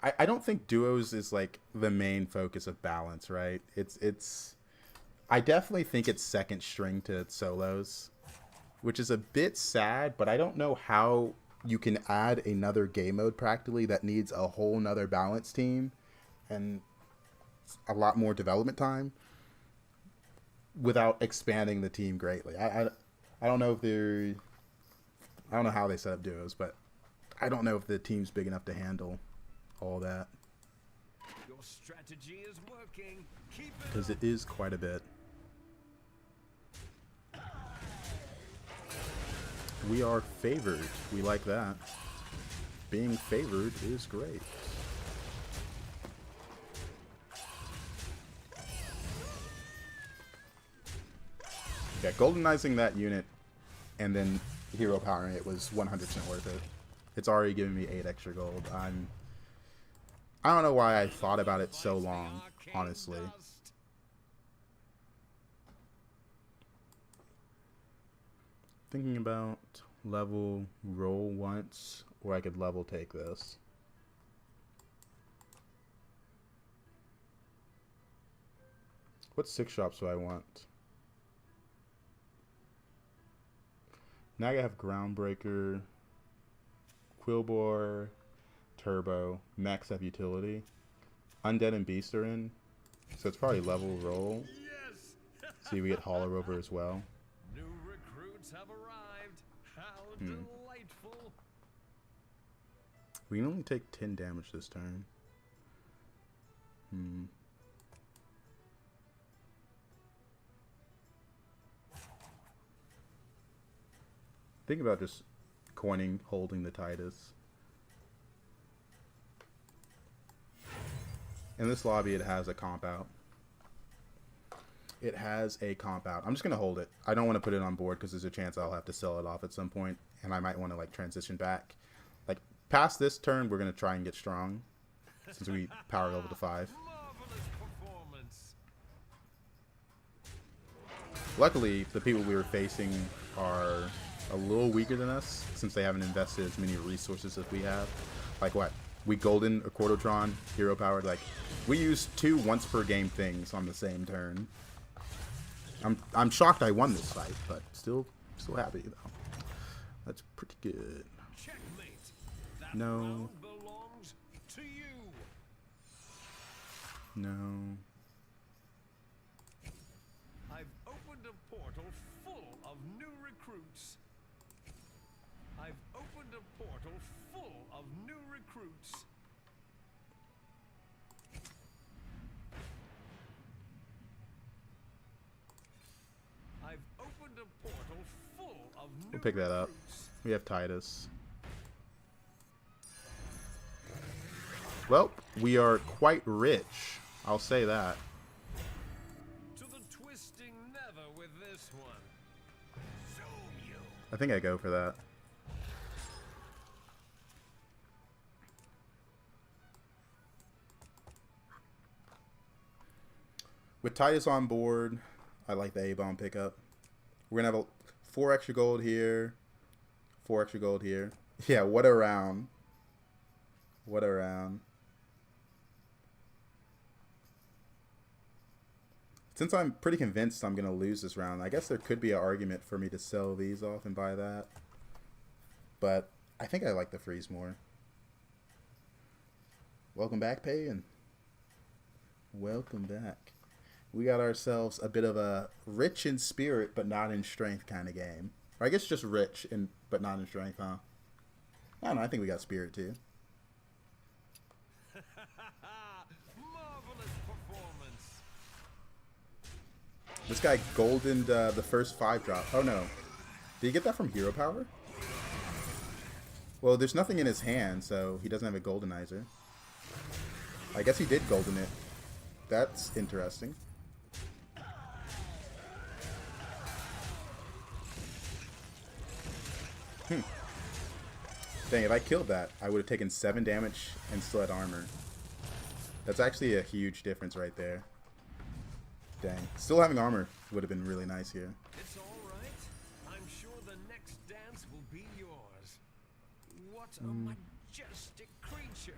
I don't think duos is like the main focus of balance, right? It's I definitely think it's second string to solos, which is a bit sad, but I don't know how you can add another game mode practically that needs a whole nother balance team and a lot more development time without expanding the team greatly. I don't know if they're... I don't know how they set up duos, but I don't know if the team's big enough to handle all that. Your strategy is working. Keep it Because it is quite a bit. We are favored. We like that. Being favored is great. Yeah, goldenizing that unit and then hero powering it was 100% worth it. It's already given me 8 extra gold. I don't know why I thought about it so long, honestly. Thinking about level roll once, or I could level take this. What 6 shops do I want? Now I have Groundbreaker, Quillbore, Turbo, max up utility. Undead and Beast are in, so it's probably level roll. Yes. See, we get Hollow Rover as well. New recruits have arrived. How delightful. We can only take 10 damage this turn. Think about just coining, holding the Titus. In this lobby, it has a comp out. It has a comp out. I'm just going to hold it. I don't want to put it on board because there's a chance I'll have to sell it off at some point, and I might want to like transition back. Like past this turn, we're going to try and get strong since we power level to 5. Marvelous performance. Luckily, the people we were facing are a little weaker than us since they haven't invested as many resources as we have. Like what? We golden a Quartotron, hero powered. Like we use 2 once per game things on the same turn. I'm shocked I won this fight, but still happy though. That's pretty good. Checkmate. That No. round belongs to you. No. I've opened a portal full of new recruits. I've opened a portal full of new recruits. I've opened a portal full of new We'll pick that up. recruits. We have Titus. Well, we are quite rich. I'll say that. To the twisting nether with this one. Zoom you. I think I go for that. With Titus on board, I like the A-bomb pickup. We're going to have 4 extra gold here. 4 extra gold here. Yeah, what a round. What a round. Since I'm pretty convinced I'm going to lose this round, I guess there could be an argument for me to sell these off and buy that. But I think I like the freeze more. Welcome back, Payan. Welcome back. We got ourselves a bit of a rich in spirit but not in strength kind of game. Or I guess just rich but not in strength, huh? I don't know, I think we got spirit too. Marvelous performance. This guy goldened the first 5 drop. Oh no. Did he get that from hero power? Well, there's nothing in his hand, so he doesn't have a goldenizer. I guess he did golden it. That's interesting. Dang, if I killed that, I would have taken 7 damage and still had armor. That's actually a huge difference right there. Dang. Still having armor would have been really nice here. It's all right. I'm sure the next dance will be yours. What a majestic creature.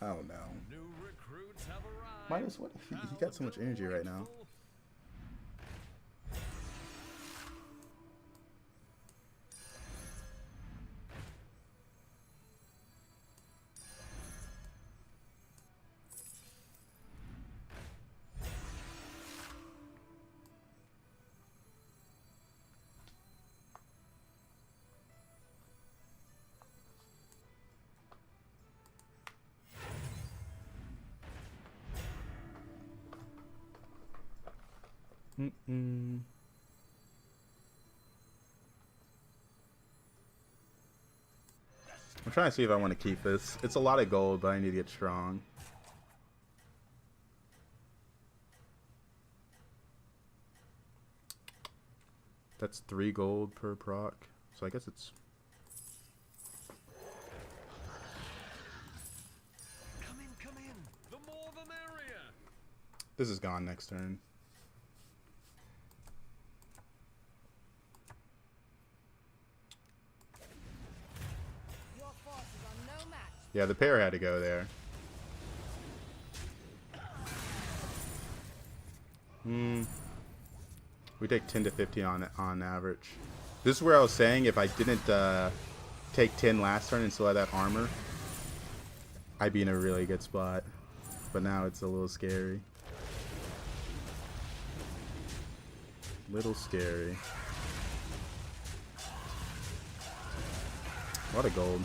Oh no. New recruits have arrived. Minus what? He got so much energy right now. I'm trying to see if I want to keep this. It's a lot of gold, but I need to get strong. That's 3 gold per proc. So I guess it's... Come in. The more the merrier. This is gone next turn. Your forces are no match. Yeah, the pair had to go there. We take 10 to 15 on average. This is where I was saying if I didn't take 10 last turn and still had that armor, I'd be in a really good spot. But now it's a little scary. Little scary. A lot of gold.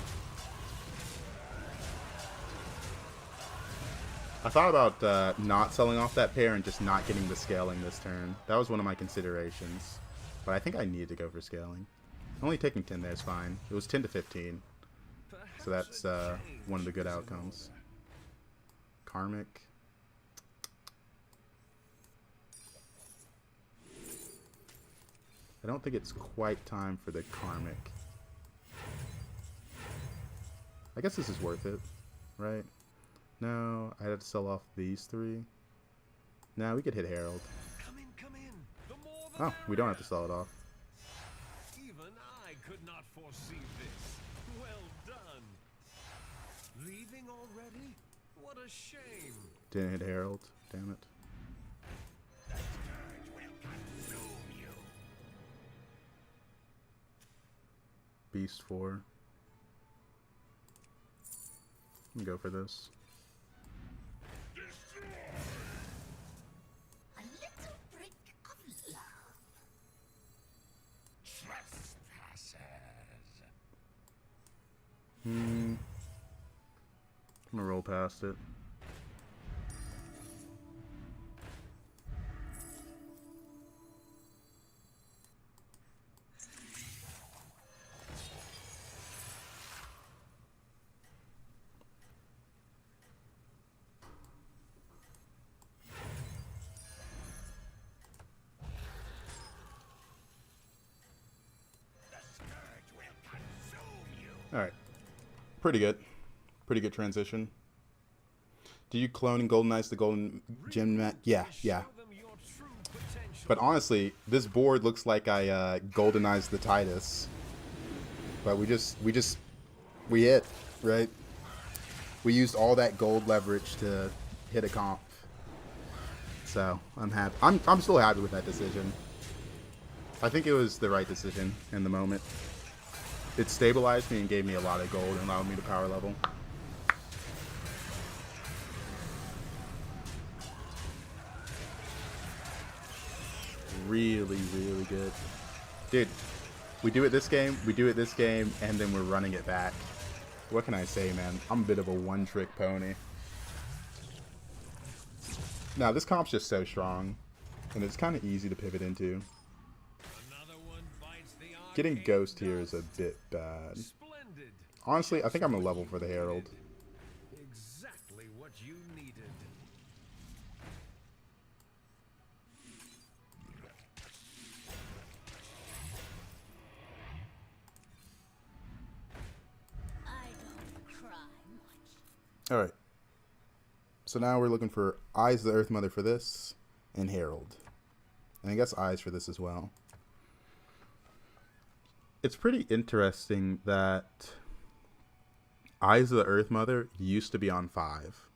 I thought about not selling off that pair and just not getting the scaling this turn. That was one of my considerations. But I think I needed to go for scaling. Only taking 10 there is fine. It was 10 to 15. So that's one of the good outcomes. Karmic. I don't think it's quite time for the Karmic. I guess this is worth it, right? No, I had to sell off these 3. Now we could hit Herald. Come in, come in. The more the Oh, we don't have to sell it off. Even I could not foresee this. Well done. Leaving already? What a shame. Didn't hit Herald. Damn it. Beast 4. I'm gonna go for this. A little brick of love. Trespassers. I'm gonna roll past it. Alright. Pretty good. Pretty good transition. Do you clone and goldenize the golden gem mat? Yeah. Show them your true potential. But honestly, this board looks like I goldenized the Titus. But we hit, right? We used all that gold leverage to hit a comp. So I'm happy. I'm still happy with that decision. I think it was the right decision in the moment. It stabilized me and gave me a lot of gold and allowed me to power level. Really, really good. Dude, we do it this game, and then we're running it back. What can I say, man? I'm a bit of a one-trick pony. Now, this comp's just so strong, and it's kind of easy to pivot into. Another one bites the Getting arcane Ghost here is dust. a bit bad. Splendid. Honestly, I think I'm gonna level for the Herald. Exactly what you needed. I don't cry much. Alright. So now we're looking for Eyes of the Earth Mother for this, and Herald. And I guess Eyes for this as well. It's pretty interesting that Eyes of the Earth Mother used to be on 5.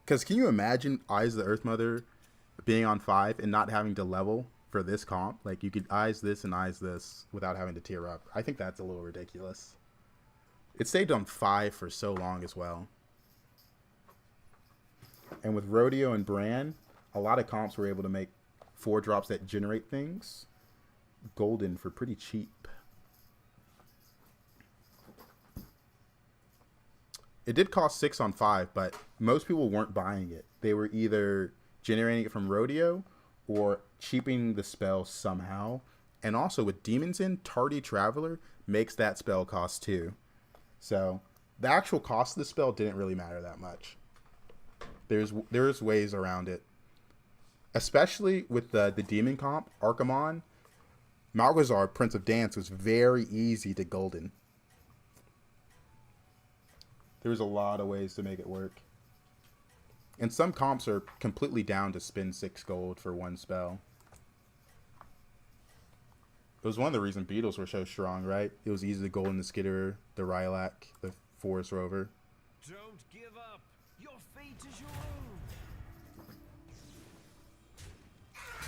Because can you imagine Eyes of the Earth Mother being on 5 and not having to level for this comp? Like, you could Eyes this and Eyes this without having to tier up. I think that's a little ridiculous. It stayed on 5 for so long as well. And with Rodeo and Bran, a lot of comps were able to make 4 drops that generate things golden for pretty cheap. It did cost 6 on 5, but most people weren't buying it. They were either generating it from Rodeo or cheaping the spell somehow. And also with Demons in, Tardy Traveler makes that spell cost 2. So the actual cost of the spell didn't really matter that much. There's ways around it. Especially with the Demon comp, Archimon, Malgazar, Prince of Dance, was very easy to golden. There's a lot of ways to make it work. And some comps are completely down to spend 6 gold for one spell. It was one of the reasons Beetles were so strong, right? It was easy to golden the Skitterer, the Rylak, the Forest Rover. Don't give up. Your fate is your own.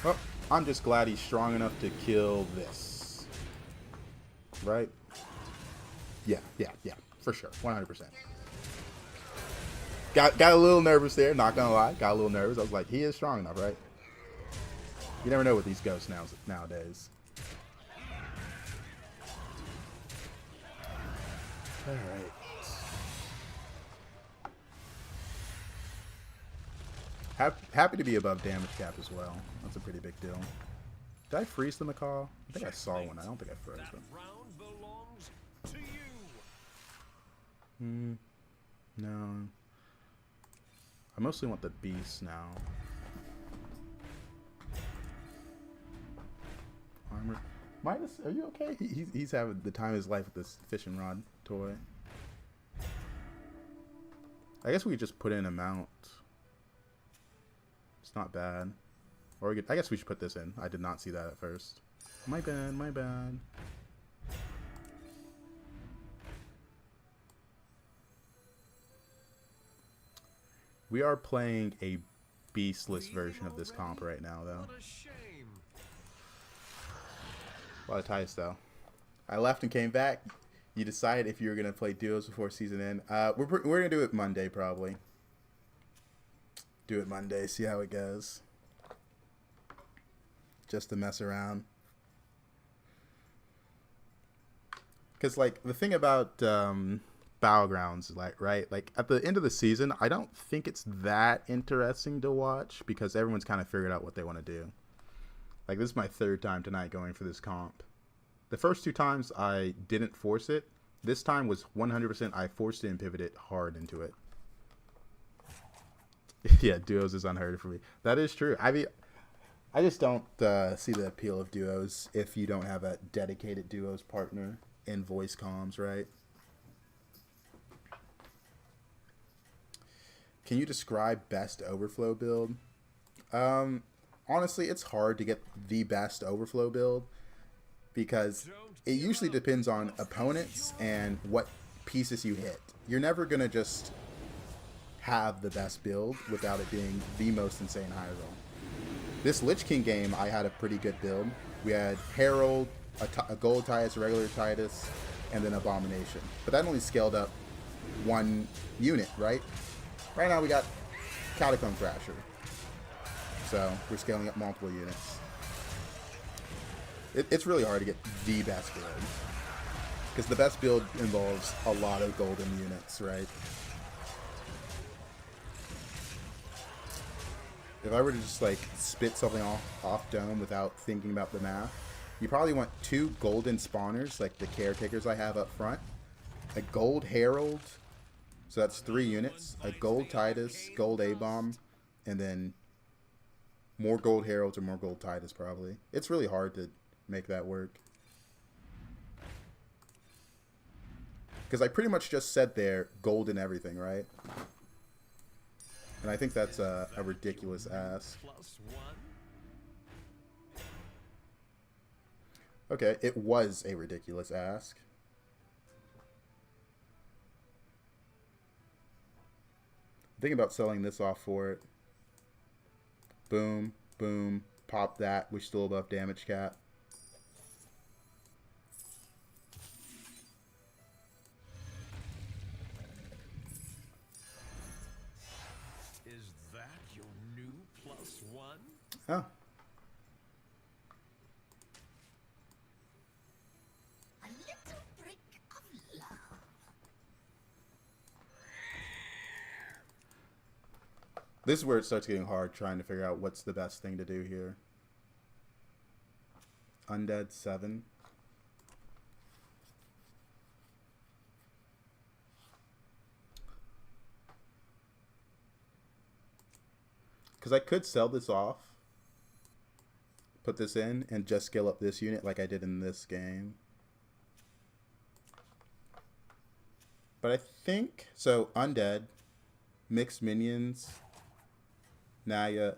Well, I'm just glad he's strong enough to kill this. Right? Yeah, for sure. 100%. Got a little nervous there, not gonna lie. Got a little nervous. I was like, he is strong enough, right? You never know with these ghosts nowadays. Alright. Happy to be above damage cap as well. That's a pretty big deal. Did I freeze the macaw? I think I saw one. I don't think I froze That them. round belongs to you. No. I mostly want the beast now. Armor. Midas, are you okay? He's having the time of his life with this fishing rod toy. I guess we could just put in a mount. It's not bad. Or we could, I guess we should put this in. I did not see that at first. My bad, my bad. We are playing a beastless version of this comp right now, though. What a shame. A lot of ties, though. I left and came back. You decide if you were going to play duos before season end. We're going to do it Monday, probably. Do it Monday, see how it goes. Just to mess around. Because, like, the thing about Battlegrounds, like, right? Like, at the end of the season, I don't think it's that interesting to watch because everyone's kind of figured out what they want to do. Like, this is my third time tonight going for this comp. The first two times I didn't force it. This time was 100% I forced it and pivoted hard into it. Yeah, duos is unheard of for me. That is true. I mean, I just don't see the appeal of duos if you don't have a dedicated duos partner in voice comms, right? Can you describe best overflow build? Honestly, it's hard to get the best overflow build because it usually depends on opponents and what pieces you hit. You're never going to just have the best build without it being the most insane high roll. This Lich King game, I had a pretty good build. We had Herald, a Gold Titus, a regular Titus, and then Abomination. But that only scaled up one unit, right? Right now we got Catacomb Thrasher. So we're scaling up multiple units. It's really hard to get the best build. Because the best build involves a lot of golden units, right? If I were to just like spit something off dome without thinking about the math, you probably want 2 golden spawners, like the caretakers I have up front, a gold herald, so that's 3 units, a gold Titus, gold A-bomb, and then more gold heralds or more gold Titus probably. It's really hard to make that work. Because I pretty much just said there, gold and everything, right? And I think that's a ridiculous ask. Okay, it was a ridiculous ask. Think about selling this off for it. Boom, boom, pop that. We're still above damage cap. Is that your new +1? Oh. A little brick of love. This is where it starts getting hard, trying to figure out what's the best thing to do here. Undead 7. Because I could sell this off, put this in, and just scale up this unit like I did in this game. But I think, so Undead, mixed minions, Naya,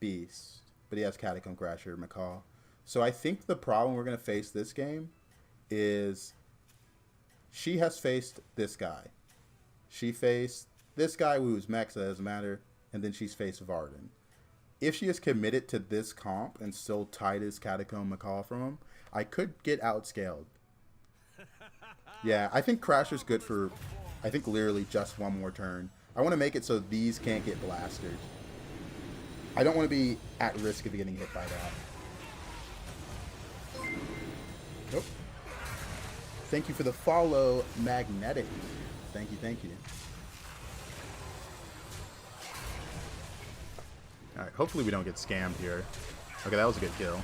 Beast. But he has Catacomb Crasher, Macaw. So I think the problem we're going to face this game is she has faced this guy. She faced this guy who's Mexa, doesn't matter. And then she's faced Varden. If she is committed to this comp and still tied his Catacomb Macaw from him, I could get outscaled. Yeah, I think Crasher's good for, I think, literally just one more turn. I want to make it so these can't get blasted. I don't want to be at risk of getting hit by that. Nope. Thank you for the follow, Magnetic. Thank you, thank you. Alright, hopefully we don't get scammed here. Okay, that was a good kill.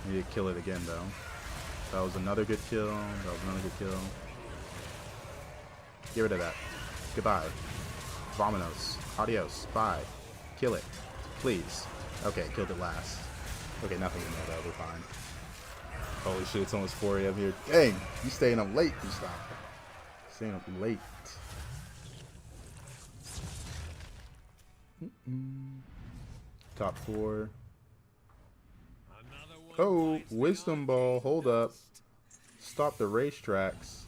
I need to kill it again, though. That was another good kill. That was another good kill. Get rid of that. Goodbye. Vamonos. Adios. Bye. Kill it. Please. Okay, killed it last. Okay, nothing in there, though. We're fine. Holy shit, it's almost 4 a.m. here. Dang, you staying up late, Gustav. Staying up late. Top 4. Oh, Wisdom Ball. Hold up. Stop the racetracks.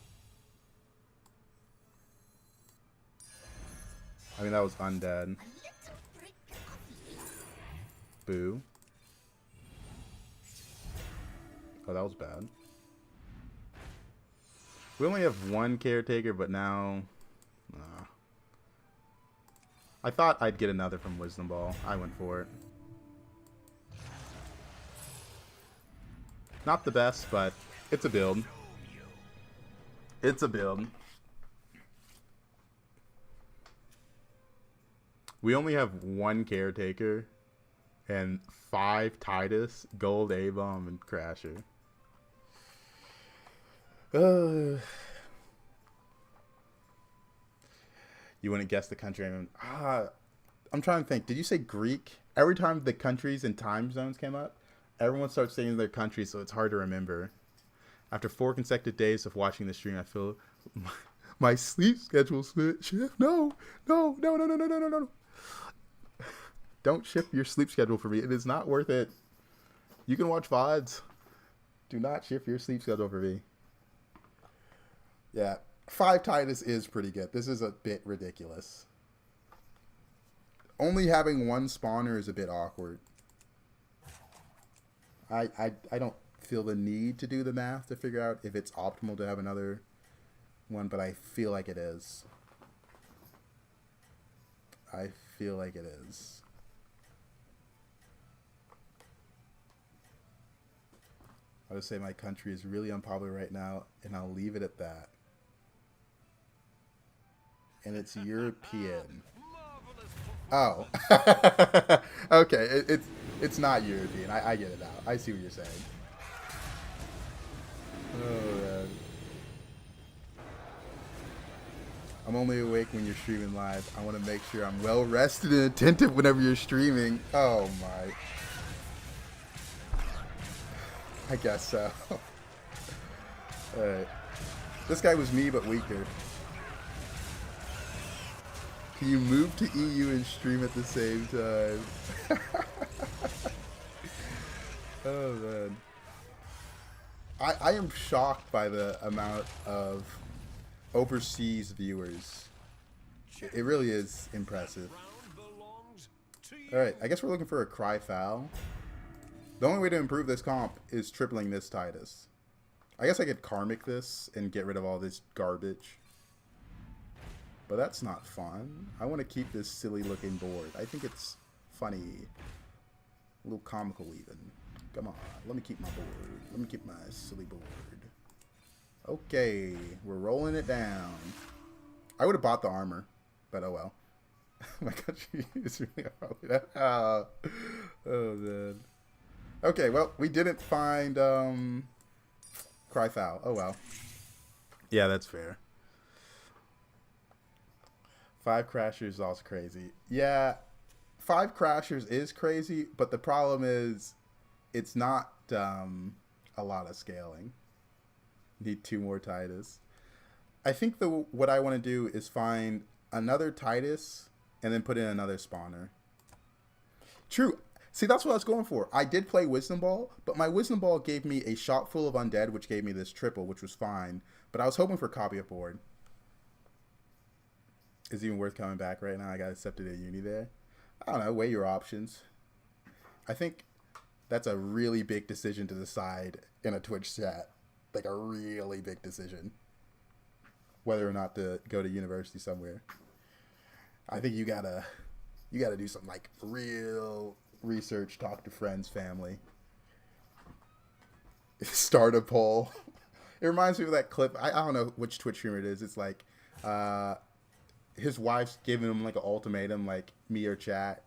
I mean, that was undead. Boo. Oh, that was bad. We only have 1 caretaker, but now... I thought I'd get another from Wisdom Ball. I went for it. Not the best, but it's a build. It's a build. We only have 1 caretaker and 5 Titus, Gold A-Bomb, and Crasher. You wouldn't guess the country I'm in. I'm trying to think. Did you say Greek? Every time the countries and time zones came up, everyone starts saying their country, so it's hard to remember. After 4 consecutive days of watching the stream, I feel my sleep schedule shift. No. Don't shift your sleep schedule for me. It is not worth it. You can watch VODs. Do not shift your sleep schedule for me. Yeah, 5 Titus is pretty good. This is a bit ridiculous. Only having 1 spawner is a bit awkward. I don't feel the need to do the math to figure out if it's optimal to have another one, but I feel like it is. I feel like it is. I'll just say my country is really unpopular right now, and I'll leave it at that. And it's European. Oh. Okay, it's not European. I get it now. I see what you're saying. Oh, man. I'm only awake when you're streaming live. I want to make sure I'm well rested and attentive whenever you're streaming. Oh, my. I guess so. Alright. This guy was me, but weaker. Can you move to EU and stream at the same time? Oh, man. I am shocked by the amount of overseas viewers. It really is impressive. Alright, I guess we're looking for a cry foul. The only way to improve this comp is tripling this Titus. I guess I could karmic this and get rid of all this garbage. But that's not fun. I want to keep this silly looking board. I think it's funny. A little comical even. Come on, let me keep my board. Let me keep my silly board. Okay, we're rolling it down. I would have bought the armor, but oh well. My country is really probably oh man. Okay, well, we didn't find cry foul. Oh well. Yeah, that's fair. 5 crashers is also crazy. Yeah, 5 crashers is crazy, but the problem is it's not a lot of scaling. Need 2 more Titus. I think what I want to do is find another Titus and then put in another spawner. True. See, that's what I was going for. I did play Wisdom Ball, but my Wisdom Ball gave me a shot full of undead, which gave me this triple, which was fine. But I was hoping for copy up board. Is it even worth coming back right now? I got accepted at uni there. I don't know. Weigh your options. I think that's a really big decision to decide in a Twitch chat. Like a really big decision. Whether or not to go to university somewhere. I think you gotta do some like real research, talk to friends, family. Start a poll. It reminds me of that clip. I don't know which Twitch streamer it is. It's like his wife's giving him like an ultimatum, like me or chat,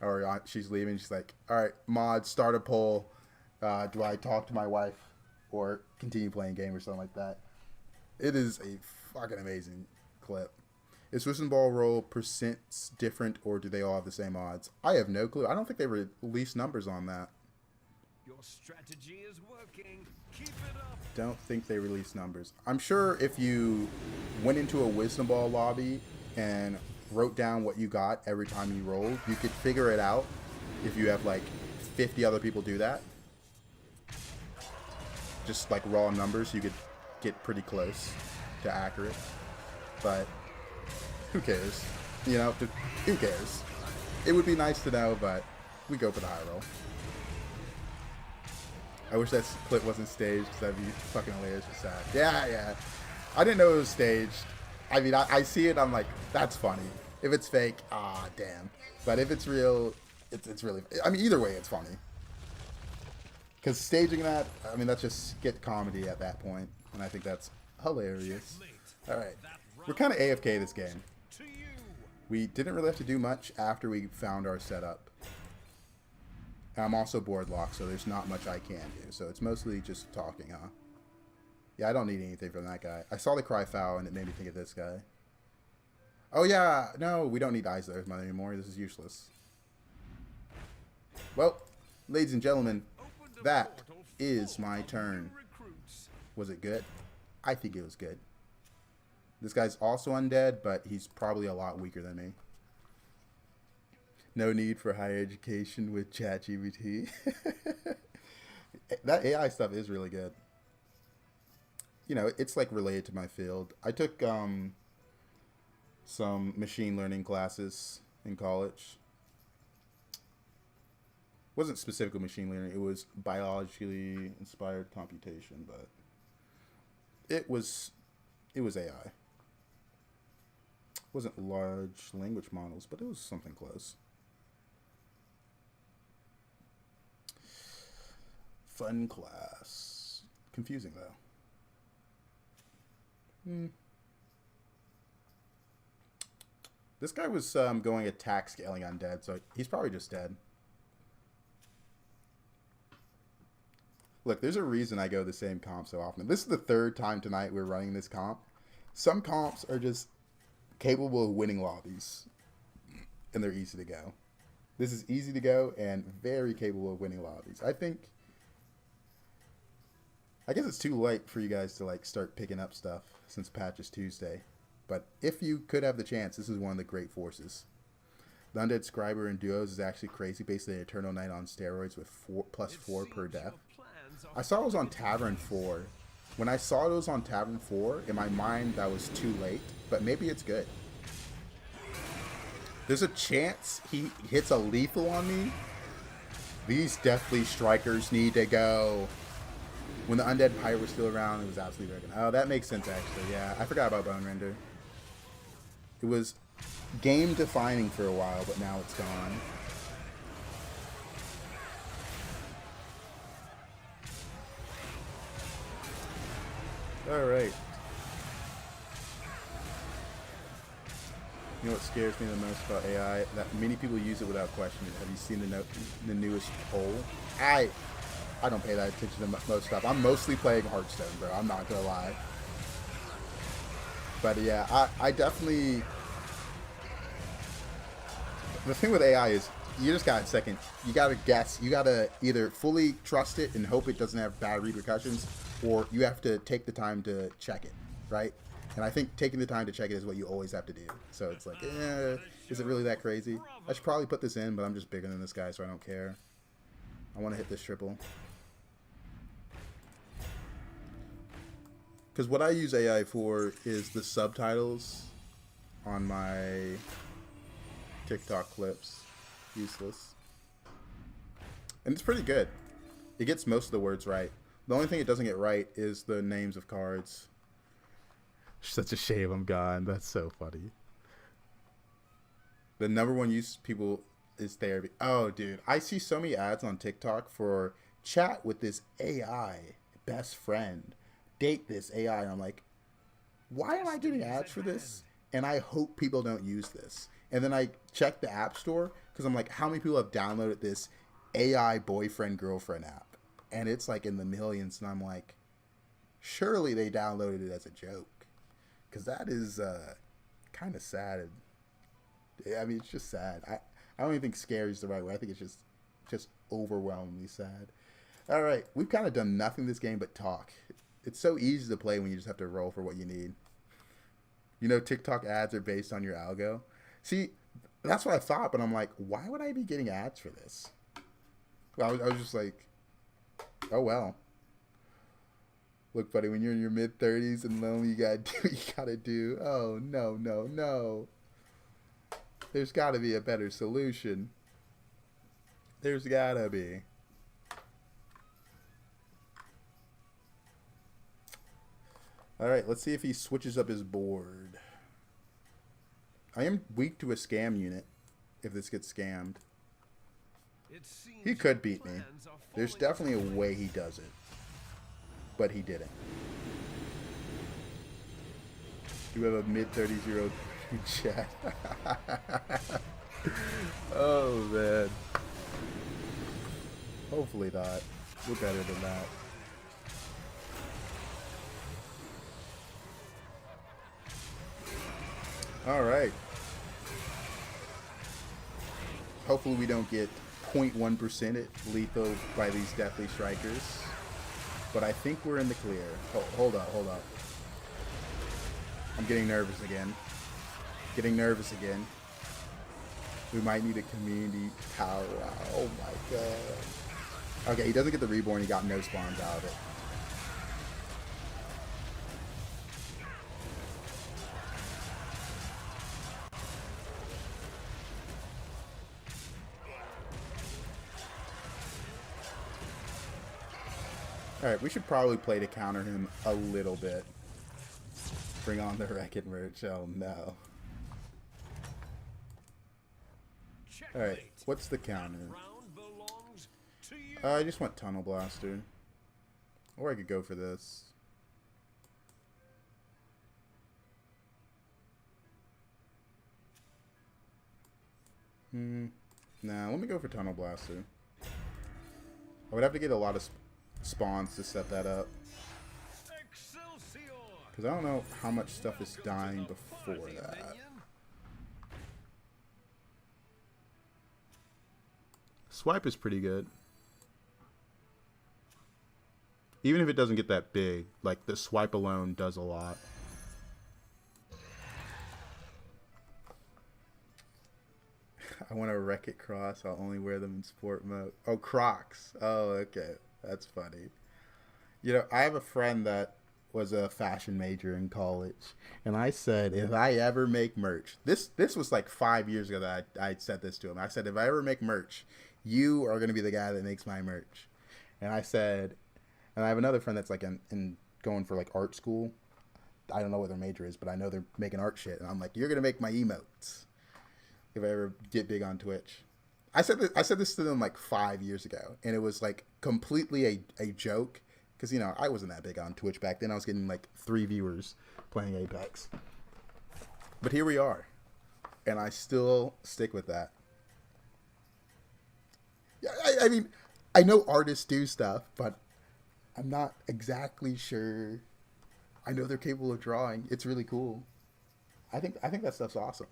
or she's leaving. She's like, all right, mod, start a poll. do I talk to my wife or continue playing a game or something like that? It is a fucking amazing clip. Is Swiss and Ball Roll percents different, or do they all have the same odds? I have no clue. I don't think they released numbers on that. Your strategy is working. Keep it up. Don't think they released numbers. I'm sure if you went into a Wisdom Ball lobby and wrote down what you got every time you rolled, you could figure it out if you have like 50 other people do that. Just like raw numbers, you could get pretty close to accurate. But who cares? You know, who cares? It would be nice to know, but we go for the high roll. I wish that clip wasn't staged, because that'd be fucking hilarious or sad. Yeah. I didn't know it was staged. I mean, I see it, I'm like, that's funny. If it's fake, damn. But if it's real, it's really... I mean, either way, it's funny. Because staging that, I mean, that's just skit comedy at that point. And I think that's hilarious. Alright. We're kind of AFK this game. We didn't really have to do much after we found our setup. I'm also board locked, so there's not much I can do. So it's mostly just talking, huh? Yeah, I don't need anything from that guy. I saw the cry foul, and it made me think of this guy. Oh, yeah. No, we don't need Eyes of Earth anymore. This is useless. Well, ladies and gentlemen, that is my turn. Was it good? I think it was good. This guy's also undead, but he's probably a lot weaker than me. No need for higher education with ChatGPT. That AI stuff is really good. You know, it's like related to my field. I took some machine learning classes in college. Wasn't specifically machine learning. It was biologically inspired computation, but it was AI. Wasn't large language models, but it was something close. Fun class. Confusing, though. This guy was going attack scaling undead, so he's probably just dead. Look, there's a reason I go the same comp so often. This is the third time tonight we're running this comp. Some comps are just capable of winning lobbies, and they're easy to go. This is easy to go and very capable of winning lobbies. I guess it's too late for you guys to like start picking up stuff since patch is Tuesday. But if you could have the chance, this is one of the great forces. The Undead Scriber in duos is actually crazy. Basically an Eternal Knight on steroids with +4 per death. I saw it was on Tavern 4. When I saw it was on Tavern 4, in my mind that was too late. But maybe it's good. There's a chance he hits a lethal on me. These Deathly Strikers need to go. When the Undead Pirate was still around, it was absolutely broken. Oh, that makes sense, actually. Yeah, I forgot about Bone Render. It was game-defining for a while, but now it's gone. Alright. You know what scares me the most about AI? That many people use it without questioning. Have you seen the newest poll? I don't pay that attention to most stuff. I'm mostly playing Hearthstone, bro. I'm not gonna lie. But yeah, I definitely... The thing with AI is you just got a second. You gotta guess. You gotta either fully trust it and hope it doesn't have bad repercussions, or you have to take the time to check it, right? And I think taking the time to check it is what you always have to do. So it's like, is it really that crazy? I should probably put this in, but I'm just bigger than this guy, so I don't care. I want to hit this triple. Because what I use AI for is the subtitles on my TikTok clips. Useless. And it's pretty good. It gets most of the words right. The only thing it doesn't get right is the names of cards. Such a shame I'm gone. That's so funny. The number one use people is therapy. Oh, dude. I see so many ads on TikTok for chat with this AI best friend. Date this AI. And I'm like, why am I getting ads for this? And I hope people don't use this. And then I check the app store because I'm like, how many people have downloaded this AI boyfriend girlfriend app? and it's like in the millions, and I'm like, surely they downloaded it as a joke, because that is kind of sad. I mean, it's just sad. I don't even think scary is the right way. I think it's just overwhelmingly sad. All right, we've kind of done nothing this game but talk. It's so easy to play when you just have to roll for what you need. You know, TikTok ads are based on your algo. See, that's what I thought, but I'm like, why would I be getting ads for this? I was just like, oh well. Look, buddy, when you're in your mid-30s and lonely, you gotta do what you gotta do. Oh, no, no, no. There's gotta be a better solution. There's gotta be. Alright, let's see if he switches up his board. I am weak to a scam unit if this gets scammed. He could beat me. There's definitely a way he does it. But he didn't. You have a mid-30s year old chat. Oh, man. Hopefully not. We're better than that. Alright. Hopefully we don't get 0.1% at lethal by these Deathly Strikers. But I think we're in the clear. Oh, hold up, hold up. I'm getting nervous again. Getting nervous again. We might need a community power. Oh my god. Okay, he doesn't get the reborn. He got no spawns out of it. Alright, we should probably play to counter him a little bit. Bring on the Wreck-It merch. Oh no. Alright, what's the counter? I just want Tunnel Blaster. Or I could go for this. Nah, let me go for Tunnel Blaster. I would have to get a lot of spawns to set that up. Because I don't know how much stuff is dying before that. Swipe is pretty good. Even if it doesn't get that big, like the swipe alone does a lot. I want a Wreck-It cross. I'll only wear them in sport mode. Oh, Crocs. Oh, okay. That's funny. You know, I have a friend that was a fashion major in college, and I said, if I ever make merch, this was like 5 years ago that I said this to him. I said, if I ever make merch, you are going to be the guy that makes my merch. And I said, and I have another friend that's like in going for like art school. I don't know what their major is, but I know they're making art shit. And I'm like, you're going to make my emotes if I ever get big on Twitch. I said this to them like 5 years ago, and it was like completely a joke, because, you know, I wasn't that big on Twitch back then. I was getting like 3 viewers playing Apex. But here we are, and I still stick with that. Yeah, I mean, I know artists do stuff, but I'm not exactly sure. I know they're capable of drawing. It's really cool. I think that stuff's awesome.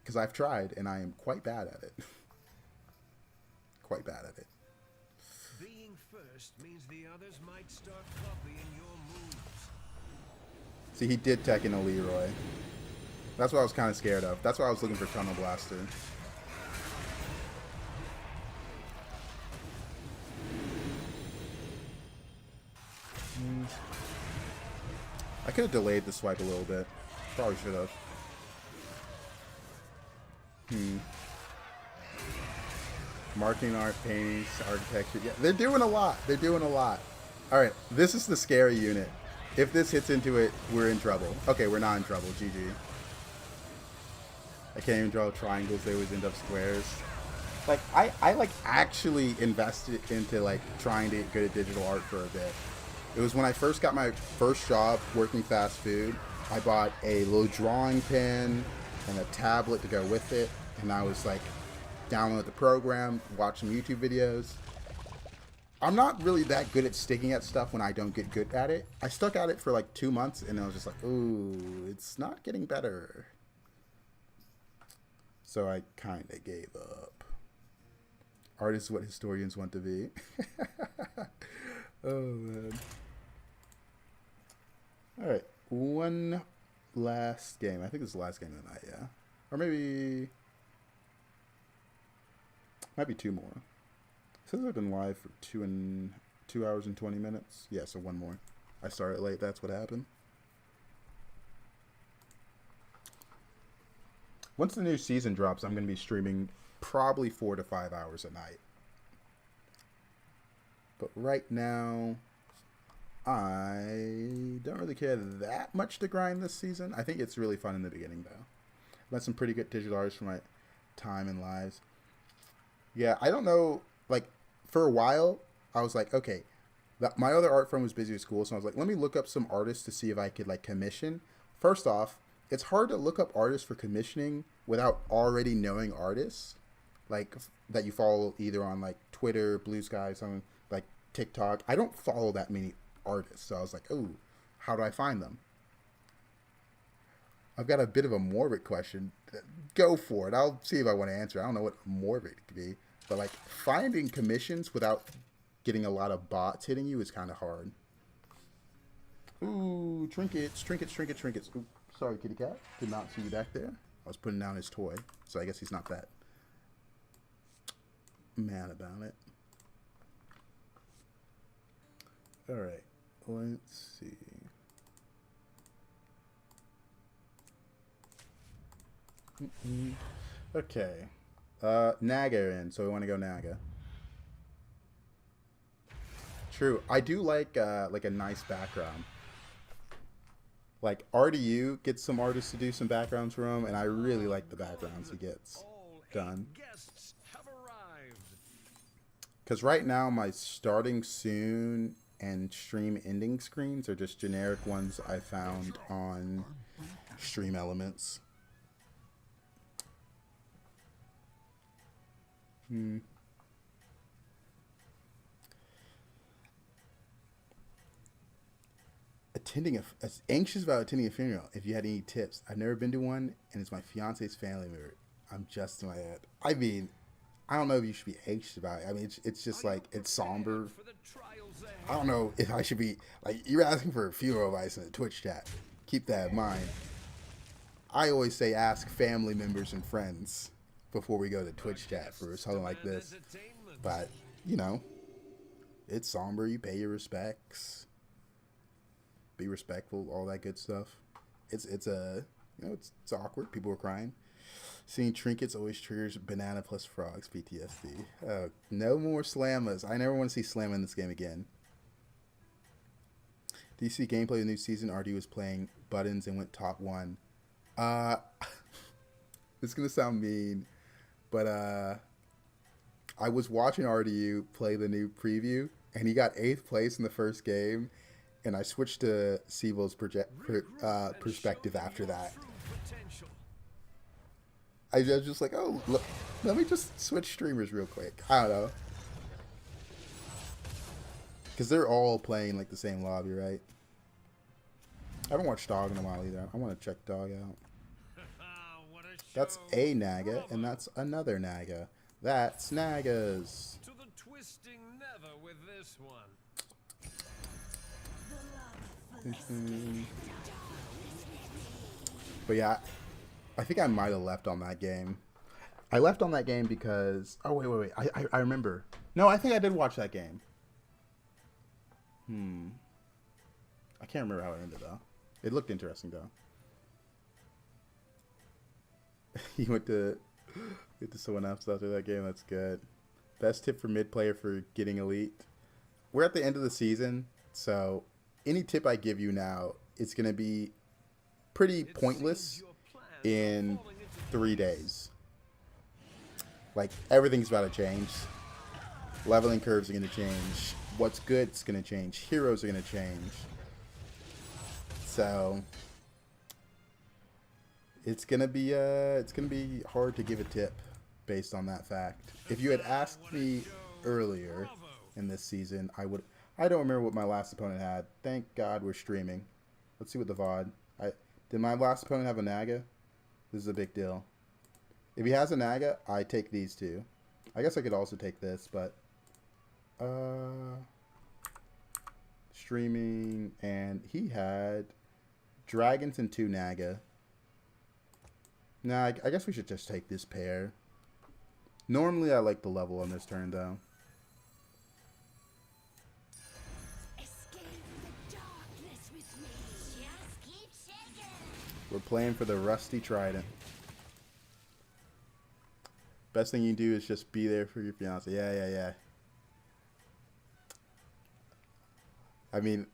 Because I've tried, and I am quite bad at it. Quite bad at it. Being first means the others might start copying your moves. See, he did tech in a Leroy. That's what I was kind of scared of. That's why I was looking for Tunnel Blaster. I could have delayed the swipe a little bit. Probably should have. Marking art, paintings, architecture. Yeah, they're doing a lot. They're doing a lot. All right, this is the scary unit. If this hits into it, we're in trouble. Okay, we're not in trouble. GG. I can't even draw triangles. They always end up squares. Like, I like actually invested into like trying to get good at digital art for a bit. It was when I first got my first job working fast food. I bought a little drawing pen and a tablet to go with it, and I was like, download the program, watch some YouTube videos. I'm not really that good at sticking at stuff when I don't get good at it. I stuck at it for like 2 months and I was just like, ooh, it's not getting better. So I kind of gave up. Art is what historians want to be. Oh, man. Alright, one last game. I think it's the last game of the night, yeah. Or maybe... might be two more. It says I've been live for 2 hours and 20 minutes. Yeah, so one more. I started late, that's what happened. Once the new season drops, I'm going to be streaming probably 4 to 5 hours a night. But right now, I don't really care that much to grind this season. I think it's really fun in the beginning, though. I've had some pretty good digital artists for my time and lives. Yeah, I don't know, like, for a while, I was like, okay, my other art friend was busy with school, so I was like, let me look up some artists to see if I could, like, commission. First off, it's hard to look up artists for commissioning without already knowing artists, like, that you follow either on, like, Twitter, Blue Sky, something, like, TikTok. I don't follow that many artists, so I was like, oh, how do I find them? I've got a bit of a morbid question. Go for it. I'll see if I want to answer. I don't know what morbid could be, but like finding commissions without getting a lot of bots hitting you is kind of hard. Ooh, trinkets, trinkets, trinkets, trinkets. Ooh, sorry, kitty cat. Did not see you back there. I was putting down his toy, so I guess he's not that mad about it. All right, let's see. Okay. Naga in, so we want to go Naga. True. I do like a nice background. Like RDU gets some artists to do some backgrounds for him, and I really like the backgrounds he gets done. Because right now my starting soon and stream ending screens are just generic ones I found on Stream Elements. Anxious about attending a funeral. If you had any tips, I've never been to one, and it's my fiance's family member. I'm just in my head. I mean, I don't know if you should be anxious about it. I mean, it's just like it's somber. I don't know if I should be like you're asking for a funeral advice in the Twitch chat. Keep that in mind. I always say ask family members and friends before we go to Twitch chat for something like this. But, you know, it's somber. You pay your respects. Be respectful, all that good stuff. It's awkward. People are crying. Seeing trinkets always triggers banana plus frogs PTSD. No more Slammas. I never want to see Slamma in this game again. Do you see gameplay of the new season? RD was playing buttons and went top 1. This is going to sound mean. But I was watching RDU play the new preview, and he got 8th place in the first game, and I switched to Savjz's perspective after that. I was just like, oh, look, let me just switch streamers real quick. I don't know. Because they're all playing like the same lobby, right? I haven't watched Dog in a while either. I want to check Dog out. That's a Naga, and that's another Naga. That's Nagas. To the twisting never with this one. But yeah, I think I might have left on that game. I left on that game because... Oh, wait. I remember. No, I think I did watch that game. I can't remember how it ended, though. It looked interesting, though. He went to someone else after that game. That's good. Best tip for mid player for getting elite. We're at the end of the season, so any tip I give you now, it's going to be pretty pointless in 3 days. Like, everything's about to change. Leveling curves are going to change. What's good is going to change. Heroes are going to change. So... It's gonna be hard to give a tip based on that fact. If you had asked me earlier, in this season. I don't remember what my last opponent had. Thank God we're streaming. Let's see what the VOD. Did my last opponent have a Naga? This is a big deal. If he has a Naga, I take these two. I guess I could also take this, but streaming, and he had dragons and 2 Naga. Nah, I guess we should just take this pair. Normally I like the level on this turn though. Escape the darkness with me. Just keep shaking. We're playing for the rusty trident. Best thing you can do is just be there for your fiance. Yeah. I mean,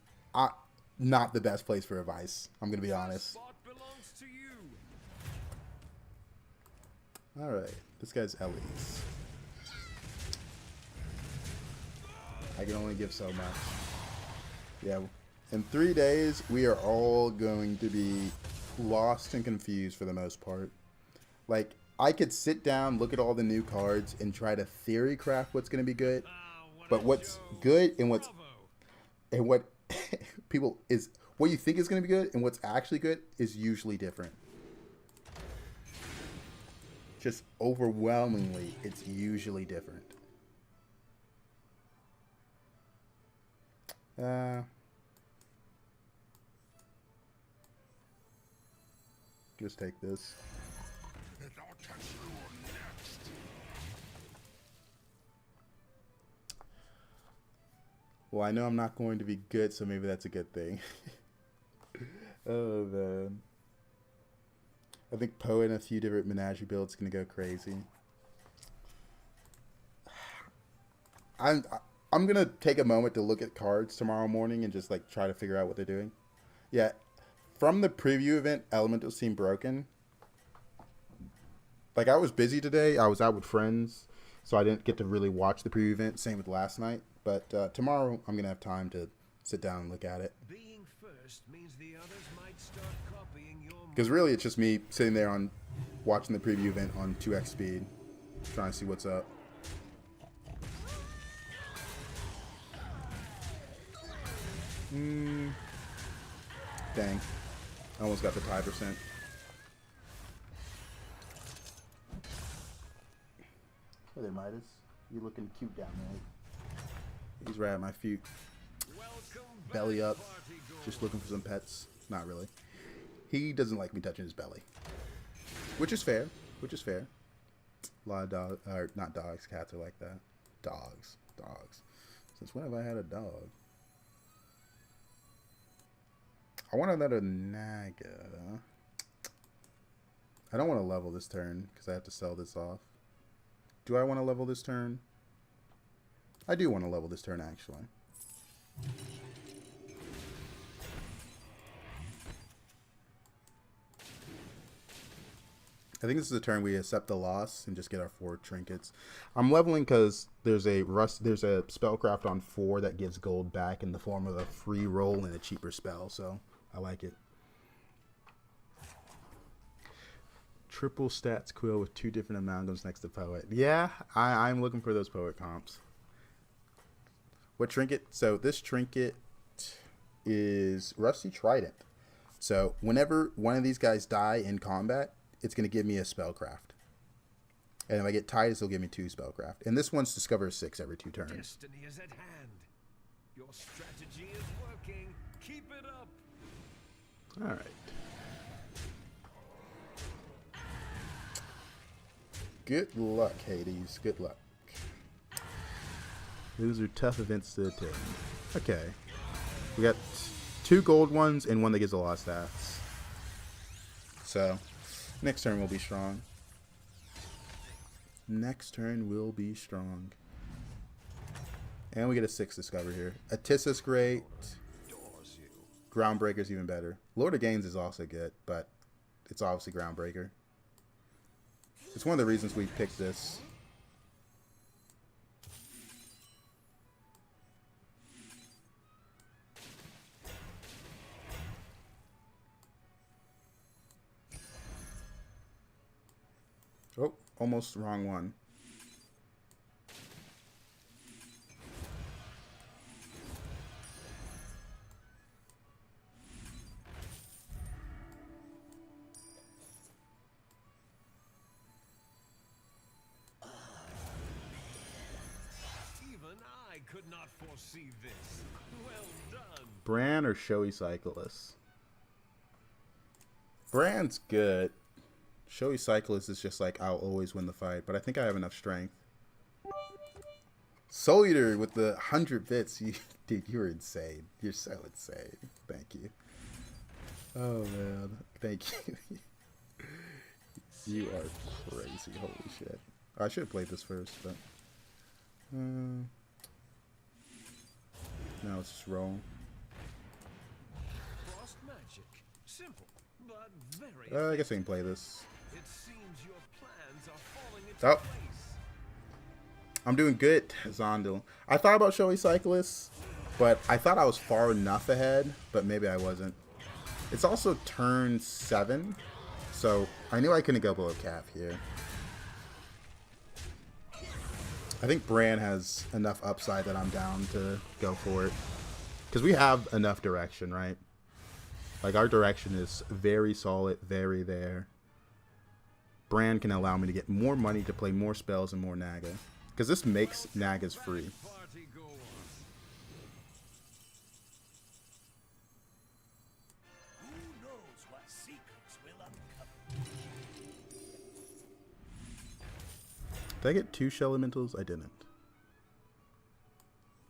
not the best place for advice. I'm gonna be honest. Spot belongs to you. All right, this guy's Ellie's. I can only give so much. Yeah, in 3 days, we are all going to be lost and confused for the most part. Like, I could sit down, look at all the new cards, and try to theory craft what's going to be good. But what's good and what people is what you think is going to be good and what's actually good is usually different. Just overwhelmingly, it's usually different. Just take this. Well, I know I'm not going to be good, so maybe that's a good thing. Oh, man. I think Poe and a few different Menagerie builds going to go crazy. I'm going to take a moment to look at cards tomorrow morning and just, like, try to figure out what they're doing. Yeah, from the preview event, Elemental seemed broken. Like, I was busy today. I was out with friends, so I didn't get to really watch the preview event. Same with last night. But tomorrow, I'm going to have time to sit down and look at it. Being first means the others might start copying your Because really, it's just me sitting there on watching the preview event on 2x speed, trying to see what's up. Dang. I almost got the tie percent. Hey there, Midas. You looking cute down there. He's right at my feet. Belly up. Just looking for some pets. Not really. He doesn't like me touching his belly. Which is fair. Which is fair. A lot of dogs, or not dogs, cats are like that. Dogs. Since when have I had a dog? I want another Naga. I don't want to level this turn because I have to sell this off. Do I want to level this turn? I do want to level this turn, actually. I think this is a turn we accept the loss and just get our 4 trinkets. I'm leveling because there's a spellcraft on 4 that gives gold back in the form of a free roll and a cheaper spell, so I like it. Triple stats quill with 2 different amalgams next to poet. Yeah, I'm looking for those poet comps. What trinket? So this trinket is Rusty Trident. So whenever one of these guys die in combat, it's going to give me a spellcraft. And if I get Titus, it'll give me 2 spellcraft. And this one's Discover 6 every 2 turns. destiny is at hand. Your strategy is working. Keep it up. All right. Good luck, Hades. Good luck. Those are tough events to attend. Okay. We got 2 gold ones and 1 that gives a lot of stats. So, next turn will be strong. Next turn will be strong. And we get a 6 Discover here. Atissa's great. Groundbreaker's even better. Lord of Gains is also good, but it's obviously Groundbreaker. It's one of the reasons we picked this. Oh, almost wrong one. could not foresee this. Well done. Bran or Showy Cyclist? Bran's good. Showy Cyclist is just like, I'll always win the fight, but I think I have enough strength. Soul Eater with the 100 bits. Dude, you're insane. You're so insane. Thank you. Oh, man. Thank you. You are crazy. Holy shit. I should have played this first, but... now let's just roll. Frost magic. Simple, but very I guess I can play this. It seems your plans are falling into Oh. place. I'm doing good, Zondel. I thought about Showy Cyclists, but I thought I was far enough ahead, but maybe I wasn't. It's also turn 7, so I knew I couldn't go below cap here. I think Bran has enough upside that I'm down to go for it. Because we have enough direction, right? Like, our direction is very solid, very there. Bran can allow me to get more money to play more spells and more Naga. Because this makes Nagas free. Party go on. Who knows what secrets will uncover? Did I get 2 Shell Elementals? I didn't.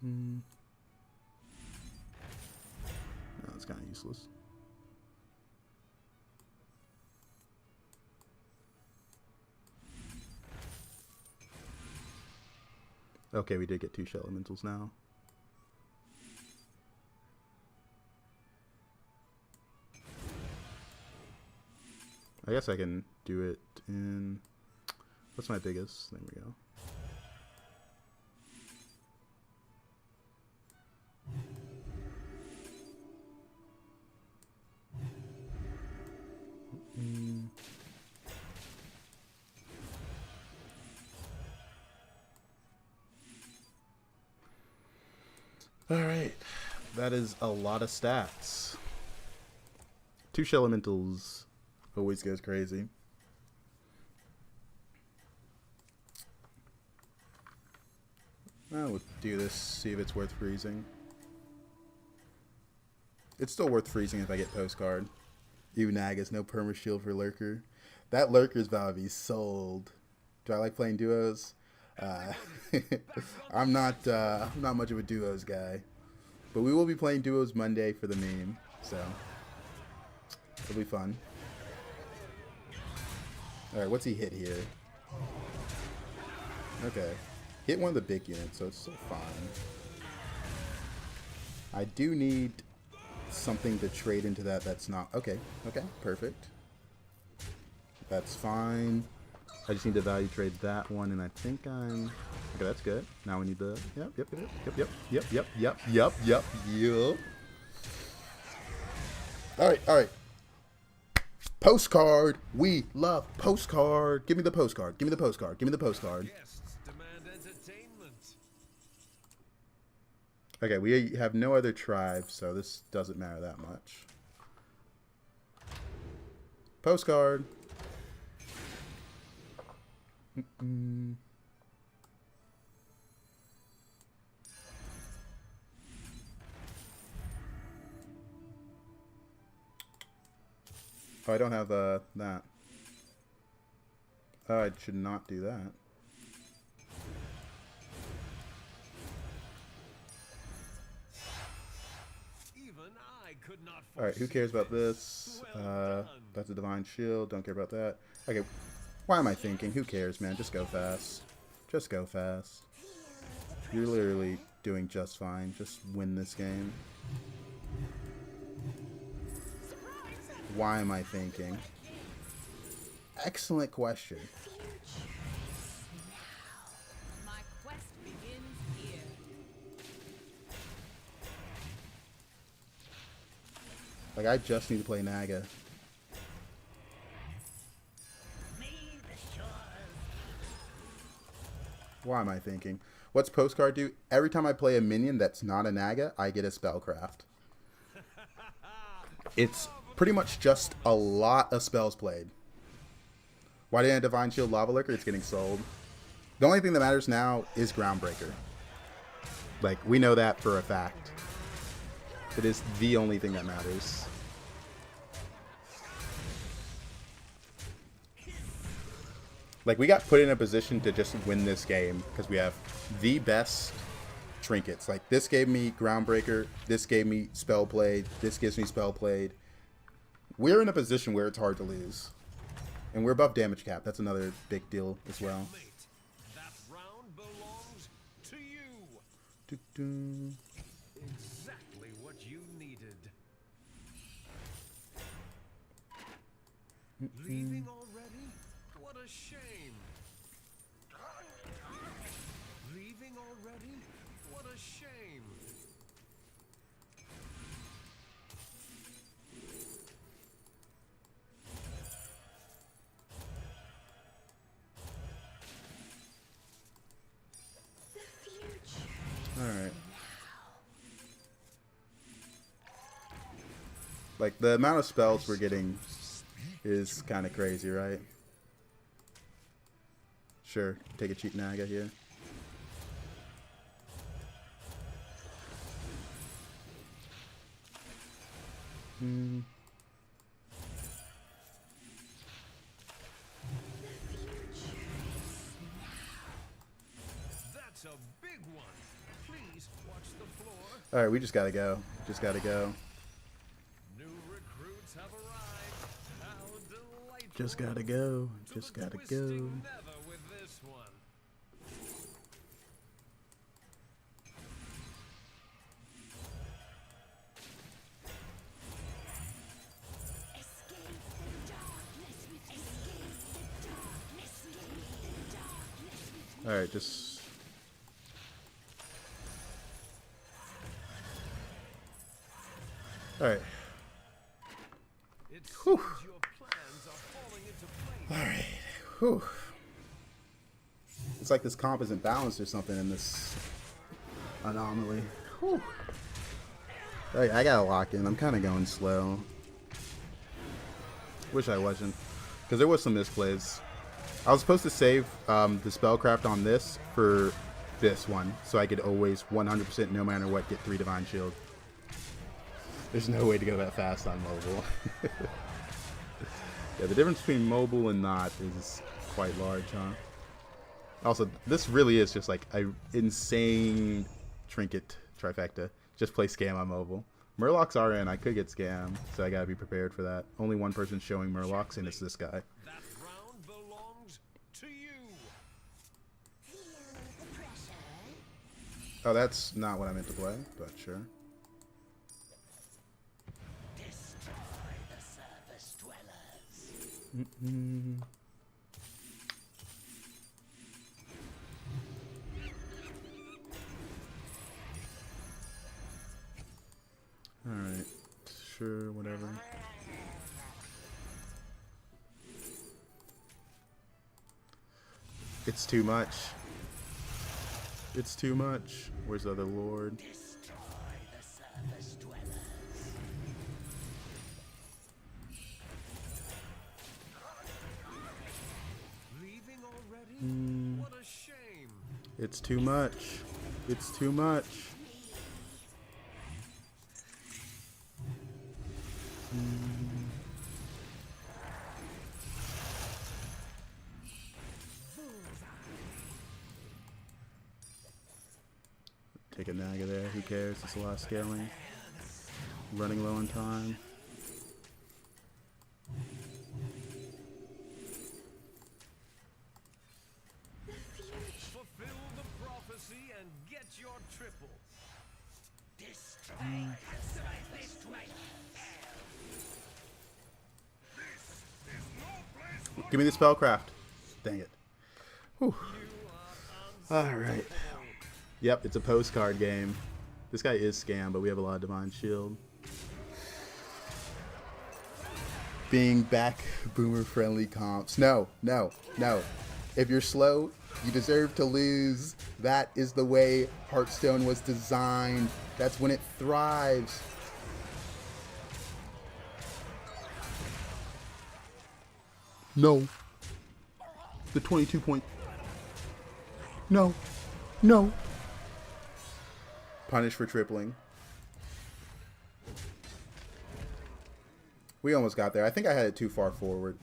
No, that's kind of useless. Okay, we did get 2 Shell Elementals now. I guess I can do it in... What's my biggest? There we go. Alright, that is a lot of stats. 2 Shell Elementals always goes crazy. We'll do this, see if it's worth freezing. It's still worth freezing if I get postcard. Even Nagas, no perma shield for Lurker. That Lurker's about to be sold. Do I like playing duos? I'm not much of a duos guy, but we will be playing duos Monday for the meme, so it'll be fun. All right, what's he hit here? Okay, hit one of the big units, so it's still fine. I do need something to trade into that. That's not okay. Okay, perfect. That's fine. I just need to value trade that one, and I think I'm... Okay, that's good. Now we need the... Yep. Alright. Postcard. We love postcard. Give me the postcard. Give me the postcard. Give me the postcard. Guests demand entertainment. Okay, we have no other tribes, so this doesn't matter that much. Postcard. Oh, I don't have that. Oh, I should not do that. Even I could not. Alright, who cares about this? That's a Divine Shield. Don't care about that. Okay, why am I thinking? Who cares, man? Just go fast. Just go fast. You're literally doing just fine. Just win this game. Why am I thinking? Excellent question. My quest begins here. Like, I just need to play Naga. Why am I thinking? What's Postcard do? Every time I play a minion that's not a Naga, I get a Spellcraft. It's pretty much just a lot of spells played. Why didn't I Divine Shield Lava Lurker? It's getting sold. The only thing that matters now is Groundbreaker. Like, we know that for a fact. It is the only thing that matters. Like, we got put in a position to just win this game because we have the best trinkets. Like, this gave me Groundbreaker, this gave me Spell Blade, this gives me Spell Blade. We're in a position where it's hard to lose. And we're above damage cap. That's another big deal as well. That round belongs to you. Doo-doo. Exactly what you needed. Leaving already? What a shame. Leaving already? What a shame. Alright. Like, the amount of spells we're getting is kind of crazy, right? Sure, take a cheap Naga here. That's a big one. Please watch the floor. Alright, we just gotta go. Just gotta go. New recruits have arrived. How delightful. Just gotta go. To Just the gotta go. twisting nether with this one. Alright, just... Alright. It seems Whew. your plans are falling into place. Alright. Whew. It's like this comp isn't balanced or something in this anomaly. Whew. Alright, I gotta lock in. I'm kind of going slow. Wish I wasn't. Because there was some misplays. I was supposed to save the spellcraft on this for this one, so I could always 100% no matter what get 3 Divine Shield. There's no way to go that fast on mobile. Yeah, the difference between mobile and not is quite large, huh? Also, this really is just like an insane trinket trifecta. Just play Scam on mobile. Murlocs are in. I could get Scam, so I gotta be prepared for that. Only one person showing Murlocs, and it's this guy. That round belongs to you. Feel the pressure. Oh, that's not what I meant to play, but sure. Destroy the surface dwellers. Alright. Sure, whatever. It's too much. It's too much. Where's the other lord? Destroy the surface dwellers. Leaving already? What a shame. It's too much. It's too much. Take a Naga there. Who cares? It's a lot of scaling. Running low on time. Fulfill the prophecy and get your triple. Destroy the surface dwellers. Give me the spellcraft. Dang it. Whew. Alright. Yep, it's a postcard game. This guy is Scam, but we have a lot of Divine Shield. Being back boomer friendly comps. No, no, no. If you're slow, you deserve to lose. That is the way Hearthstone was designed. That's when it thrives. No. The 22 point. No. No. Punish for tripling. We almost got there. I think I had it too far forward.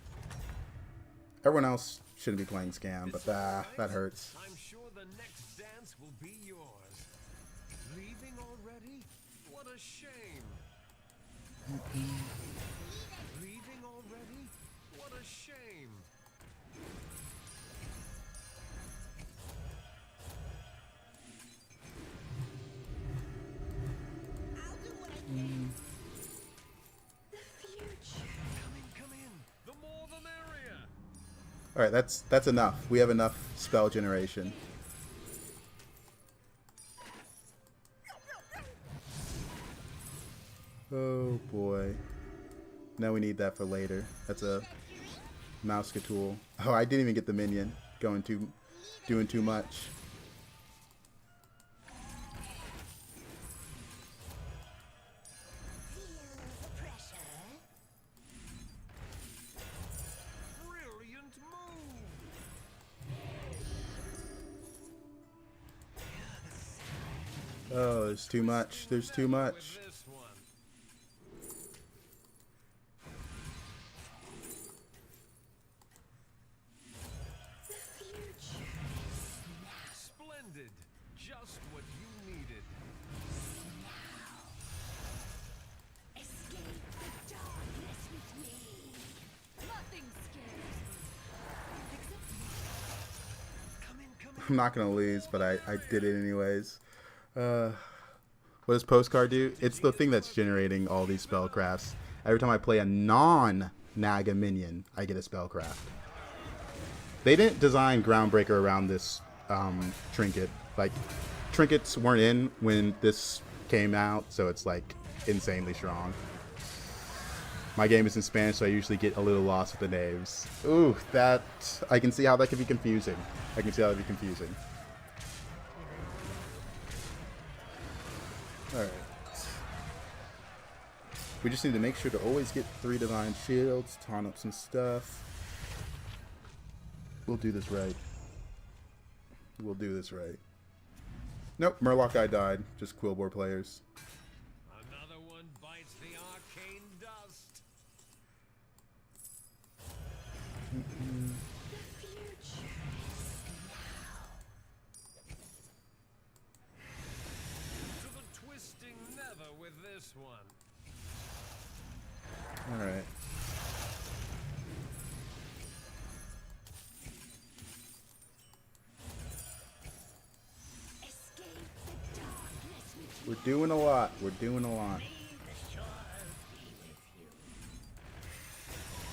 Everyone else shouldn't be playing Scam, but that hurts. I'm sure the next dance will be yours. Leaving already? What a shame. Leaving already? What a shame. I'll do what I can. The future. Come in. The more the merrier. All right, that's enough. We have enough spell generation. Oh boy. Now we need that for later. That's a mouse tool. Oh, I didn't even get the minion. Doing too much. Feel the pressure. Brilliant move. Oh, there's too much. There's too much. With this one. The future. Splendid. Just what you needed. Escape the darkness with me. Nothing scares me. Except you. Come in. I'm not gonna lose, but I did it anyways. What does Postcard do? It's the thing that's generating all these spellcrafts. Every time I play a non-Naga minion, I get a spellcraft. They didn't design Groundbreaker around this trinket. Like, trinkets weren't in when this came out, so it's like insanely strong. My game is in Spanish, so I usually get a little lost with the names. Ooh, that... I can see how that could be confusing. I can see how that could be confusing. Alright. We just need to make sure to always get 3 Divine Shields, taunt up some stuff. We'll do this right. We'll do this right. Nope, Murloc guy died. Just Quillbore players. Another one bites the arcane dust. The future To the twisting nether with this one. Alright. escape the darkness with me. We're doing a lot. We're doing a lot.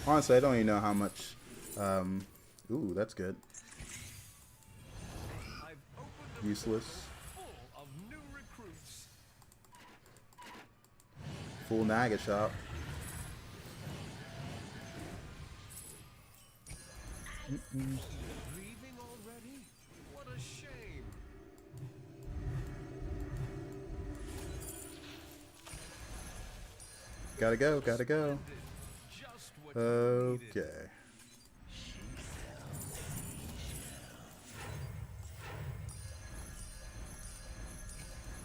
Honestly, I don't even know how much... ooh, that's good. I've opened a Useless. full of new recruits. Full Naga shop. Leaving already? What a shame. Gotta go, gotta go. Just what you needed. Okay.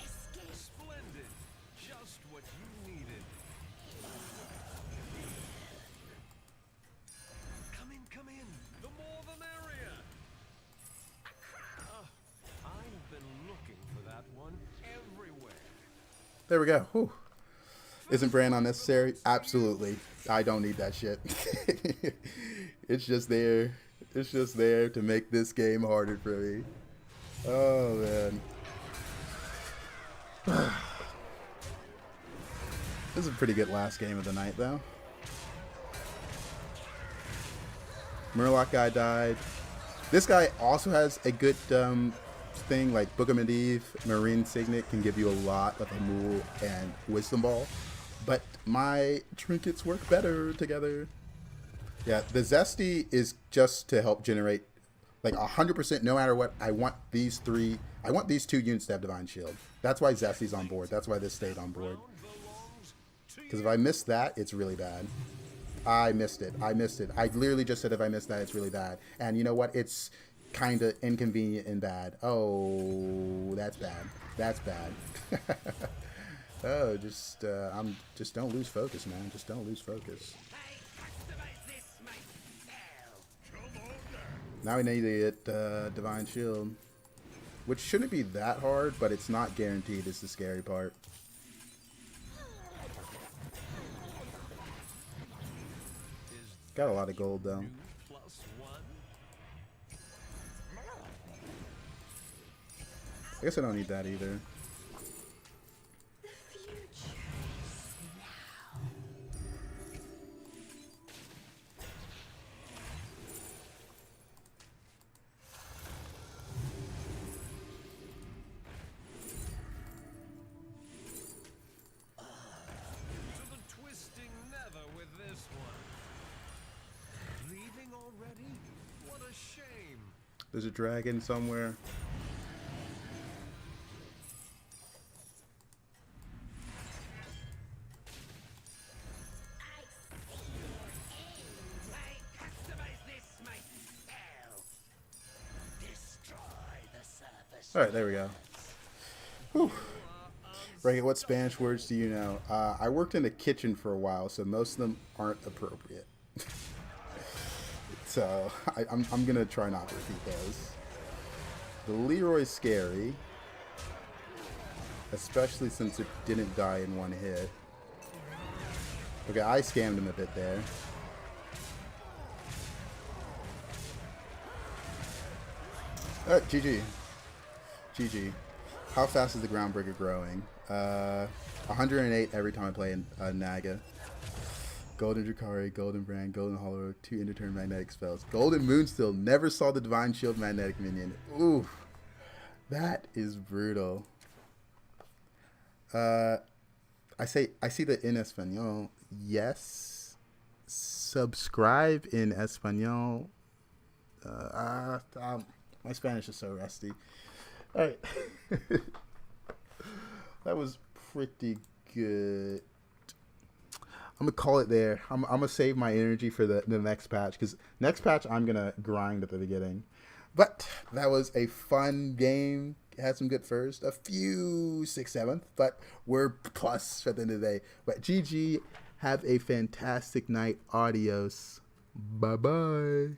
Escape Splendid. Just what you needed. Come in. The more the merrier. I've been looking for that one everywhere. There we go. Whew. Isn't Bran unnecessary? Absolutely. I don't need that shit. It's just there. It's just there to make this game harder for me. Oh, man. This is a pretty good last game of the night, though. Murloc guy died. This guy also has a good thing, like Book of Medivh, Marine Signet can give you a lot of Amul and Wisdom Ball. But my trinkets work better together. Yeah, the Zesty is just to help generate like 100%, no matter what. I want these 2 units to have Divine Shield. That's why Zesty's on board. That's why this stayed on board. Because if I miss that, it's really bad. I missed it. I literally just said if I missed that, it's really bad. And you know what? It's kind of inconvenient and bad. Oh, that's bad. That's bad. Oh, just don't lose focus, man. Just don't lose focus. Now we need to get Divine Shield, which shouldn't be that hard, but it's not guaranteed. Is the scary part. Got a lot of gold though. I guess I don't need that either. The future is now. To the twisting nether with this one. Leaving already? What a shame. There's a dragon somewhere. Alright, there we go. Whew. Reggie, what Spanish words do you know? I worked in the kitchen for a while, so most of them aren't appropriate. So, I'm going to try not to repeat those. The Leroy's scary. Especially since it didn't die in one hit. Okay, I scammed him a bit there. Alright, GG. GG. How fast is the Groundbreaker growing? 108 every time I play Naga. Golden Drakari, Golden Brand, Golden Hollow, 2 end-of-turn magnetic spells. Golden Moonstill, never saw the Divine Shield magnetic minion. Ooh, that is brutal. I see the in Espanol. Yes. Subscribe in Espanol. My Spanish is so rusty. All right. That was pretty good. I'm going to call it there. I'm going to save my energy for the next patch, because next patch I'm going to grind at the beginning. But that was a fun game. It had some good first. A few 6th, 7th, but we're plus at the end of the day. But GG, have a fantastic night. Adios. Bye-bye.